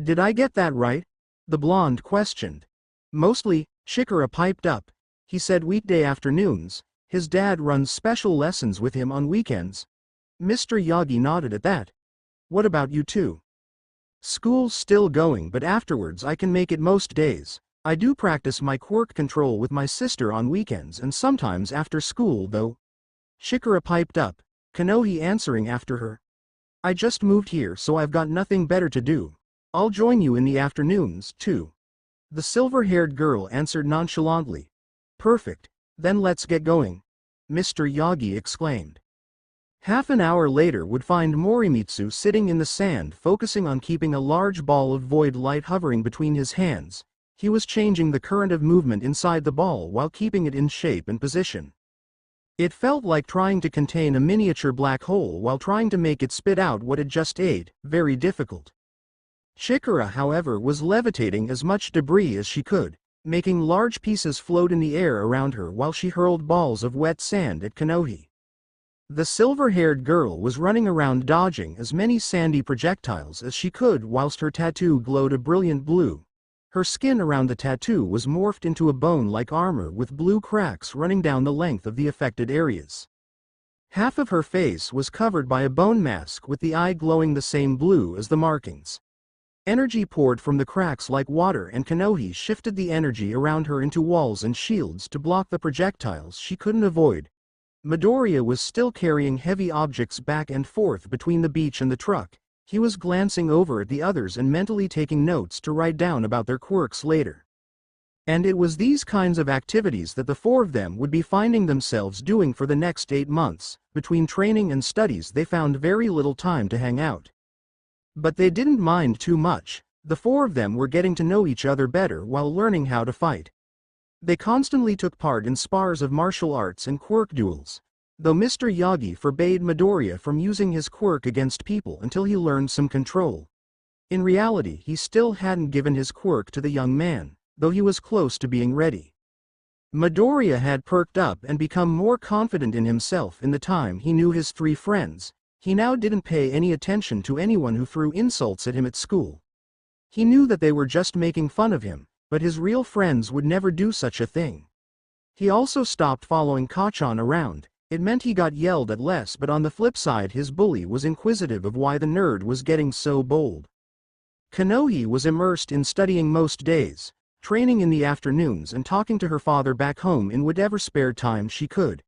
Did I get that right? The blonde questioned. Mostly, Shikara piped up. He said weekday afternoons. His dad runs special lessons with him on weekends. Mr. Yagi nodded at that. What about you two? School's still going but afterwards I can make it most days. I do practice my quirk control with my sister on weekends and sometimes after school though. Shikara piped up, Kanohi answering after her. I just moved here so I've got nothing better to do. I'll join you in the afternoons, too. The silver-haired girl answered nonchalantly. Perfect. Then let's get going. Mr. Yagi exclaimed. Half an hour later would find Morimitsu sitting in the sand focusing on keeping a large ball of void light hovering between his hands. He was changing the current of movement inside the ball while keeping it in shape and position. It felt like trying to contain a miniature black hole while trying to make it spit out what it just ate, very difficult. Shikara, however, was levitating as much debris as she could, making large pieces float in the air around her while she hurled balls of wet sand at Kanohi. The silver-haired girl was running around dodging as many sandy projectiles as she could whilst her tattoo glowed a brilliant blue. Her skin around the tattoo was morphed into a bone-like armor with blue cracks running down the length of the affected areas. Half of her face was covered by a bone mask with the eye glowing the same blue as the markings. Energy poured from the cracks like water and Kanohi shifted the energy around her into walls and shields to block the projectiles she couldn't avoid. Midoriya was still carrying heavy objects back and forth between the beach and the truck. He was glancing over at the others and mentally taking notes to write down about their quirks later. And it was these kinds of activities that the four of them would be finding themselves doing for the next 8 months. Between training and studies they found very little time to hang out. But they didn't mind too much. The four of them were getting to know each other better while learning how to fight. They constantly took part in spars of martial arts and quirk duels. Though Mr. Yagi forbade Midoriya from using his quirk against people until he learned some control. In reality he still hadn't given his quirk to the young man, though he was close to being ready. Midoriya had perked up and become more confident in himself in the time he knew his 3 friends. He now didn't pay any attention to anyone who threw insults at him at school. He knew that they were just making fun of him, but his real friends would never do such a thing. He also stopped following Kachan around. It meant he got yelled at less, but on the flip side his bully was inquisitive of why the nerd was getting so bold. Kanohi was immersed in studying most days, training in the afternoons and talking to her father back home in whatever spare time she could.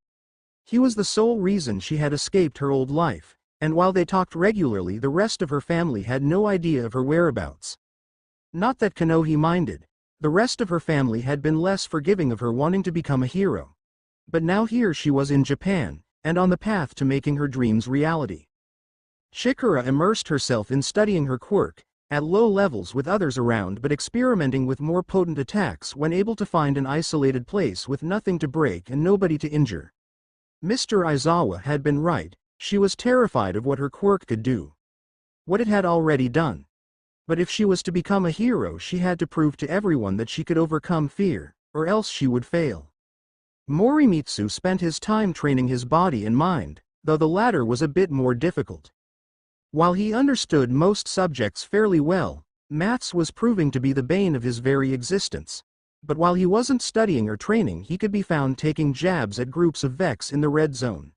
He was the sole reason she had escaped her old life, and while they talked regularly the rest of her family had no idea of her whereabouts. Not that Kanohi minded. The rest of her family had been less forgiving of her wanting to become a hero. But now here she was in Japan, and on the path to making her dreams reality. Shikara immersed herself in studying her quirk, at low levels with others around but experimenting with more potent attacks when able to find an isolated place with nothing to break and nobody to injure. Mr. Aizawa had been right, she was terrified of what her quirk could do. What it had already done. But if she was to become a hero she had to prove to everyone that she could overcome fear, or else she would fail. Morimitsu spent his time training his body and mind, though the latter was a bit more difficult. While he understood most subjects fairly well, maths was proving to be the bane of his very existence. But while he wasn't studying or training he could be found taking jabs at groups of Vex in the red zone.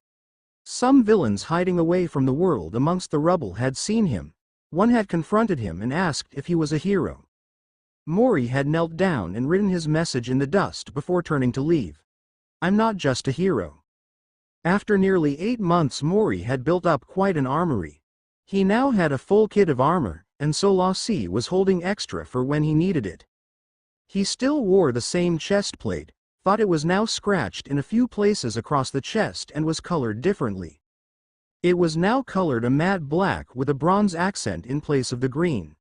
Some villains hiding away from the world amongst the rubble had seen him. One had confronted him and asked if he was a hero. Mori had knelt down and written his message in the dust before turning to leave. I'm not just a hero. After nearly 8 months Mori had built up quite an armory. He now had a full kit of armor, and so Lassie was holding extra for when he needed it. He still wore the same chest plate, thought it was now scratched in a few places across the chest and was colored differently. It was now colored a matte black with a bronze accent in place of the green.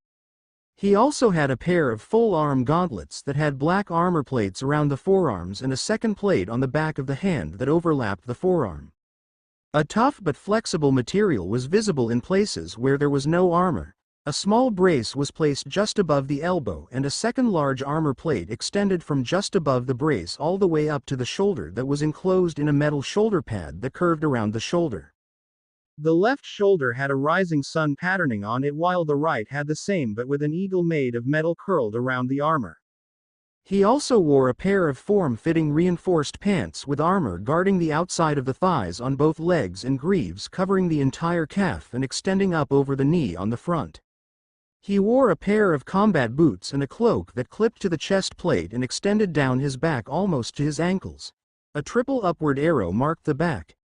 He also had a pair of full-arm gauntlets that had black armor plates around the forearms and a second plate on the back of the hand that overlapped the forearm. A tough but flexible material was visible in places where there was no armor. A small brace was placed just above the elbow and a second large armor plate extended from just above the brace all the way up to the shoulder that was enclosed in a metal shoulder pad that curved around the shoulder. The left shoulder had a rising sun patterning on it while the right had the same but with an eagle made of metal curled around the armor. He also wore a pair of form-fitting reinforced pants with armor guarding the outside of the thighs on both legs and greaves covering the entire calf and extending up over the knee on the front. He wore a pair of combat boots and a cloak that clipped to the chest plate and extended down his back almost to his ankles. A triple upward arrow marked the back.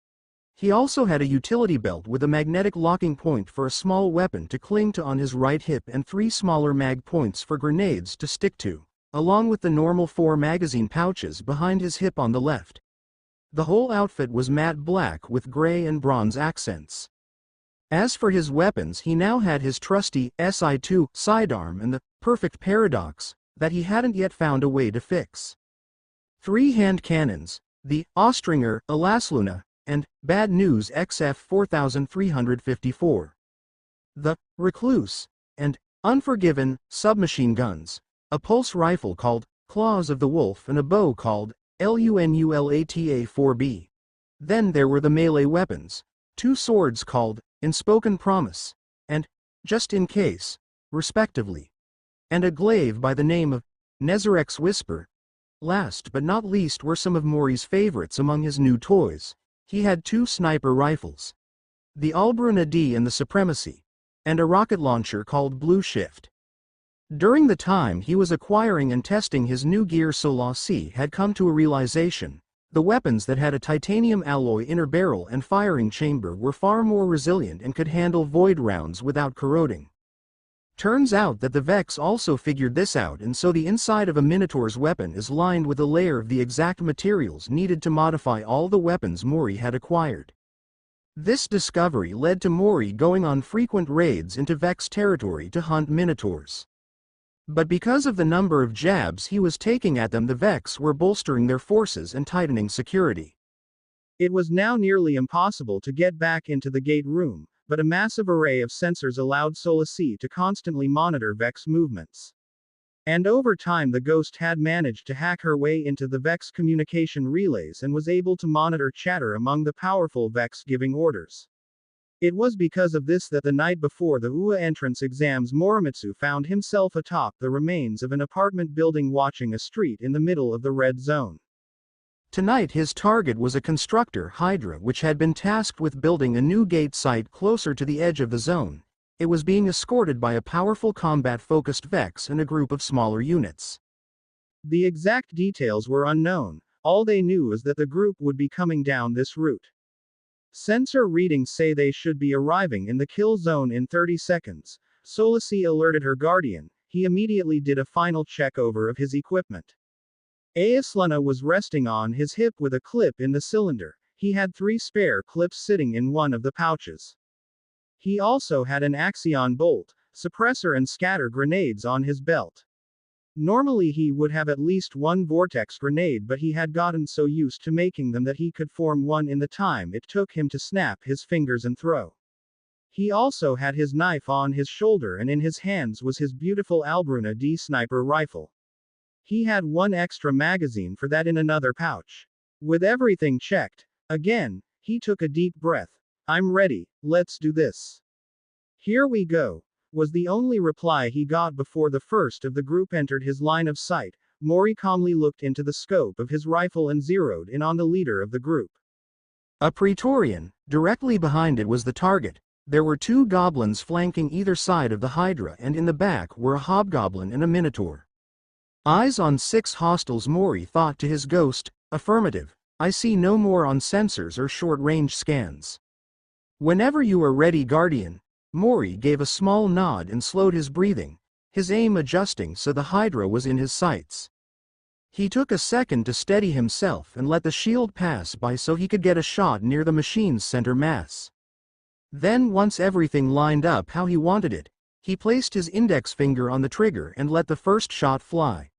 He also had a utility belt with a magnetic locking point for a small weapon to cling to on his right hip and 3 smaller mag points for grenades to stick to, along with the normal 4 magazine pouches behind his hip on the left. The whole outfit was matte black with gray and bronze accents. As for his weapons, he now had his trusty SI-2 sidearm and the perfect paradox that he hadn't yet found a way to fix. 3 hand cannons, the Austringer Elasluna, and Bad News XF 4354. The Recluse and Unforgiven submachine guns, a pulse rifle called Claws of the Wolf and a bow called LUNULATA-4B. Then there were the melee weapons, 2 swords called Inspoken Promise and Just in Case, respectively, and a glaive by the name of Nezarek's Whisper. Last but not least were some of Maury's favorites among his new toys. He had 2 sniper rifles, the Albruna D and the Supremacy, and a rocket launcher called Blue Shift. During the time he was acquiring and testing his new gear, Solasi had come to a realization: the weapons that had a titanium alloy inner barrel and firing chamber were far more resilient and could handle void rounds without corroding. Turns out that the Vex also figured this out, and so the inside of a Minotaur's weapon is lined with a layer of the exact materials needed to modify all the weapons Maury had acquired. This discovery led to Maury going on frequent raids into Vex territory to hunt Minotaurs. But because of the number of jabs he was taking at them, the Vex were bolstering their forces and tightening security. It was now nearly impossible to get back into the gate room, but a massive array of sensors allowed Solasi to constantly monitor Vex movements. And over time the Ghost had managed to hack her way into the Vex communication relays and was able to monitor chatter among the powerful Vex giving orders. It was because of this that the night before the UA entrance exams Morimitsu found himself atop the remains of an apartment building watching a street in the middle of the red zone. Tonight his target was a constructor, Hydra, which had been tasked with building a new gate site closer to the edge of the zone. It was being escorted by a powerful combat-focused Vex and a group of smaller units. The exact details were unknown. All they knew is that the group would be coming down this route. Sensor readings say they should be arriving in the kill zone in 30 seconds. Solasi alerted her guardian. He immediately did a final check over of his equipment. Aeslana was resting on his hip with a clip in the cylinder. He had 3 spare clips sitting in one of the pouches. He also had an Axion bolt, suppressor and scatter grenades on his belt. Normally he would have at least 1 vortex grenade, but he had gotten so used to making them that he could form one in the time it took him to snap his fingers and throw. He also had his knife on his shoulder, and in his hands was his beautiful Albruna D sniper rifle. He had 1 extra magazine for that in another pouch. With everything checked, again, he took a deep breath. "I'm ready, let's do this. Here we go," was the only reply he got before the first of the group entered his line of sight. Maury calmly looked into the scope of his rifle and zeroed in on the leader of the group. A Praetorian. Directly behind it was the target. There were 2 goblins flanking either side of the Hydra, and in the back were a hobgoblin and a Minotaur. Eyes on 6 hostiles. Maury thought to his ghost. Affirmative. I see no more on sensors or short-range scans. Whenever you are ready, Guardian. Maury gave a small nod and slowed his breathing, his aim adjusting so the Hydra was in his sights. He took a second to steady himself and let the shield pass by so he could get a shot near the machine's center mass. Then once everything lined up how he wanted it, he placed his index finger on the trigger and let the first shot fly.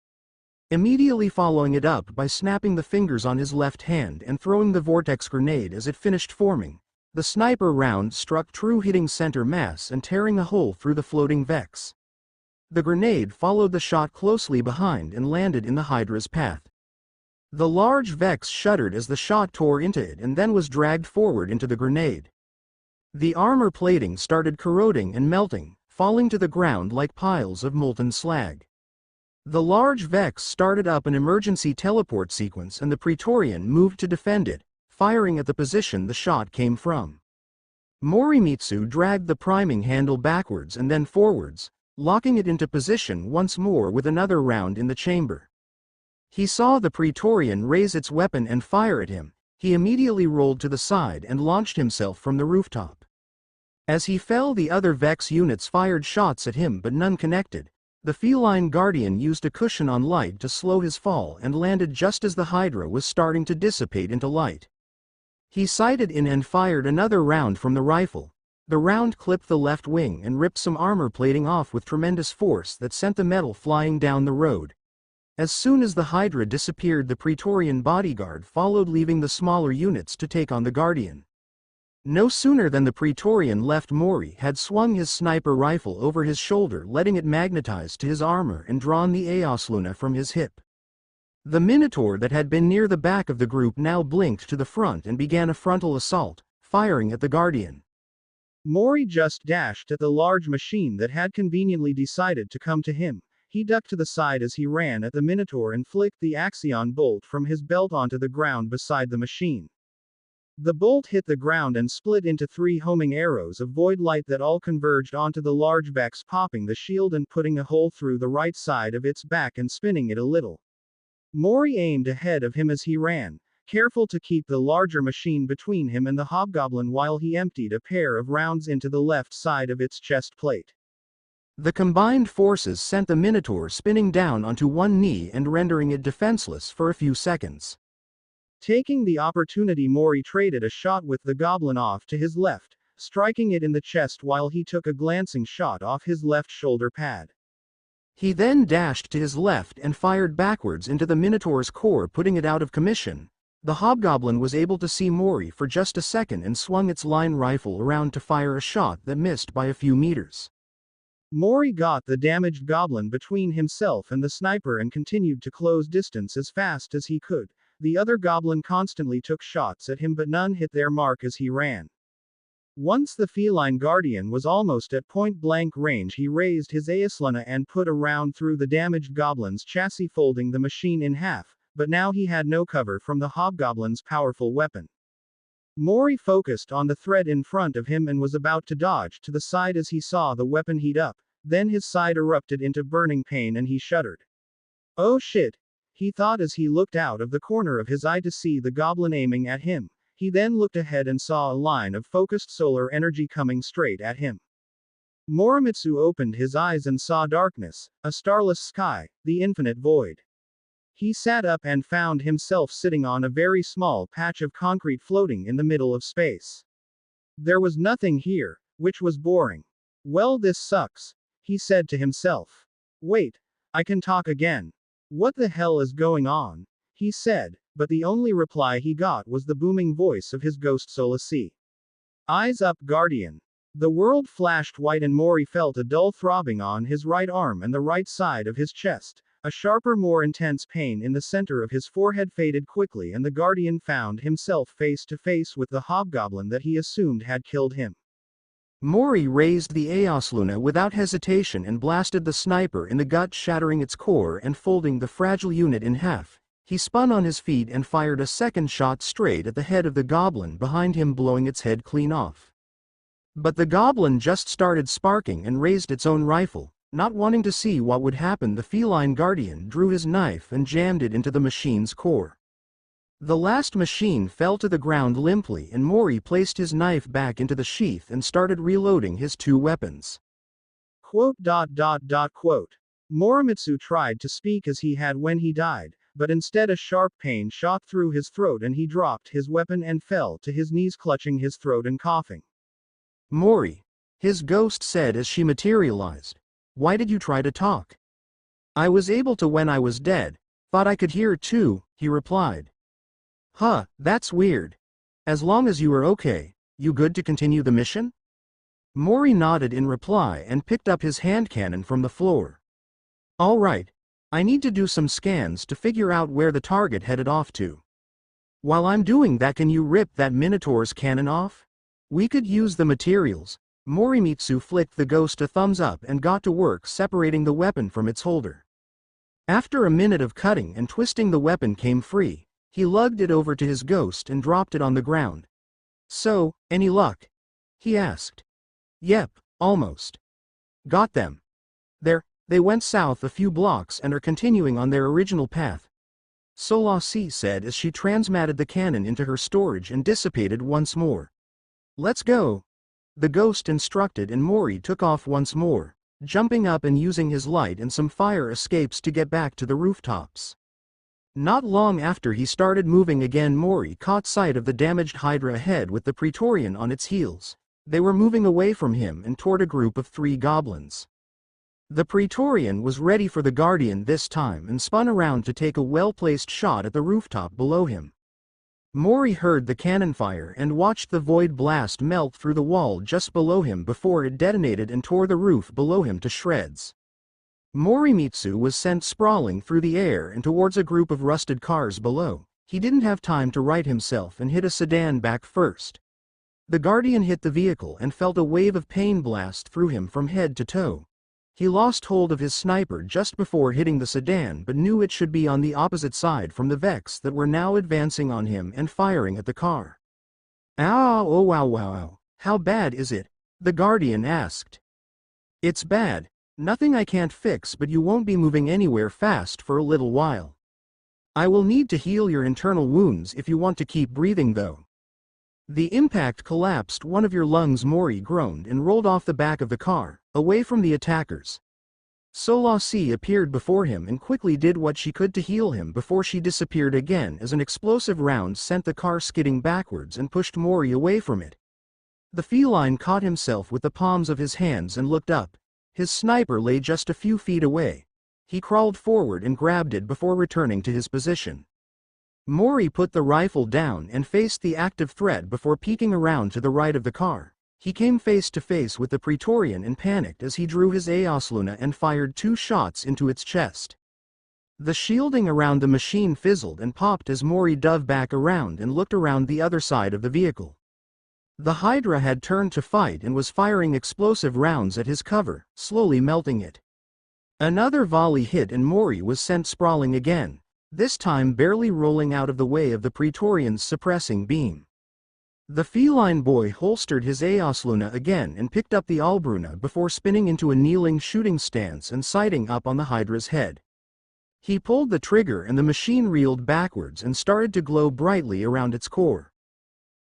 Immediately following it up by snapping the fingers on his left hand and throwing the vortex grenade as it finished forming, the sniper round struck true, hitting center mass and tearing a hole through the floating Vex. The grenade followed the shot closely behind and landed in the Hydra's path. The large Vex shuddered as the shot tore into it and then was dragged forward into the grenade. The armor plating started corroding and melting, falling to the ground like piles of molten slag. The large Vex started up an emergency teleport sequence and the Praetorian moved to defend it, firing at the position the shot came from. Morimitsu dragged the priming handle backwards and then forwards, locking it into position once more with another round in the chamber. He saw the Praetorian raise its weapon and fire at him. He immediately rolled to the side and launched himself from the rooftop. As he fell, the other Vex units fired shots at him but none connected. The feline guardian used a cushion on light to slow his fall and landed just as the Hydra was starting to dissipate into light. He sighted in and fired another round from the rifle. The round clipped the left wing and ripped some armor plating off with tremendous force that sent the metal flying down the road. As soon as the Hydra disappeared, the Praetorian bodyguard followed, leaving the smaller units to take on the Guardian. No sooner than the Praetorian left, Mori had swung his sniper rifle over his shoulder, letting it magnetize to his armor, and drawn the Aosluna from his hip. The Minotaur that had been near the back of the group now blinked to the front and began a frontal assault, firing at the Guardian. Mori just dashed at the large machine that had conveniently decided to come to him. He ducked to the side as he ran at the Minotaur and flicked the Axion bolt from his belt onto the ground beside the machine. The bolt hit the ground and split into 3 homing arrows of void light that all converged onto the large Vex, popping the shield and putting a hole through the right side of its back and spinning it a little. Mori aimed ahead of him as he ran, careful to keep the larger machine between him and the hobgoblin while he emptied a pair of rounds into the left side of its chest plate. The combined forces sent the Minotaur spinning down onto one knee and rendering it defenseless for a few seconds. Taking the opportunity, Mori traded a shot with the goblin off to his left, striking it in the chest while he took a glancing shot off his left shoulder pad. He then dashed to his left and fired backwards into the Minotaur's core, putting it out of commission. The hobgoblin was able to see Mori for just a second and swung its line rifle around to fire a shot that missed by a few meters. Mori got the damaged goblin between himself and the sniper and continued to close distance as fast as he could. The other goblin constantly took shots at him but none hit their mark as he ran. Once the feline guardian was almost at point-blank range, he raised his Aosluna and put a round through the damaged goblin's chassis, folding the machine in half, but now he had no cover from the hobgoblin's powerful weapon. Mori focused on the threat in front of him and was about to dodge to the side as he saw the weapon heat up. Then his side erupted into burning pain and he shuddered. "Oh shit," he thought as he looked out of the corner of his eye to see the goblin aiming at him. He then looked ahead and saw a line of focused solar energy coming straight at him. Morimitsu opened his eyes and saw darkness, a starless sky, the infinite void. He sat up and found himself sitting on a very small patch of concrete floating in the middle of space. There was nothing here, which was boring. "Well, this sucks," he said to himself. "Wait, I can talk again. What the hell is going on?" he said, but the only reply he got was the booming voice of his ghost Solasi. "Eyes up, Guardian." The world flashed white and Mori felt a dull throbbing on his right arm and the right side of his chest. A sharper, more intense pain in the center of his forehead faded quickly and the Guardian found himself face to face with the hobgoblin that he assumed had killed him. Mori raised the Aosluna without hesitation and blasted the sniper in the gut, shattering its core and folding the fragile unit in half. He spun on his feet and fired a second shot straight at the head of the goblin behind him, blowing its head clean off. But the goblin just started sparking and raised its own rifle. Not wanting to see what would happen, the feline guardian drew his knife and jammed it into the machine's core. The last machine fell to the ground limply and Mori placed his knife back into the sheath and started reloading his 2 weapons. Quote. Morimitsu tried to speak as he had when he died, but instead a sharp pain shot through his throat and he dropped his weapon and fell to his knees, clutching his throat and coughing. Mori, his ghost said as she materialized. Why did you try to talk? I was able to when I was dead. Thought I could hear too, he replied. Huh, that's weird. As long as you are okay, you good to continue the mission? Mori nodded in reply and picked up his hand cannon from the floor. All right. I need to do some scans to figure out where the target headed off to. While I'm doing that, can you rip that Minotaur's cannon off? We could use the materials. Morimitsu flicked the ghost a thumbs up and got to work separating the weapon from its holder. After a minute of cutting and twisting, the weapon came free. He lugged it over to his ghost and dropped it on the ground. So, any luck? He asked. Yep, almost. Got them. They went south a few blocks and are continuing on their original path. Solasi said as she transmatted the cannon into her storage and dissipated once more. Let's go. The ghost instructed and Mori took off once more, jumping up and using his light and some fire escapes to get back to the rooftops. Not long after he started moving again, Mori caught sight of the damaged Hydra ahead with the Praetorian on its heels. They were moving away from him and toward a group of 3 goblins. The Praetorian was ready for the Guardian this time and spun around to take a well-placed shot at the rooftop below him. Mori heard the cannon fire and watched the void blast melt through the wall just below him before it detonated and tore the roof below him to shreds. Morimitsu was sent sprawling through the air and towards a group of rusted cars below. He didn't have time to right himself and hit a sedan back first. The Guardian hit the vehicle and felt a wave of pain blast through him from head to toe. He lost hold of his sniper just before hitting the sedan but knew it should be on the opposite side from the Vex that were now advancing on him and firing at the car. Ow, oh wow wow wow, how bad is it? The Guardian asked. It's bad, nothing I can't fix, but you won't be moving anywhere fast for a little while. I will need to heal your internal wounds if you want to keep breathing though. The impact collapsed one of your lungs, Mori groaned and rolled off the back of the car, away from the attackers. Solasi appeared before him and quickly did what she could to heal him before she disappeared again as an explosive round sent the car skidding backwards and pushed Mori away from it. The feline caught himself with the palms of his hands and looked up. His sniper lay just a few feet away. He crawled forward and grabbed it before returning to his position. Mori put the rifle down and faced the active threat before peeking around to the right of the car. He came face to face with the Praetorian and panicked as he drew his Aosluna and fired 2 shots into its chest. The shielding around the machine fizzled and popped as Mori dove back around and looked around the other side of the vehicle. The Hydra had turned to fight and was firing explosive rounds at his cover, slowly melting it. Another volley hit and Mori was sent sprawling again, this time barely rolling out of the way of the Praetorian's suppressing beam. The feline boy holstered his Aosluna again and picked up the Albruna before spinning into a kneeling shooting stance and sighting up on the Hydra's head. He pulled the trigger and the machine reeled backwards and started to glow brightly around its core.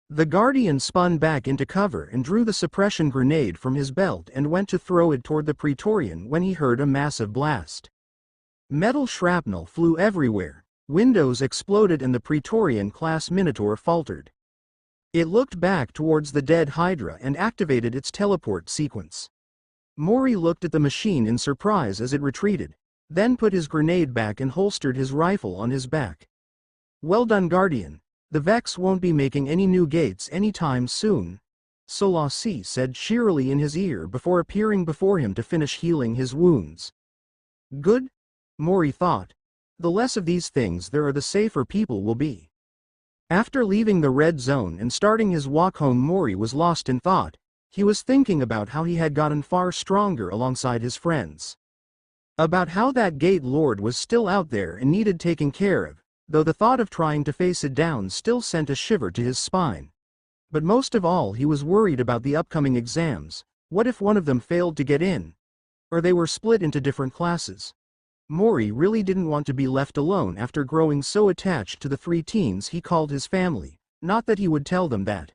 The Guardian spun back into cover and drew the suppression grenade from his belt and went to throw it toward the Praetorian when he heard a massive blast. Metal shrapnel flew everywhere, windows exploded and the Praetorian-class Minotaur faltered. It looked back towards the dead Hydra and activated its teleport sequence. Mori looked at the machine in surprise as it retreated, then put his grenade back and holstered his rifle on his back. Well done, Guardian. The Vex won't be making any new gates anytime soon, Solasi said cheerily in his ear before appearing before him to finish healing his wounds. Good? Mori thought. The less of these things there are, the safer people will be. After leaving the red zone and starting his walk home, Mori was lost in thought. He was thinking about how he had gotten far stronger alongside his friends. About how that gate lord was still out there and needed taking care of, though the thought of trying to face it down still sent a shiver to his spine. But most of all he was worried about the upcoming exams. What if one of them failed to get in? Or they were split into different classes? Mori really didn't want to be left alone after growing so attached to the 3 teens he called his family, not that he would tell them that.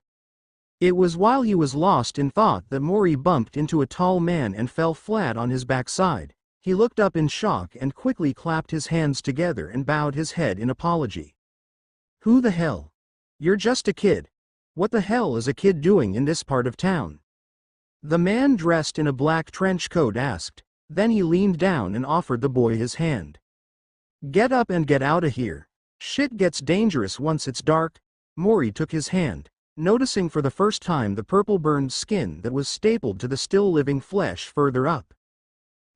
It was while he was lost in thought that Mori bumped into a tall man and fell flat on his backside. He looked up in shock and quickly clapped his hands together and bowed his head in apology. Who the hell? You're just a kid. What the hell is a kid doing in this part of town? The man dressed in a black trench coat asked. Then he leaned down and offered the boy his hand. Get up and get out of here. Shit gets dangerous once it's dark. Mori took his hand, noticing for the first time the purple burned skin that was stapled to the still living flesh further up.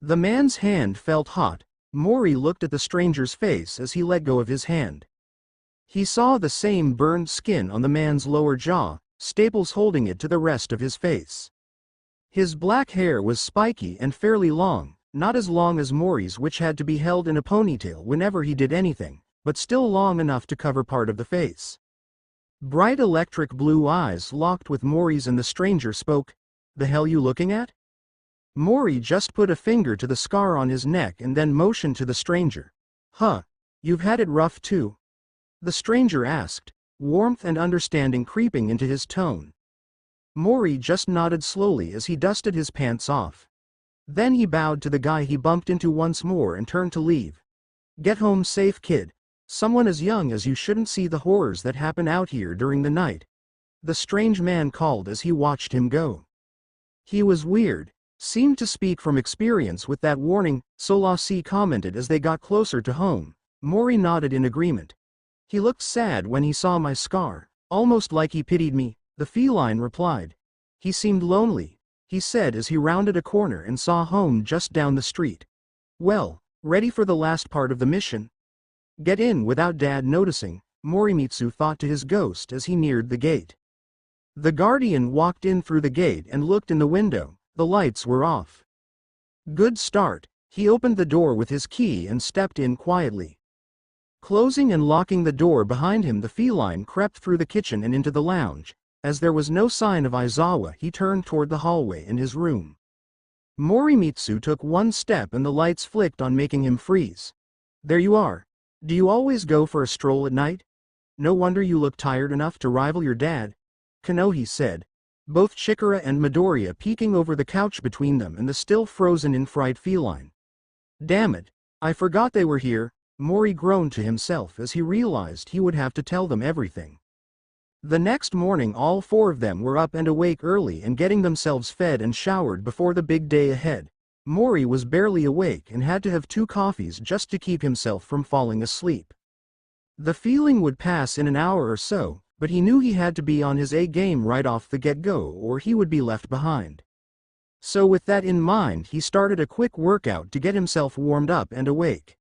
The man's hand felt hot. Mori looked at the stranger's face as he let go of his hand. He saw the same burned skin on the man's lower jaw, staples holding it to the rest of his face. His black hair was spiky and fairly long, not as long as Mori's, which had to be held in a ponytail whenever he did anything, but still long enough to cover part of the face. Bright electric blue eyes locked with Mori's and the stranger spoke. The hell you looking at? Mori just put a finger to the scar on his neck and then motioned to the stranger. Huh, you've had it rough too? The stranger asked, warmth and understanding creeping into his tone. Mori just nodded slowly as he dusted his pants off. Then he bowed to the guy he bumped into once more and turned to leave. Get home safe, kid. Someone as young as you shouldn't see the horrors that happen out here during the night. The strange man called as he watched him go. He was weird, seemed to speak from experience with that warning, Solasi commented as they got closer to home. Mori nodded in agreement. He looked sad when he saw my scar, almost like he pitied me, the feline replied. He seemed lonely, he said as he rounded a corner and saw home just down the street. Well, ready for the last part of the mission? Get in without Dad noticing, Morimitsu thought to his ghost as he neared the gate. The guardian walked in through the gate and looked in the window, the lights were off. Good start, he opened the door with his key and stepped in quietly. Closing and locking the door behind him, the feline crept through the kitchen and into the lounge. As there was no sign of Aizawa, he turned toward the hallway in his room. Morimitsu took one step and the lights flicked on, making him freeze. There you are. Do you always go for a stroll at night? No wonder you look tired enough to rival your dad, Kanohi said, both Chikara and Midoriya peeking over the couch between them and the still frozen in fright feline. Damn it, I forgot they were here, Mori groaned to himself as he realized he would have to tell them everything. The next morning all four of them were up and awake early and getting themselves fed and showered before the big day ahead. Mori was barely awake and had to have 2 coffees just to keep himself from falling asleep. The feeling would pass in an hour or so, but he knew he had to be on his A game right off the get-go or he would be left behind. So with that in mind, he started a quick workout to get himself warmed up and awake.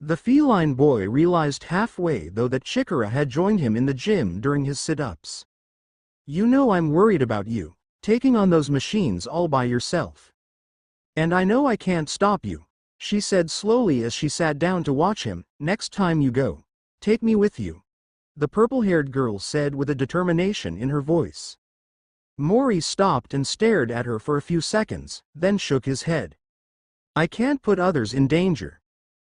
The feline boy realized halfway though that Chikara had joined him in the gym during his sit-ups. You know I'm worried about you, taking on those machines all by yourself. And I know I can't stop you, she said slowly as she sat down to watch him. Next time you go, take me with you, the purple-haired girl said with a determination in her voice. Mori stopped and stared at her for a few seconds, then shook his head. I can't put others in danger.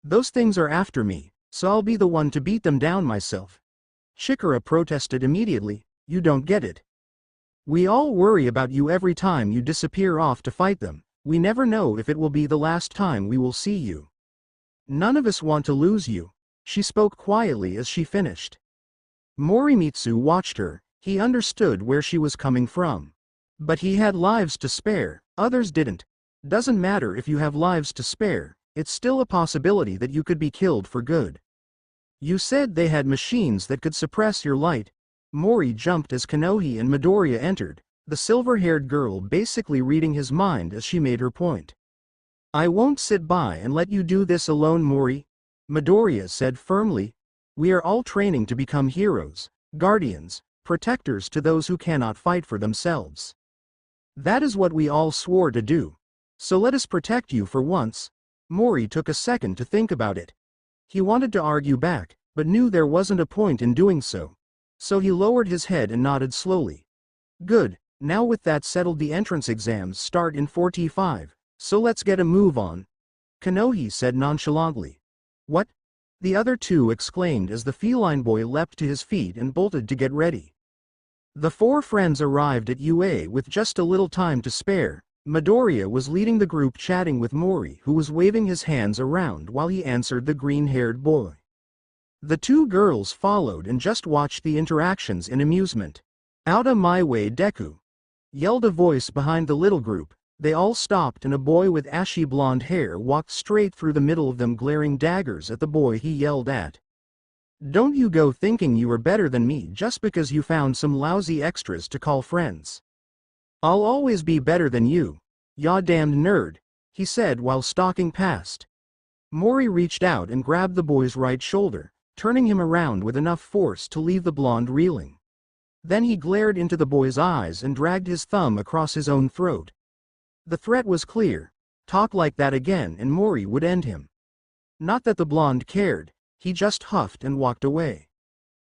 Those things are after me, so I'll be the one to beat them down myself. Chikara protested immediately. You don't get it. We all worry about you every time you disappear off to fight them. We never know if it will be the last time we will see you. None of us want to lose you, she spoke quietly as she finished. Morimitsu watched her. He understood where she was coming from. But he had lives to spare, others didn't. Doesn't matter if you have lives to spare. It's still a possibility that you could be killed for good. You said they had machines that could suppress your light. Mori jumped as Kanohi and Midoriya entered, the silver-haired girl basically reading his mind as she made her point. I won't sit by and let you do this alone, Mori, Midoriya said firmly. We are all training to become heroes, guardians, protectors to those who cannot fight for themselves. That is what we all swore to do. So let us protect you for once. Mori took a second to think about it. He wanted to argue back, but knew there wasn't a point in doing so. So he lowered his head and nodded slowly. Good, now with that settled, the entrance exams start in 45, so let's get a move on, Kanohi said nonchalantly. What? The other two exclaimed as the feline boy leapt to his feet and bolted to get ready. The 4 friends arrived at UA with just a little time to spare. Midoriya was leading the group, chatting with Mori, who was waving his hands around while he answered the green-haired boy. The 2 girls followed and just watched the interactions in amusement. Outa my way, Deku. yelled a voice behind the little group. They all stopped and a boy with ashy blonde hair walked straight through the middle of them, glaring daggers at the boy he yelled at. Don't you go thinking you are better than me just because you found some lousy extras to call friends. I'll always be better than you, ya damned nerd, he said while stalking past. Mori reached out and grabbed the boy's right shoulder, turning him around with enough force to leave the blonde reeling. Then he glared into the boy's eyes and dragged his thumb across his own throat. The threat was clear: talk like that again and Mori would end him. Not that the blonde cared, he just huffed and walked away.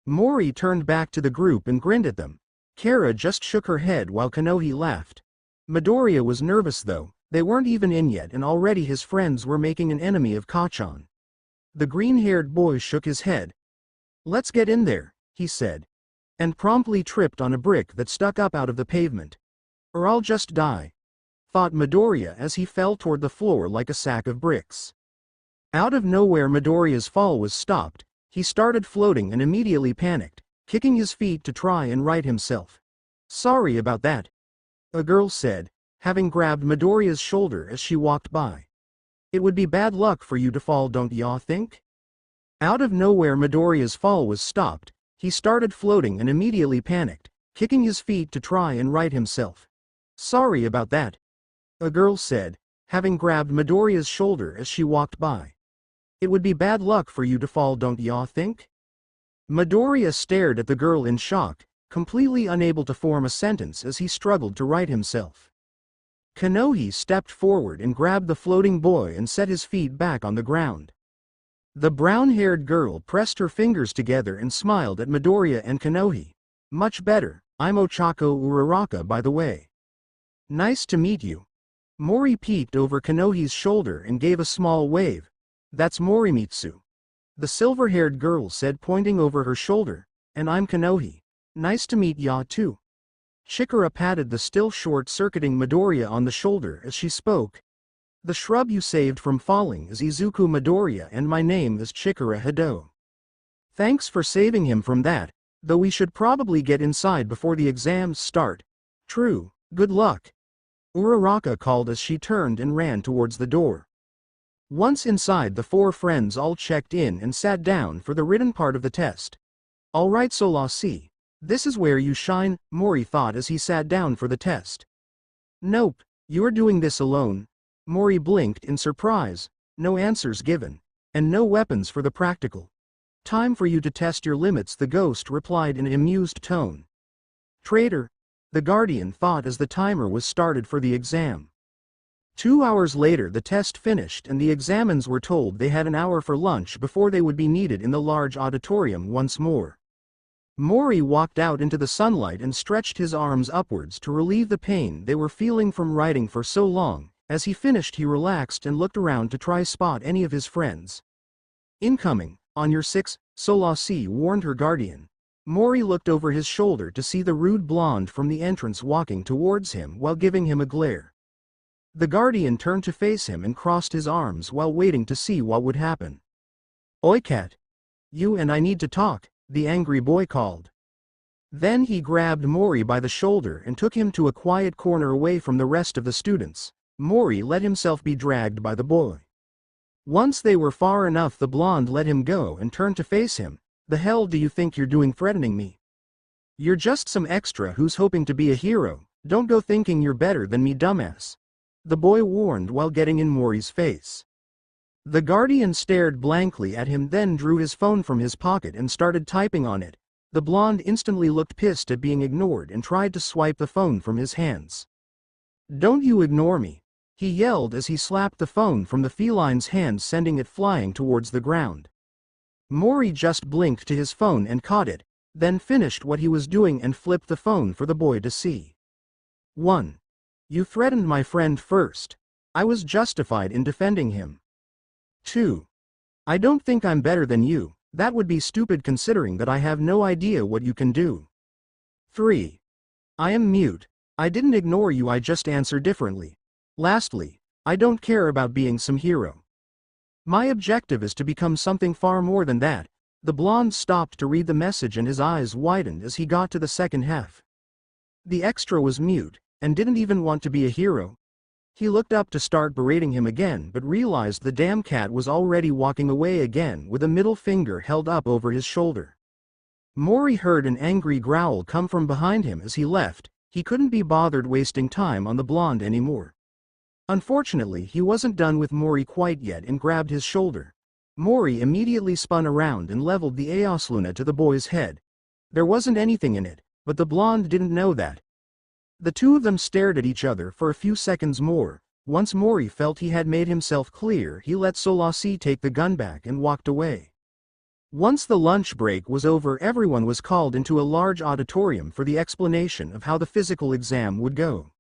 Mori turned back to the group and grinned at them. Kara just shook her head while Konohi laughed. Midoriya was nervous though, they weren't even in yet and already his friends were making an enemy of Kacchan. The green-haired boy shook his head. Let's get in there, he said, and promptly tripped on a brick that stuck up out of the pavement. Or I'll just die, thought Midoriya as he fell toward the floor like a sack of bricks. Out of nowhere Midoriya's fall was stopped. He started floating and immediately panicked, kicking his feet to try and right himself. Sorry about that, a girl said, having grabbed Midoriya's shoulder as she walked by. It would be bad luck for you to fall, don't ya think? Out of nowhere Midoriya's fall was stopped. He started floating and immediately panicked, kicking his feet to try and right himself. Sorry about that, a girl said, having grabbed Midoriya's shoulder as she walked by. It would be bad luck for you to fall, don't ya think? Midoriya stared at the girl in shock, completely unable to form a sentence as he struggled to right himself. Konohi stepped forward and grabbed the floating boy and set his feet back on the ground. The brown-haired girl pressed her fingers together and smiled at Midoriya and Konohi. Much better, I'm Ochako Uraraka by the way. Nice to meet you. Mori peeked over Konohi's shoulder and gave a small wave. That's Morimitsu, the silver-haired girl said, pointing over her shoulder, and I'm Konohi. Nice to meet ya too. Chikara patted the still short-circuiting Midoriya on the shoulder as she spoke. The shrub you saved from falling is Izuku Midoriya and my name is Chikara Hado. Thanks for saving him from that, though we should probably get inside before the exams start. True, good luck, Uraraka called as she turned and ran towards the door. Once inside, the four friends all checked in and sat down for the written part of the test. Alright Solasi, this is where you shine, Mori thought as he sat down for the test. Nope, you're doing this alone. Mori blinked in surprise. No answers given. And no weapons for the practical. Time for you to test your limits, the ghost replied in an amused tone. Traitor, the guardian thought as the timer was started for the exam. 2 hours later the test finished and the examines were told they had an hour for lunch before they would be needed in the large auditorium once more. Mori walked out into the sunlight and stretched his arms upwards to relieve the pain they were feeling from writing for so long. As he finished he relaxed and looked around to try spot any of his friends. Incoming, on your 6, Solasi warned her guardian. Mori looked over his shoulder to see the rude blonde from the entrance walking towards him while giving him a glare. The guardian turned to face him and crossed his arms while waiting to see what would happen. Oi cat! You and I need to talk, the angry boy called. Then he grabbed Mori by the shoulder and took him to a quiet corner away from the rest of the students. Mori let himself be dragged by the boy. Once they were far enough the blonde let him go and turned to face him. The hell do you think you're doing threatening me? You're just some extra who's hoping to be a hero. Don't go thinking you're better than me, dumbass, the boy warned while getting in Mori's face. The guardian stared blankly at him, then drew his phone from his pocket and started typing on it. The blonde instantly looked pissed at being ignored and tried to swipe the phone from his hands. Don't you ignore me, he yelled as he slapped the phone from the feline's hand, sending it flying towards the ground. Mori just blinked to his phone and caught it, then finished what he was doing and flipped the phone for the boy to see. 1. You threatened my friend first. I was justified in defending him. 2. I don't think I'm better than you. That would be stupid considering that I have no idea what you can do. 3. I am mute. I didn't ignore you, I just answer differently. Lastly, I don't care about being some hero. My objective is to become something far more than that. The blonde stopped to read the message and his eyes widened as he got to the second half. The extra was mute. and didn't even want to be a hero? He looked up to start berating him again but realized the damn cat was already walking away again with a middle finger held up over his shoulder. Mori heard an angry growl come from behind him as he left. He couldn't be bothered wasting time on the blonde anymore. Unfortunately, he wasn't done with Mori quite yet and grabbed his shoulder. Mori immediately spun around and leveled the Aosluna to the boy's head. There wasn't anything in it, but the blonde didn't know that. The two of them stared at each other for a few seconds more. Once Mori felt he had made himself clear, he let Solasi take the gun back and walked away. Once the lunch break was over, everyone was called into a large auditorium for the explanation of how the physical exam would go.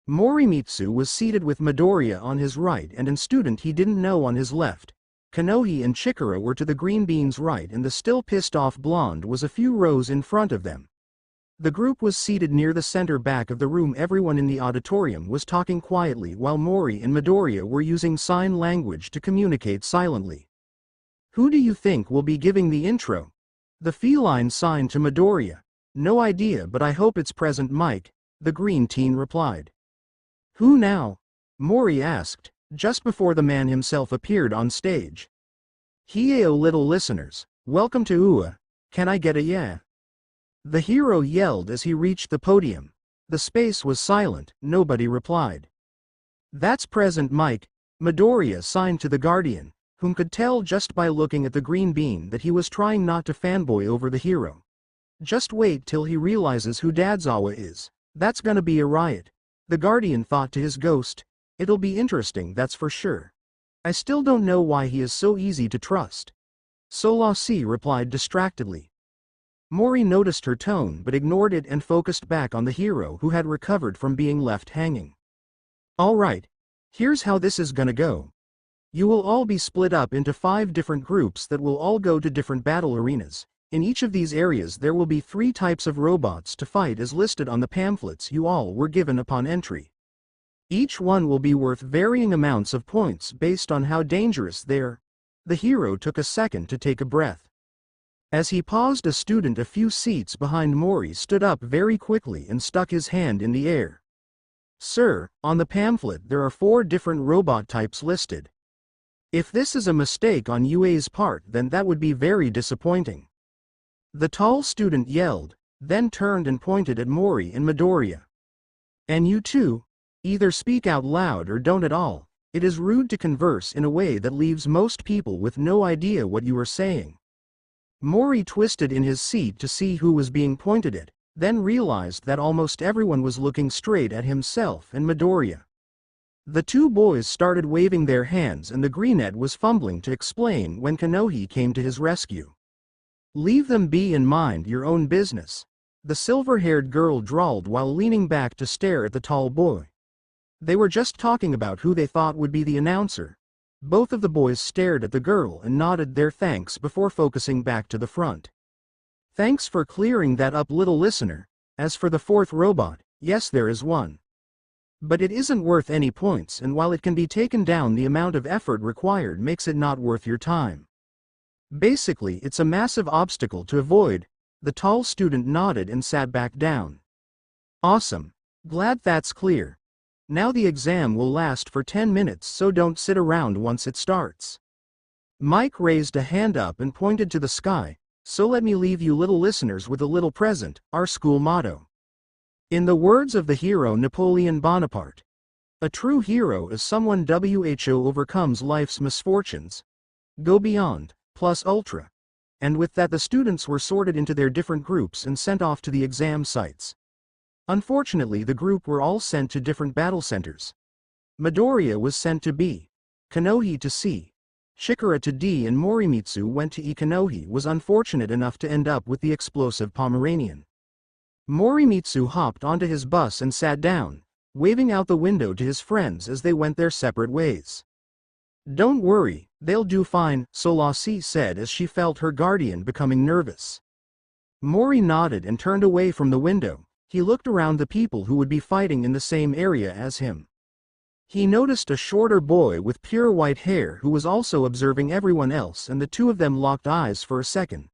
Morimitsu was seated with Midoriya on his right and a student he didn't know on his left. Kanohi and Chikara were to the green bean's right and the still pissed-off blonde was a few rows in front of them. The group was seated near the center back of the room. Everyone in the auditorium was talking quietly while Mori and Midoriya were using sign language to communicate silently. "Who do you think will be giving the intro?" The feline signed to Midoriya. "No idea, but I hope it's Present Mike," the green teen replied. "Who now?" Mori asked, just before the man himself appeared on stage. "Hieo little listeners, welcome to UA, can I get a yeah?" The hero yelled as he reached the podium. The space was silent, nobody replied. "That's Present Mike," Midoriya signed to the Guardian, whom could tell just by looking at the green bean that he was trying not to fanboy over the hero. "Just wait till he realizes who Dadzawa is. That's gonna be a riot." The Guardian thought to his ghost, "It'll be interesting, that's for sure. I still don't know why he is so easy to trust." Solasi replied distractedly. Mori noticed her tone but ignored it and focused back on the hero who had recovered from being left hanging. "Alright. Here's how this is gonna go. You will all be split up into 5 different groups that will all go to different battle arenas. In each of these areas there will be 3 types of robots to fight as listed on the pamphlets you all were given upon entry. Each one will be worth varying amounts of points based on how dangerous they are." The hero took a second to take a breath. As he paused, a student a few seats behind Mori stood up very quickly and stuck his hand in the air. "Sir, on the pamphlet there are 4 different robot types listed. If this is a mistake on UA's part, then that would be very disappointing." The tall student yelled, then turned and pointed at Mori and Midoriya. "And you too? Either speak out loud or don't at all. It is rude to converse in a way that leaves most people with no idea what you are saying." Mori twisted in his seat to see who was being pointed at, then realized that almost everyone was looking straight at himself and Midoriya. The 2 boys started waving their hands and the greenette was fumbling to explain when Kanohi came to his rescue. "Leave them be and mind your own business," the silver-haired girl drawled while leaning back to stare at the tall boy. They were just talking about who they thought would be the announcer. Both of the boys stared at the girl and nodded their thanks before focusing back to the front. "Thanks for clearing that up, little listener. As for the 4th robot, yes, there is one. But it isn't worth any points, and while it can be taken down, the amount of effort required makes it not worth your time. Basically, it's a massive obstacle to avoid." The tall student nodded and sat back down. "Awesome. Glad that's clear. Now the exam will last for 10 minutes, so don't sit around once it starts." Mike raised a hand up and pointed to the sky. "So let me leave you little listeners with a little present, our school motto. In the words of the hero Napoleon Bonaparte, a true hero is someone who overcomes life's misfortunes. Go beyond, plus ultra." And with that, the students were sorted into their different groups and sent off to the exam sites. Unfortunately, the group were all sent to different battle centers. Midoriya was sent to B, Kanohi to C, Chikara to D, and Morimitsu went to E. Kanohi was unfortunate enough to end up with the explosive Pomeranian. Morimitsu hopped onto his bus and sat down, waving out the window to his friends as they went their separate ways. "Don't worry, they'll do fine," Solasi said as she felt her guardian becoming nervous. Mori nodded and turned away from the window. He looked around the people who would be fighting in the same area as him. He noticed a shorter boy with pure white hair who was also observing everyone else, and the 2 of them locked eyes for a second.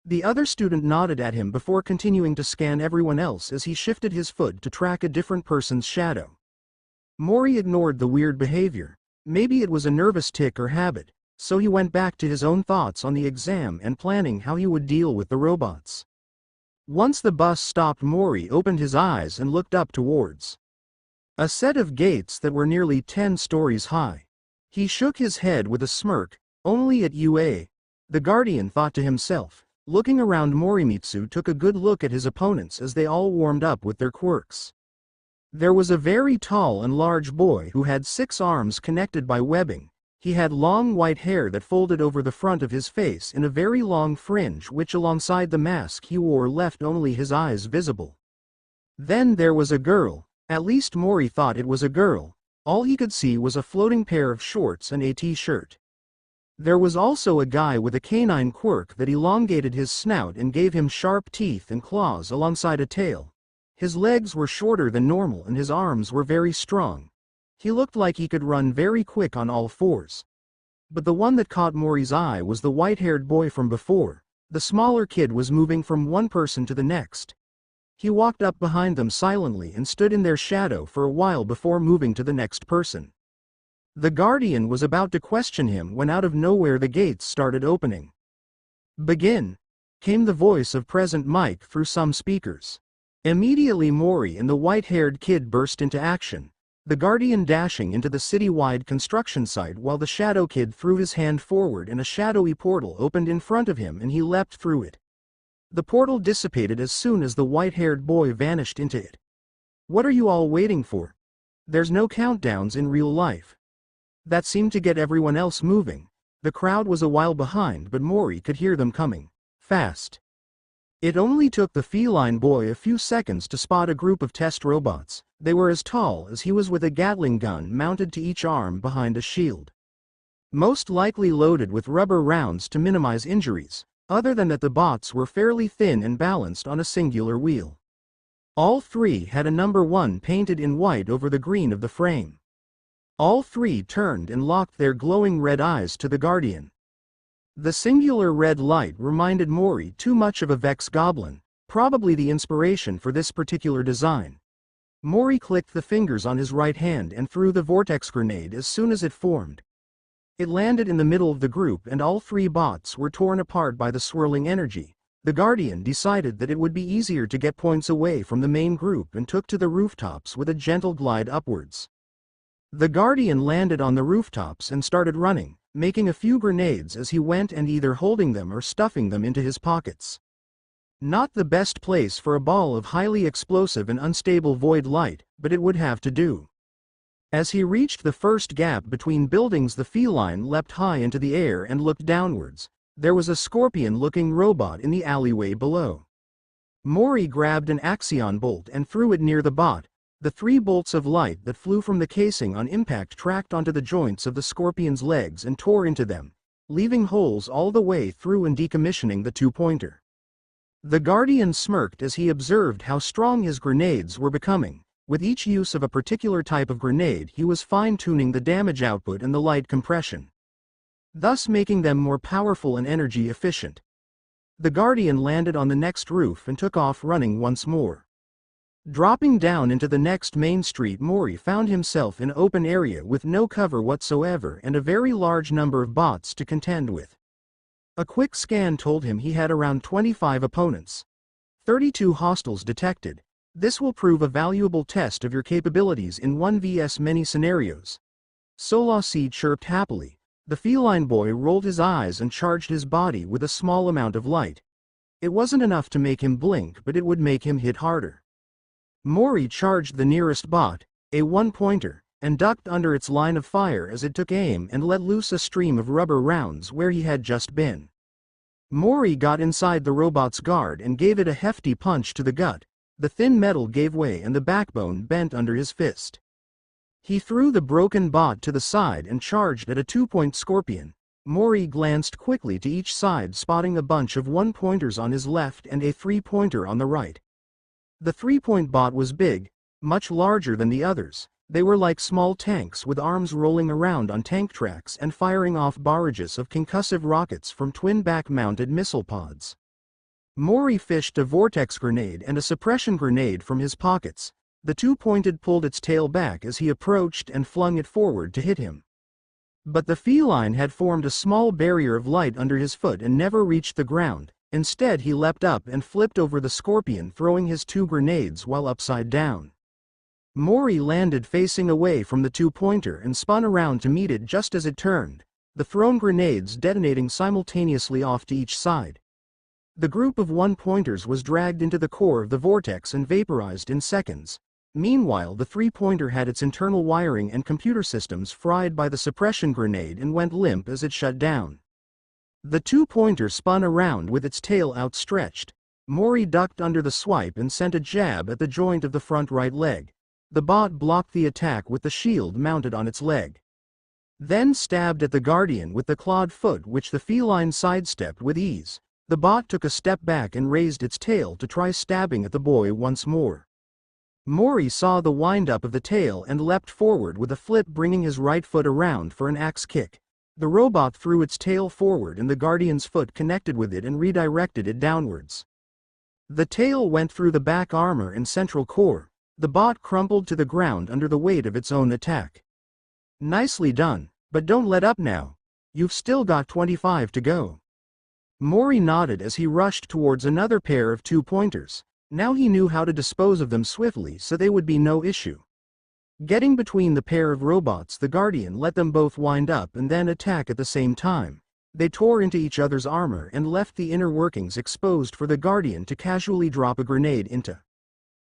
The other student nodded at him before continuing to scan everyone else as he shifted his foot to track a different person's shadow. Mori ignored the weird behavior. Maybe it was a nervous tic or habit, so he went back to his own thoughts on the exam and planning how he would deal with the robots. Once the bus stopped, Mori opened his eyes and looked up towards a set of gates that were nearly 10 stories high. He shook his head with a smirk. Only at UA, the Guardian thought to himself. Looking around, Morimitsu took a good look at his opponents as they all warmed up with their quirks. There was a very tall and large boy who had 6 arms connected by webbing. He had long white hair that folded over the front of his face in a very long fringe which alongside the mask he wore left only his eyes visible. Then there was a girl. At least Mori thought it was a girl. All he could see was a floating pair of shorts and a t-shirt. There was also a guy with a canine quirk that elongated his snout and gave him sharp teeth and claws alongside a tail. His legs were shorter than normal and his arms were very strong. He looked like he could run very quick on all fours. But the one that caught Mori's eye was the white-haired boy from before. The smaller kid was moving from one person to the next. He walked up behind them silently and stood in their shadow for a while before moving to the next person. The Guardian was about to question him when out of nowhere the gates started opening. "Begin," came the voice of Present Mike through some speakers. Immediately Mori and the white-haired kid burst into action, the Guardian dashing into the city-wide construction site while the Shadow Kid threw his hand forward and a shadowy portal opened in front of him and he leapt through it. The portal dissipated as soon as the white-haired boy vanished into it. "What are you all waiting for? There's no countdowns in real life." That seemed to get everyone else moving. The crowd was a while behind but Mori could hear them coming fast. It only took the feline boy a few seconds to spot a group of test robots. They were as tall as he was with a Gatling gun mounted to each arm behind a shield. Most likely loaded with rubber rounds to minimize injuries. Other than that, the bots were fairly thin and balanced on a singular wheel. All 3 had a number 1 painted in white over the green of the frame. All 3 turned and locked their glowing red eyes to the Guardian. The singular red light reminded Mori too much of a Vex goblin, probably the inspiration for this particular design. Mori clicked the fingers on his right hand and threw the vortex grenade as soon as it formed. It landed in the middle of the group and all 3 bots were torn apart by the swirling energy. The Guardian decided that it would be easier to get points away from the main group and took to the rooftops with a gentle glide upwards. The Guardian landed on the rooftops and started running, making a few grenades as he went and either holding them or stuffing them into his pockets. Not the best place for a ball of highly explosive and unstable void light, but it would have to do. As he reached the first gap between buildings, the feline leapt high into the air and looked downwards. There was a scorpion-looking robot in the alleyway below. Mori grabbed an axion bolt and threw it near the bot. The 3 bolts of light that flew from the casing on impact tracked onto the joints of the scorpion's legs and tore into them, leaving holes all the way through and decommissioning the 2-pointer. The Guardian smirked as he observed how strong his grenades were becoming. With each use of a particular type of grenade, he was fine-tuning the damage output and the light compression, thus making them more powerful and energy efficient. The Guardian landed on the next roof and took off running once more. Dropping down into the next main street, Mori found himself in an open area with no cover whatsoever and a very large number of bots to contend with. A quick scan told him he had around 25 opponents. 32 hostiles detected. This will prove a valuable test of your capabilities in 1vs many scenarios. Solasi chirped happily. The feline boy rolled his eyes and charged his body with a small amount of light. It wasn't enough to make him blink, but it would make him hit harder. Mori charged the nearest bot, a 1-pointer, and ducked under its line of fire as it took aim and let loose a stream of rubber rounds where he had just been. Mori got inside the robot's guard and gave it a hefty punch to the gut. The thin metal gave way and the backbone bent under his fist. He threw the broken bot to the side and charged at a 2-point scorpion. Mori glanced quickly to each side, spotting a bunch of 1-pointers on his left and a 3-pointer on the right. The 3-point bot was big, much larger than the others. They were like small tanks with arms rolling around on tank tracks and firing off barrages of concussive rockets from twin back-mounted missile pods. Mori fished a vortex grenade and a suppression grenade from his pockets. The two-pointed pulled its tail back as he approached and flung it forward to hit him. But the feline had formed a small barrier of light under his foot and never reached the ground. Instead he leapt up and flipped over the scorpion, throwing his two grenades while upside down. Mori landed facing away from the two-pointer and spun around to meet it just as it turned, the thrown grenades detonating simultaneously off to each side. The group of one-pointers was dragged into the core of the vortex and vaporized in seconds. Meanwhile, the three-pointer had its internal wiring and computer systems fried by the suppression grenade and went limp as it shut down. The two-pointer spun around with its tail outstretched. Mori ducked under the swipe and sent a jab at the joint of the front right leg. The bot blocked the attack with the shield mounted on its leg. Then stabbed at the guardian with the clawed foot, which the feline sidestepped with ease. The bot took a step back and raised its tail to try stabbing at the boy once more. Mori saw the wind-up of the tail and leapt forward with a flip, bringing his right foot around for an axe kick. The robot threw its tail forward and the guardian's foot connected with it and redirected it downwards. The tail went through the back armor and central core. The bot crumpled to the ground under the weight of its own attack. Nicely done, but don't let up now. You've still got 25 to go. Mori nodded as he rushed towards another pair of two-pointers. Now he knew how to dispose of them swiftly so they would be no issue. Getting between the pair of robots, the Guardian let them both wind up and then attack at the same time. They tore into each other's armor and left the inner workings exposed for the Guardian to casually drop a grenade into.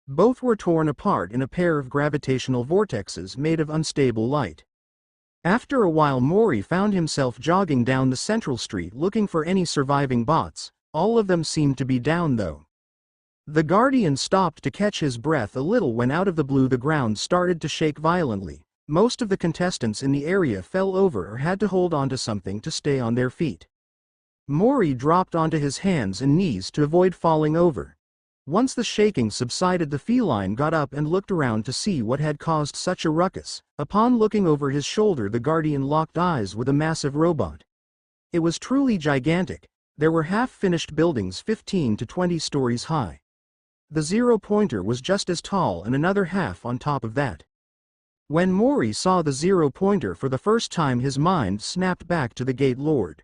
Both were torn apart in a pair of gravitational vortexes made of unstable light. After a while, Mori found himself jogging down the central street looking for any surviving bots. All of them seemed to be down though. The Guardian stopped to catch his breath a little when out of the blue the ground started to shake violently. Most of the contestants in the area fell over or had to hold onto something to stay on their feet. Mori dropped onto his hands and knees to avoid falling over. Once the shaking subsided, the feline got up and looked around to see what had caused such a ruckus. Upon looking over his shoulder, the Guardian locked eyes with a massive robot. It was truly gigantic. There were half-finished buildings 15 to 20 stories high. The zero-pointer was just as tall and another half on top of that. When Mori saw the zero-pointer for the first time, his mind snapped back to the Gate Lord.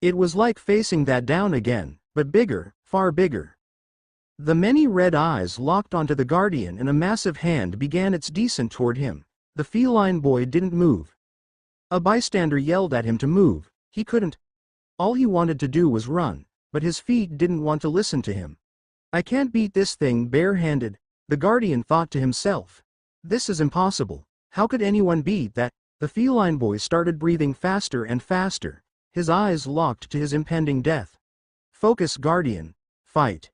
It was like facing that down again, but bigger, far bigger. The many red eyes locked onto the Guardian and a massive hand began its descent toward him. The feline boy didn't move. A bystander yelled at him to move. He couldn't. All he wanted to do was run, but his feet didn't want to listen to him. I can't beat this thing barehanded, the Guardian thought to himself. This is impossible. How could anyone beat that? The feline boy started breathing faster and faster, his eyes locked to his impending death. Focus, Guardian. Fight.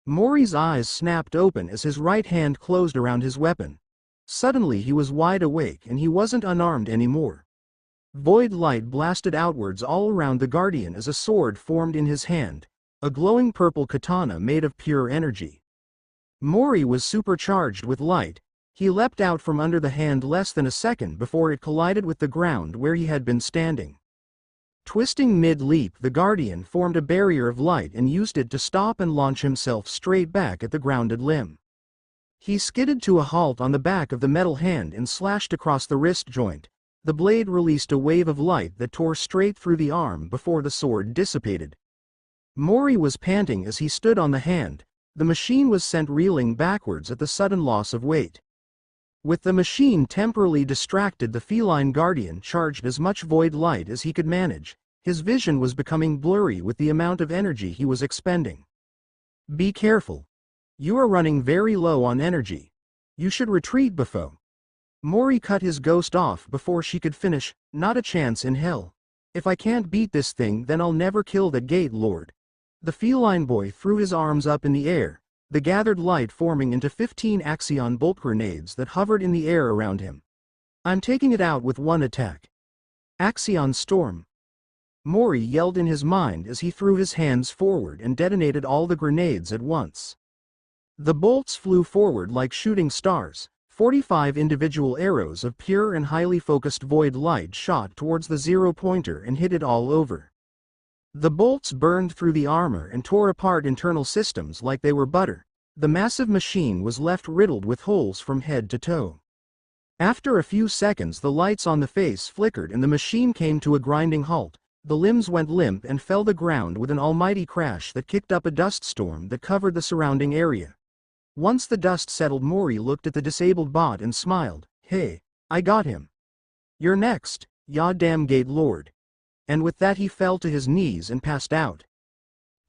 Mori's eyes snapped open as his right hand closed around his weapon. Suddenly he was wide awake and he wasn't unarmed anymore. Void light blasted outwards all around the Guardian as a sword formed in his hand, a glowing purple katana made of pure energy. Mori was supercharged with light. He leapt out from under the hand less than a second before it collided with the ground where he had been standing. Twisting mid-leap, the Guardian formed a barrier of light and used it to stop and launch himself straight back at the grounded limb. He skidded to a halt on the back of the metal hand and slashed across the wrist joint. The blade released a wave of light that tore straight through the arm before the sword dissipated. Mori was panting as he stood on the hand. The machine was sent reeling backwards at the sudden loss of weight. With the machine temporarily distracted, the feline Guardian charged as much void light as he could manage. His vision was becoming blurry with the amount of energy he was expending. Be careful. You are running very low on energy. You should retreat, Bufo. Mori cut his ghost off before she could finish. Not a chance in hell. If I can't beat this thing, then I'll never kill the Gate Lord. The feline boy threw his arms up in the air, the gathered light forming into 15 Axion bolt grenades that hovered in the air around him. I'm taking it out with one attack. Axion Storm. Mori yelled in his mind as he threw his hands forward and detonated all the grenades at once. The bolts flew forward like shooting stars. 45 individual arrows of pure and highly focused void light shot towards the zero-pointer and hit it all over. The bolts burned through the armor and tore apart internal systems like they were butter. The massive machine was left riddled with holes from head to toe. After a few seconds, the lights on the face flickered and the machine came to a grinding halt. The limbs went limp and fell to the ground with an almighty crash that kicked up a dust storm that covered the surrounding area. Once the dust settled, Mori looked at the disabled bot and smiled. "Hey, I got him. You're next, ya damn gate lord." And with that he fell to his knees and passed out.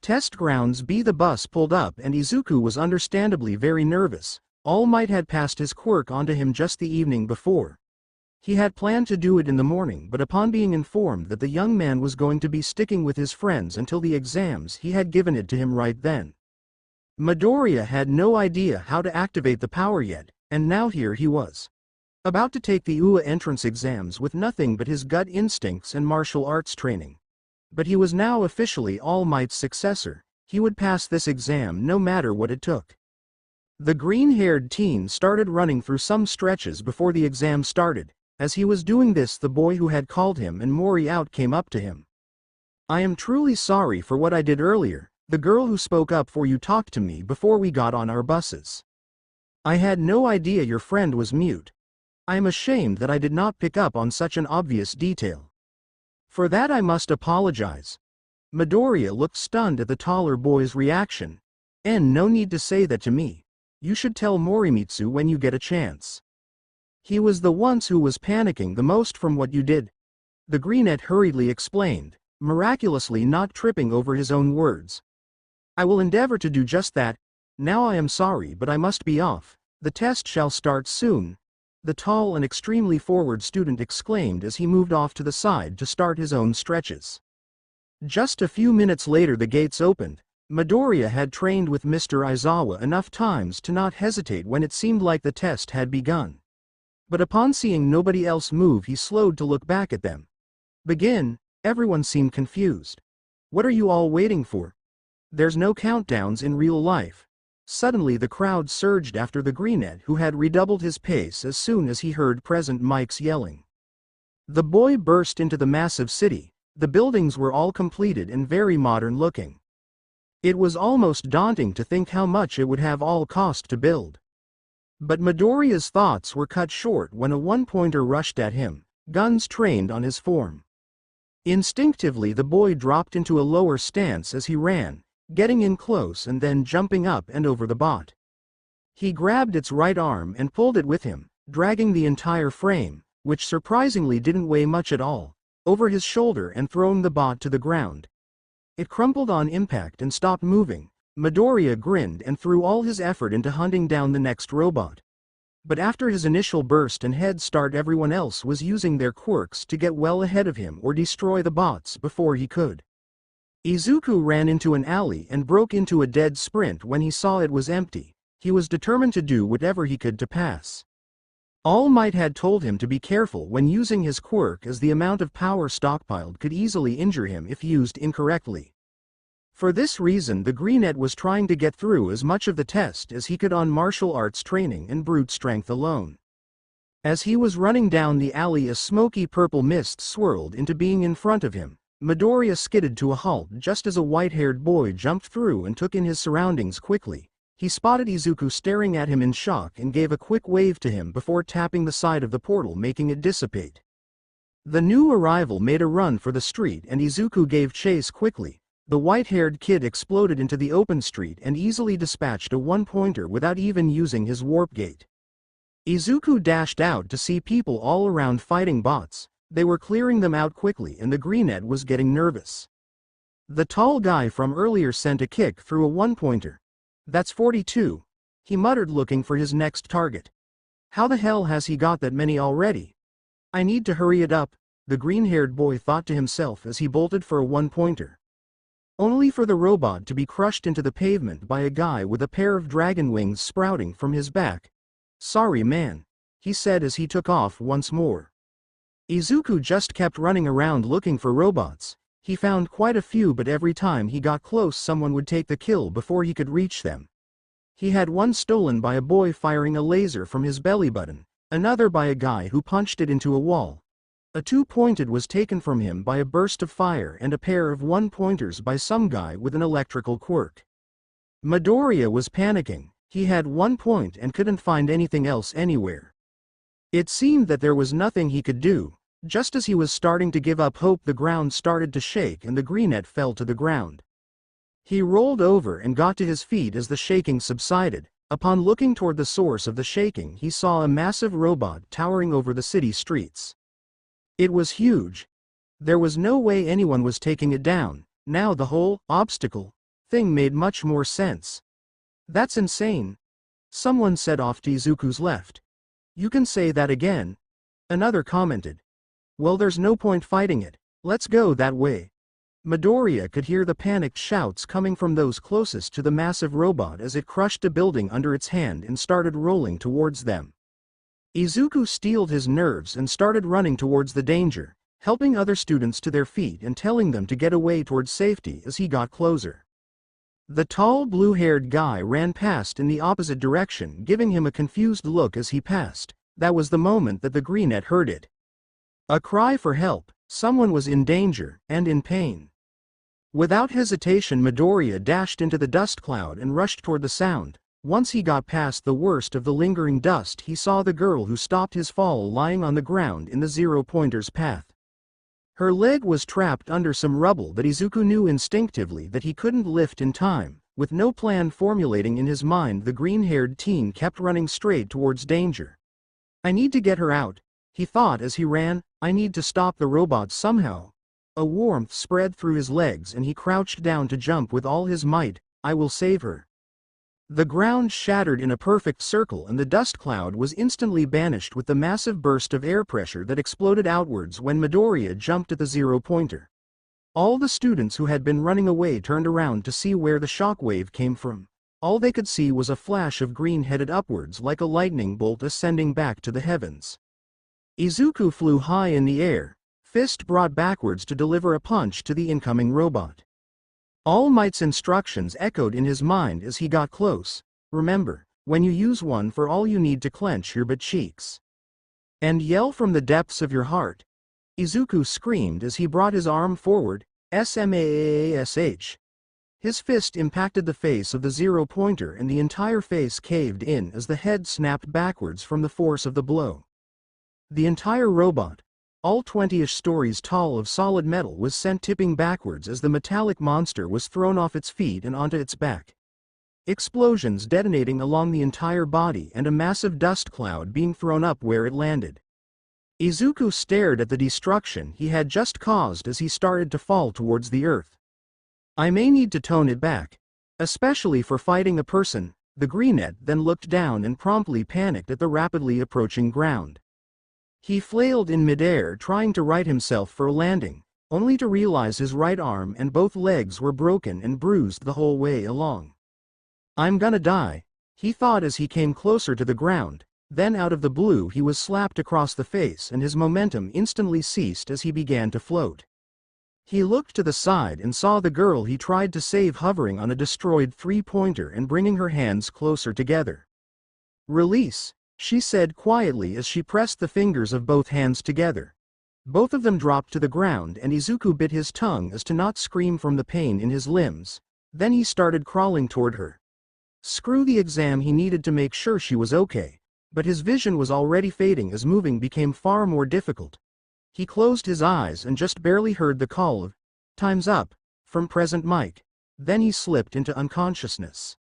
Test grounds B. The bus pulled up and Izuku was understandably very nervous. All Might had passed his quirk onto him just the evening before. He had planned to do it in the morning, but upon being informed that the young man was going to be sticking with his friends until the exams, he had given it to him right then. Midoriya had no idea how to activate the power yet, and now here he was, about to take the UA entrance exams with nothing but his gut instincts and martial arts training. But he was now officially All Might's successor. He would pass this exam no matter what it took. The green-haired teen started running through some stretches before the exam started. As he was doing this, the boy who had called him and Mori out came up to him. "I am truly sorry for what I did earlier. The girl who spoke up for you talked to me before we got on our buses. I had no idea your friend was mute. I am ashamed that I did not pick up on such an obvious detail. For that I must apologize." Midoriya looked stunned at the taller boy's reaction. "No need to say that to me. You should tell Morimitsu when you get a chance. He was the one who was panicking the most from what you did," the greenette hurriedly explained, miraculously not tripping over his own words. "I will endeavor to do just that. Now I am sorry, but I must be off. The test shall start soon," the tall and extremely forward student exclaimed as he moved off to the side to start his own stretches. Just a few minutes later the gates opened. Midoriya had trained with Mr. Aizawa enough times to not hesitate when it seemed like the test had begun. But upon seeing nobody else move, he slowed to look back at them. "Begin?" Everyone seemed confused. "What are you all waiting for? There's no countdowns in real life." Suddenly the crowd surged after the greenette, who had redoubled his pace as soon as he heard Present Mike's yelling. The boy burst into the massive city. The buildings were all completed and very modern looking. It was almost daunting to think how much it would have all cost to build. But Midoriya's thoughts were cut short when a one-pointer rushed at him, guns trained on his form. Instinctively the boy dropped into a lower stance as he ran, getting in close and then jumping up and over the bot. He grabbed its right arm and pulled it with him, dragging the entire frame, which surprisingly didn't weigh much at all, over his shoulder and throwing the bot to the ground. It crumpled on impact and stopped moving. Midoriya grinned and threw all his effort into hunting down the next robot. But after his initial burst and head start, everyone else was using their quirks to get well ahead of him or destroy the bots before he could. Izuku ran into an alley and broke into a dead sprint when he saw it was empty. He was determined to do whatever he could to pass. All Might had told him to be careful when using his quirk, as the amount of power stockpiled could easily injure him if used incorrectly. For this reason the greenette was trying to get through as much of the test as he could on martial arts training and brute strength alone. As he was running down the alley, a smoky purple mist swirled into being in front of him. Midoriya skidded to a halt just as a white-haired boy jumped through and took in his surroundings quickly. He spotted Izuku staring at him in shock and gave a quick wave to him before tapping the side of the portal, making it dissipate. The new arrival made a run for the street and Izuku gave chase quickly. The white-haired kid exploded into the open street and easily dispatched a one-pointer without even using his warp gate. Izuku dashed out to see people all around fighting bots. They were clearing them out quickly and the greenette was getting nervous. The tall guy from earlier sent a kick through a one-pointer. "That's 42. He muttered, looking for his next target. "How the hell has he got that many already? I need to hurry it up," the green-haired boy thought to himself as he bolted for a one-pointer. Only for the robot to be crushed into the pavement by a guy with a pair of dragon wings sprouting from his back. "Sorry man," he said as he took off once more. Izuku just kept running around looking for robots. He found quite a few, but every time he got close someone would take the kill before he could reach them. He had one stolen by a boy firing a laser from his belly button, another by a guy who punched it into a wall. A two-pointed was taken from him by a burst of fire and a pair of one-pointers by some guy with an electrical quirk. Midoriya was panicking. He had 1 point and couldn't find anything else anywhere. It seemed that there was nothing he could do. Just as he was starting to give up hope, the ground started to shake and the greenette fell to the ground. He rolled over and got to his feet as the shaking subsided. Upon looking toward the source of the shaking, he saw a massive robot towering over the city streets. It was huge. There was no way anyone was taking it down. Now the whole obstacle thing made much more sense. That's insane, someone said off to Izuku's left. You can say that again, another commented. Well, there's no point fighting it. Let's go that way. Midoriya could hear the panicked shouts coming from those closest to the massive robot as it crushed a building under its hand and started rolling towards them. Izuku steeled his nerves and started running towards the danger, helping other students to their feet and telling them to get away towards safety as he got closer. The tall blue-haired guy ran past in the opposite direction, giving him a confused look as he passed. That was the moment that the greenette heard it. A cry for help. Someone was in danger, and in pain. Without hesitation, Midoriya dashed into the dust cloud and rushed toward the sound. Once he got past the worst of the lingering dust, he saw the girl who stopped his fall lying on the ground in the zero-pointer's path. Her leg was trapped under some rubble that Izuku knew instinctively that he couldn't lift in time. With no plan formulating in his mind, the green-haired teen kept running straight towards danger. I need to get her out, he thought as he ran. I need to stop the robot somehow. A warmth spread through his legs and he crouched down to jump with all his might. I will save her. The ground shattered in a perfect circle and the dust cloud was instantly banished with the massive burst of air pressure that exploded outwards when Midoriya jumped at the zero-pointer. All the students who had been running away turned around to see where the shockwave came from. All they could see was a flash of green headed upwards like a lightning bolt ascending back to the heavens. Izuku flew high in the air, fist brought backwards to deliver a punch to the incoming robot. All Might's instructions echoed in his mind as he got close. Remember, when you use one for all you need to clench your butt cheeks. And yell from the depths of your heart. Izuku screamed as he brought his arm forward, smash. His fist impacted the face of the zero-pointer and the entire face caved in as the head snapped backwards from the force of the blow. The entire robot, all 20-ish stories tall of solid metal, was sent tipping backwards as the metallic monster was thrown off its feet and onto its back. Explosions detonating along the entire body and a massive dust cloud being thrown up where it landed. Izuku stared at the destruction he had just caused as he started to fall towards the earth. I may need to tone it back, especially for fighting a person. The greenette then looked down and promptly panicked at the rapidly approaching ground. He flailed in midair trying to right himself for a landing, only to realize his right arm and both legs were broken and bruised the whole way along. I'm gonna die, he thought as he came closer to the ground. Then out of the blue he was slapped across the face and his momentum instantly ceased as he began to float. He looked to the side and saw the girl he tried to save hovering on a destroyed three-pointer and bringing her hands closer together. Release, she said quietly as she pressed the fingers of both hands together. Both of them dropped to the ground and Izuku bit his tongue as to not scream from the pain in his limbs. Then he started crawling toward her. Screw the exam, he needed to make sure she was okay. But his vision was already fading as moving became far more difficult. He closed his eyes and just barely heard the call of, "Time's up," from Present Mike. Then he slipped into unconsciousness.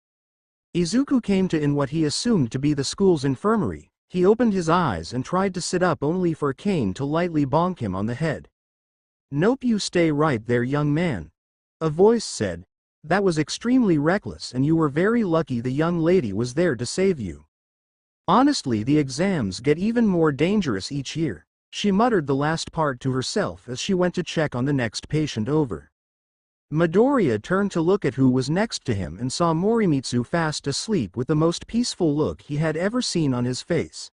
Izuku came to in what he assumed to be the school's infirmary. He opened his eyes and tried to sit up only for a cane to lightly bonk him on the head. "Nope, you stay right there, young man," a voice said. "That was extremely reckless and you were very lucky the young lady was there to save you. Honestly, the exams get even more dangerous each year." She muttered the last part to herself as she went to check on the next patient over. Midoriya turned to look at who was next to him and saw Morimitsu fast asleep with the most peaceful look he had ever seen on his face.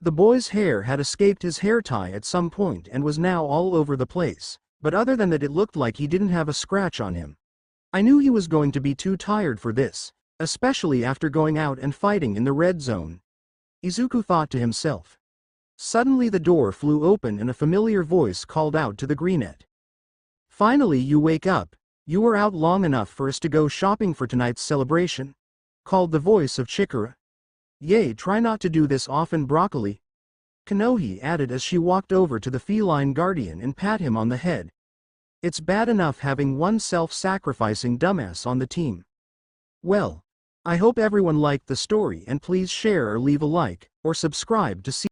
The boy's hair had escaped his hair tie at some point and was now all over the place, but other than that it looked like he didn't have a scratch on him. I knew he was going to be too tired for this, especially after going out and fighting in the red zone, Izuku thought to himself. Suddenly the door flew open and a familiar voice called out to the greenette. "Finally you wake up. You were out long enough for us to go shopping for tonight's celebration," called the voice of Chikara. "Yay, try not to do this often, Broccoli," Kanohi added as she walked over to the feline guardian and pat him on the head. "It's bad enough having one self-sacrificing dumbass on the team." Well, I hope everyone liked the story, and please share or leave a like, or subscribe to see